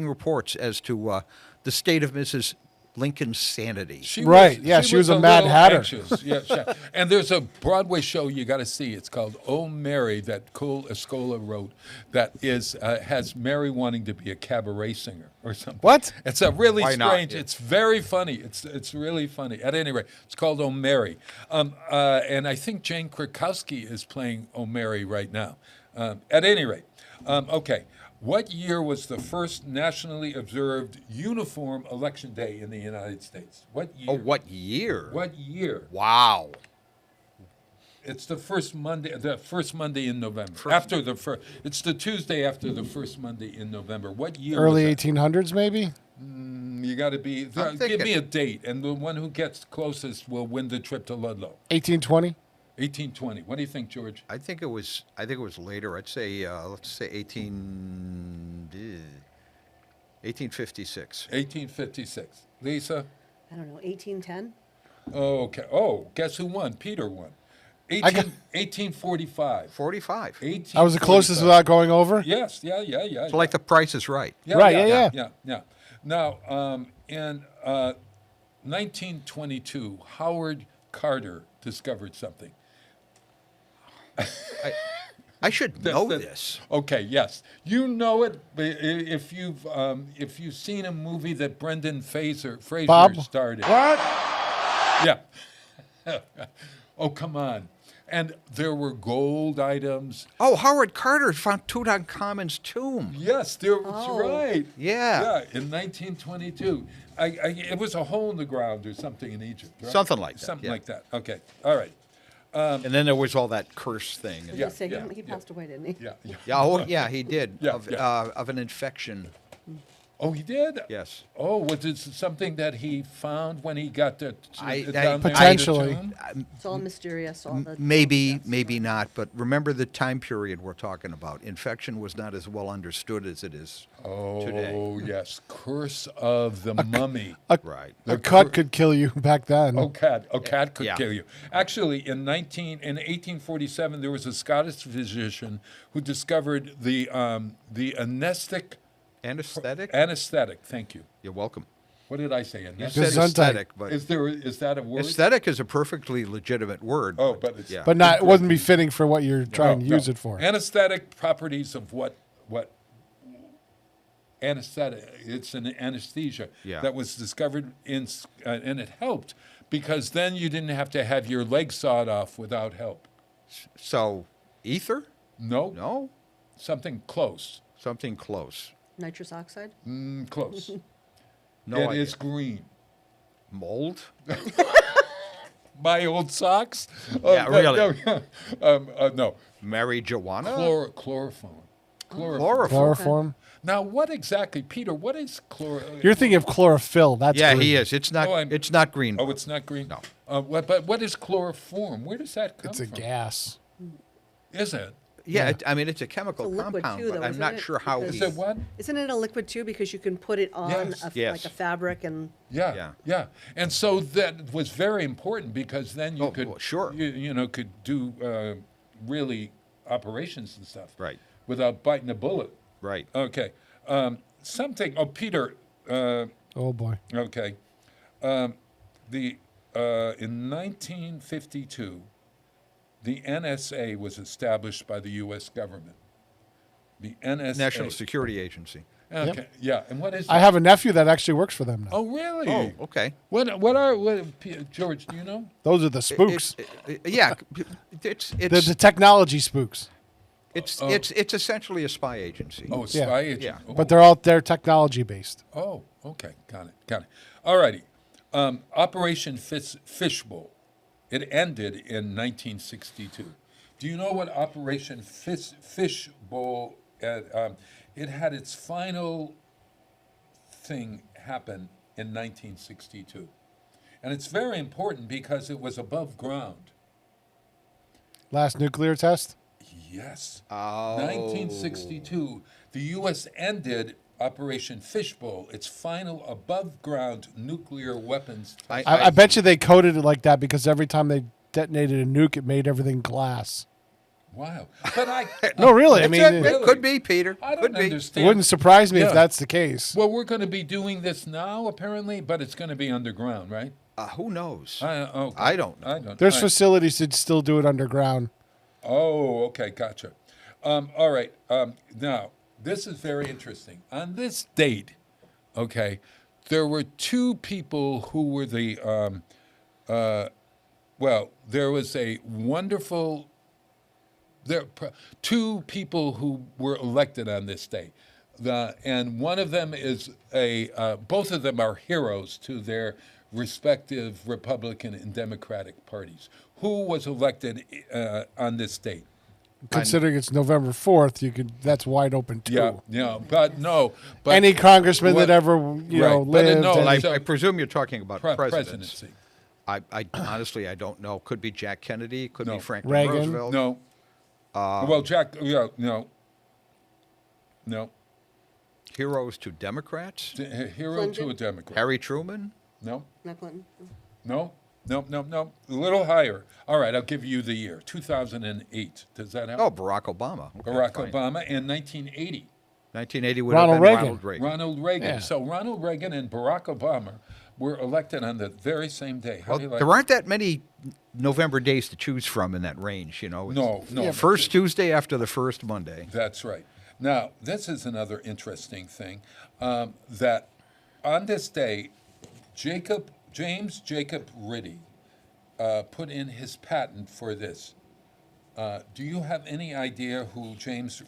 reports as to the state of Mrs. Lincoln's sanity. She was a Mad Hatter. Anxious. Yeah. And there's a Broadway show you got to see. It's called Oh Mary that Cole Escola wrote. That is has Mary wanting to be a cabaret singer or something. What? It's a really Why not? strange. It's very funny. It's really funny. At any rate, it's called Oh Mary. And I think Jane Krakowski is playing Oh Mary right now. At any rate, okay. What year was the first nationally observed uniform election day in the United States? What year? Oh, what year? What year? Wow. It's the first Monday in November. It's the Tuesday after the first Monday in November. What year? Early 1800s, maybe? You got to be, give me a date, and the one who gets closest will win the trip to Ludlow. 1820? 1820. What do you think, George? I think it was later. I'd say let's say 1856. 1856. Lisa? I don't know, 1810? Oh, okay. Oh, guess who won? Peter won. 1845. 45. I was the closest without going over? Yes. Yeah. So like The Price is Right. Yeah. Now, in 1922, Howard Carter discovered something. I should know this. Okay, yes, you know it if you've seen a movie that Brendan Fraser Bob? starred in. What? Yeah. Oh, come on. And there were gold items. Oh, Howard Carter found Tutankhamun's tomb. Yes, that's right. Yeah. Yeah, in 1922. It was a hole in the ground or something in Egypt, right? Something like that. Something yeah. like that. Okay, all right. And then there was all that curse thing. I was gonna say, he passed away, didn't he? Yeah, yeah. Yeah, oh, yeah, he did. Yeah, of an infection. Oh, he did? Yes. Oh, was it something that he found when he got down I- Potentially. It's all mysterious. All the Maybe, maybe not. But remember the time period we're talking about. Infection was not as well understood as it is today. Oh, yes. Curse of the Mummy. Right. A cut could kill you back then. A cat could Yeah. kill you. Actually, in 1847, there was a Scottish physician who discovered the anesthetic. Anesthetic. Thank you. You're welcome. What did I say? You said aesthetic, but is that a word? aesthetic is a perfectly legitimate word. Oh, but it's yeah. But not, it wouldn't be fitting for what you're trying to use it for. Anesthetic properties of what anesthetic? It's an anesthesia that was discovered and it helped because then you didn't have to have your leg sawed off without help. So, ether? No. Something close. Something close. nitrous oxide. Close. No It idea. is green. Mold? My old socks? Yeah, really? No. Marijuana? Chloroform. Chloroform. Now, what exactly, Peter? What is You're thinking of chlorophyll. That's yeah, green. he is. It's not. It's not green. Oh, it's not green. No. But what is chloroform? Where does that come It's a from? gas. Is it? Yeah, it's a chemical It's a liquid compound, too, but though, I'm isn't not it? sure how Because- we. Is it what? Isn't it a liquid too? Because you can put it on Yes. like a fabric and. Yeah. And so that was very important because then you could could do really operations and stuff. Right. Without biting a bullet. Right. Okay. Something. Oh, Peter. Oh boy. Okay. In 1952, the NSA was established by the U.S. government. The NSA. National Security Agency. Okay. Yep. Yeah. And what is I that? have a nephew that actually works for them now. Oh, really? Oh, okay. What George, do you know? Those are the spooks. Yeah, it's the technology spooks. It's essentially a spy agency. Oh, a spy agent. Yeah. Oh. But they're technology based. Oh, okay. Got it. All righty. Operation Fishbowl. It ended in 1962. Do you know what Operation Fishbowl? It had its final thing happen in 1962, and it's very important because it was above ground. Last nuclear test? Yes. Oh. 1962. The U.S. ended Operation Fishbowl, its final above-ground nuclear weapons test. I bet you they coded it like that because every time they detonated a nuke, it made everything glass. Wow. But No, really. I mean, it could be, Peter. I don't Could be. understand. It wouldn't surprise me Yeah. if that's the case. Well, we're going to be doing this now, apparently, but it's going to be underground, right? Who knows? Okay. I don't know. There's I- facilities that still do it underground. Oh, okay, gotcha. All right. Now, this is very interesting. On this date, okay, there were two people who were the, there was a wonderful, two people who were elected on this day. And one of them is both of them are heroes to their respective Republican and Democratic parties. Who was elected on this date? Considering it's November 4th, that's wide open too. Yeah, but no. But any congressman that ever lived. I presume you're talking about presidents. presidency. I honestly I don't know. Could be Jack Kennedy. Could be Franklin Reagan. Roosevelt. No. Well, Jack. Yeah. No. Heroes to Democrats. Hero to a Democrat. Harry Truman. No. Not Clinton. No. A little higher. All right, I'll give you the year. 2008. Does that help? Oh, Barack Obama. Okay, Barack fine. Obama and 1980. 1980 would Ronald have been Reagan. Ronald Reagan. Ronald Reagan. Yeah. So Ronald Reagan and Barack Obama were elected on the very same day. How Well, do you like there aren't that many November days to choose from in that range, It's No. First Tuesday after the first Monday. That's right. Now, this is another interesting thing, that on this day, James Jacob Ritty put in his patent for this. Do you have any idea who James...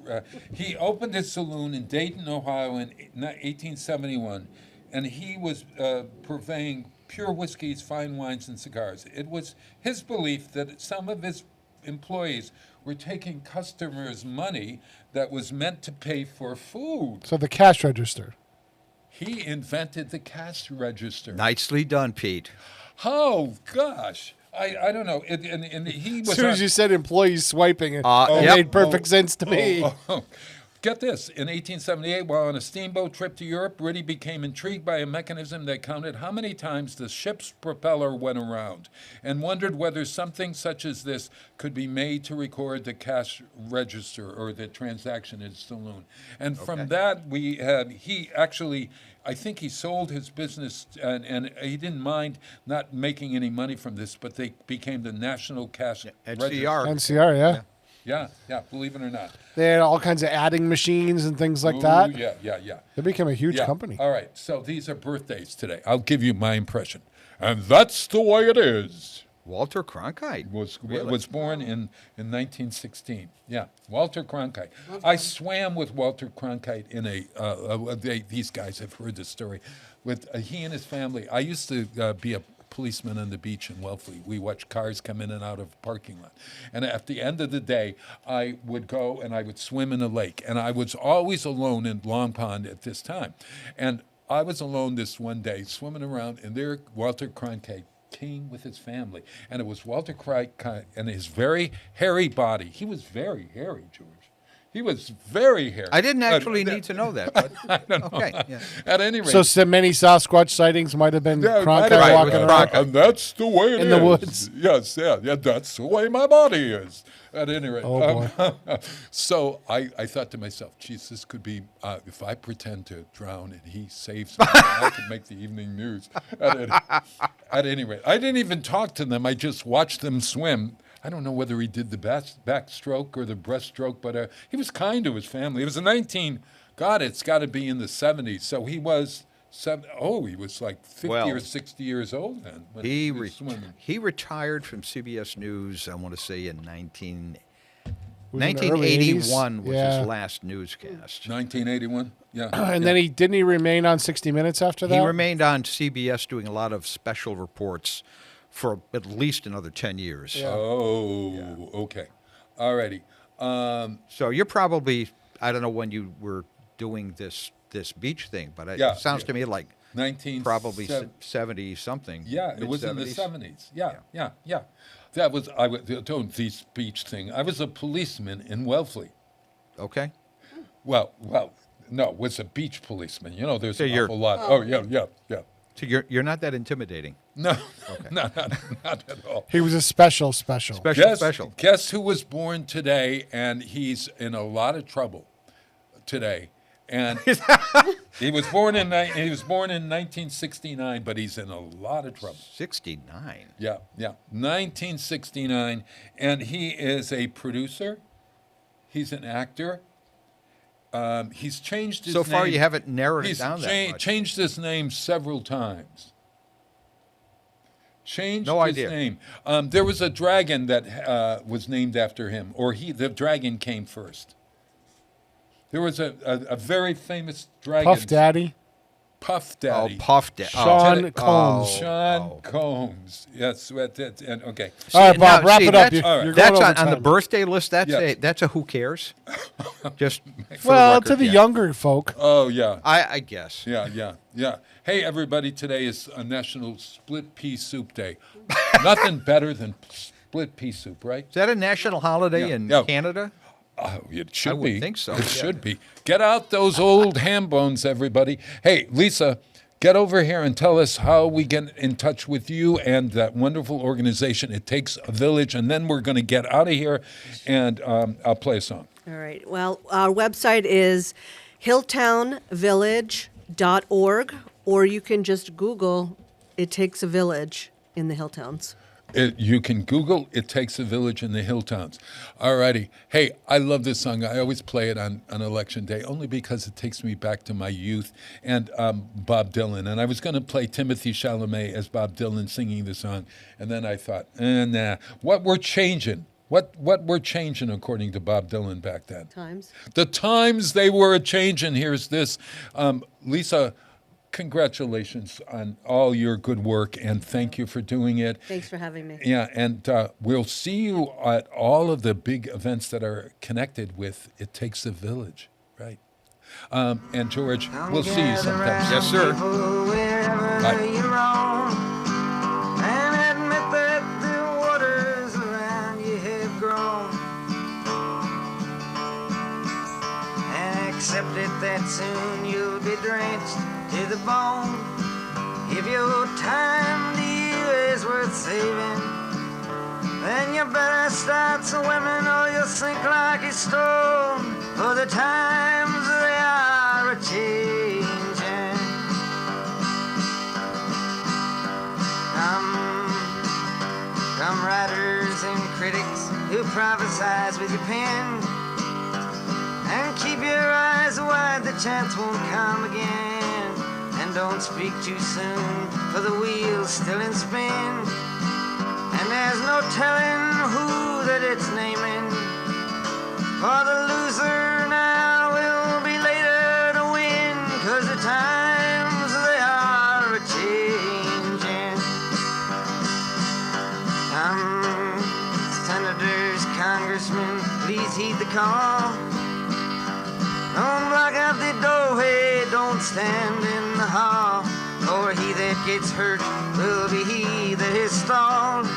he opened his saloon in Dayton, Ohio in 1871, and he was purveying pure whiskeys, fine wines, and cigars. It was his belief that some of his employees were taking customers' money that was meant to pay for food. So the cash register. He invented the cash register. Nicely done, Pete. Oh, gosh. I don't know. And he was As soon as you said employees swiping, it yep. made perfect sense to me. Get this. In 1878, while on a steamboat trip to Europe, Ritty became intrigued by a mechanism that counted how many times the ship's propeller went around and wondered whether something such as this could be made to record the cash register or the transaction in his saloon. And from that, he actually, I think he sold his business and he didn't mind not making any money from this, but they became the National Cash Register. NCR, yeah. Yeah, believe it or not. They had all kinds of adding machines and things like that. Yeah. They became a huge company. All right, so these are birthdays today. I'll give you my impression. And that's the way it is. Walter Cronkite was born in 1916. Yeah, Walter Cronkite. I swam with Walter Cronkite in these guys have heard this story, with he and his family. I used to be a policeman on the beach in Wellfleet. We watched cars come in and out of the parking lot. And at the end of the day, I would go and I would swim in a lake. And I was always alone in Long Pond at this time. And I was alone this one day swimming around, and there Walter Cronkite came with his family. And it was Walter Cronkite and his very hairy body. He was very hairy, George. He was very hairy. I didn't actually need to know that. But I don't know. Okay. Yeah. At any rate. So many Sasquatch sightings might have been Cronkite walking around. And that's the way it is. In the woods. Yes, yeah, that's the way my body is. At any rate. Oh, boy. So I thought to myself, geez, this could be, if I pretend to drown and he saves me, I could make the evening news. At any rate. I didn't even talk to them. I just watched them swim. I don't know whether he did the backstroke or the breaststroke, but he was kind to his family. It was it's got to be in the 70s. So he was, he was like 50 or 60 years old then. When he was swimming. He retired from CBS News, I want to say, in 1981 was his last newscast. 1981? Yeah. And then didn't he remain on 60 Minutes after that? He remained on CBS doing a lot of special reports for at least another 10 years. Yeah. Okay. All righty. So you're probably, I don't know when you were doing this beach thing, but it sounds to me like probably 70-something. Yeah, it was in the 70s. Yeah. That was, doing this beach thing. I was a policeman in Wellfleet. Okay. Well, no, was a beach policeman. You know, there's So an you're- awful lot. Yeah. So you're not that intimidating. No, not at all. He was a special. Special. Guess who was born today, and he's in a lot of trouble today. And he was born in 1969, but he's in a lot of trouble. 69. Yeah. 1969, and he is a producer. He's an actor. He's changed his name. So far, you haven't narrowed He's it down that much. changed his name several times. Changed No his idea. name. There was a dragon that was named after him, or the dragon came first. There was a very famous dragon. Puff Daddy. Puff Daddy. Oh, Puff Daddy. Sean Combs. Sean Combs. Yes. And okay. All right, Bob, wrap it up. You're going That's over on the time. birthday list. That's Yeah. that's a who cares. Just for Well, the to record, the yeah. younger folk. Oh yeah. I guess. Yeah. Hey, everybody, today is a National Split Pea Soup Day. Nothing better than split pea soup, right? Is that a national holiday in Yeah. Canada? It should I would be. think so. It Yeah. should be. Get out those old ham bones, everybody. Hey, Lisa, get over here and tell us how we get in touch with you and that wonderful organization. It Takes a Village, and then we're going to get out of here, and I'll play a song. All right. Well, our website is hilltownvillage.org, or you can just Google It Takes a Village in the Hilltowns. You can Google It Takes a Village in the Hilltowns. All righty. Hey, I love this song. I always play it on Election Day, only because it takes me back to my youth and Bob Dylan. And I was going to play Timothy Chalamet as Bob Dylan singing the song. And then I thought, nah. What we're changing? What we're changing according to Bob Dylan back then? Times. The times they were a-changing. Here's this. Lisa, congratulations on all your good work, and thank you for doing it. Thanks for having me. Yeah, and we'll see you at all of the big events that are connected with It Takes a Village, right? And George, we'll see you sometime. Yes, sir. Bye. And admit that the waters around you have grown, and accept it that soon you'll be drenched to the bone. If your time to you is worth saving, then you better start swimming or you'll sink like a stone. For the times they are a-changing. Come writers and critics who prophesize with your pen, and keep your eyes wide, the chance won't come again. And don't speak too soon, for the wheel's still in spin, and there's no telling who that it's naming. For the loser now will be later to win, 'cause the times they are a-changing. Senators, congressmen, please heed the call. Don't block out the doorway, don't stand in the hall, for he that gets hurt will be he that is stalled.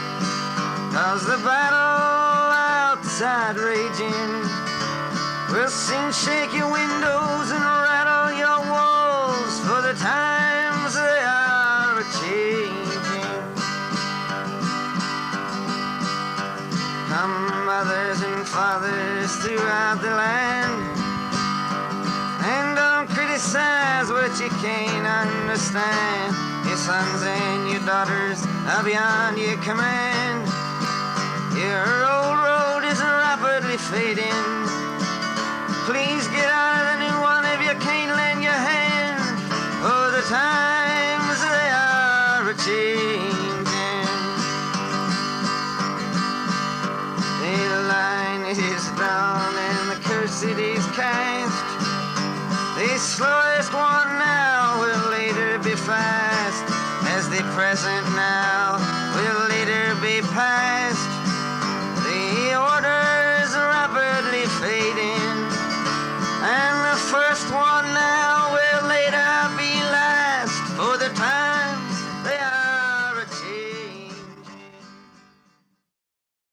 'Cause the battle outside raging will soon shake your windows and rattle your walls, for the times they are a-changing. Come mothers and fathers throughout the land, and don't criticize what you can't understand. Your sons and your daughters are beyond your command. Your old road is rapidly fading. Please get out of the new one if you can't lend your hand. For the times they are a-changing. The line is down and the curse it is cast. The slowest one now will later be fast, as the present now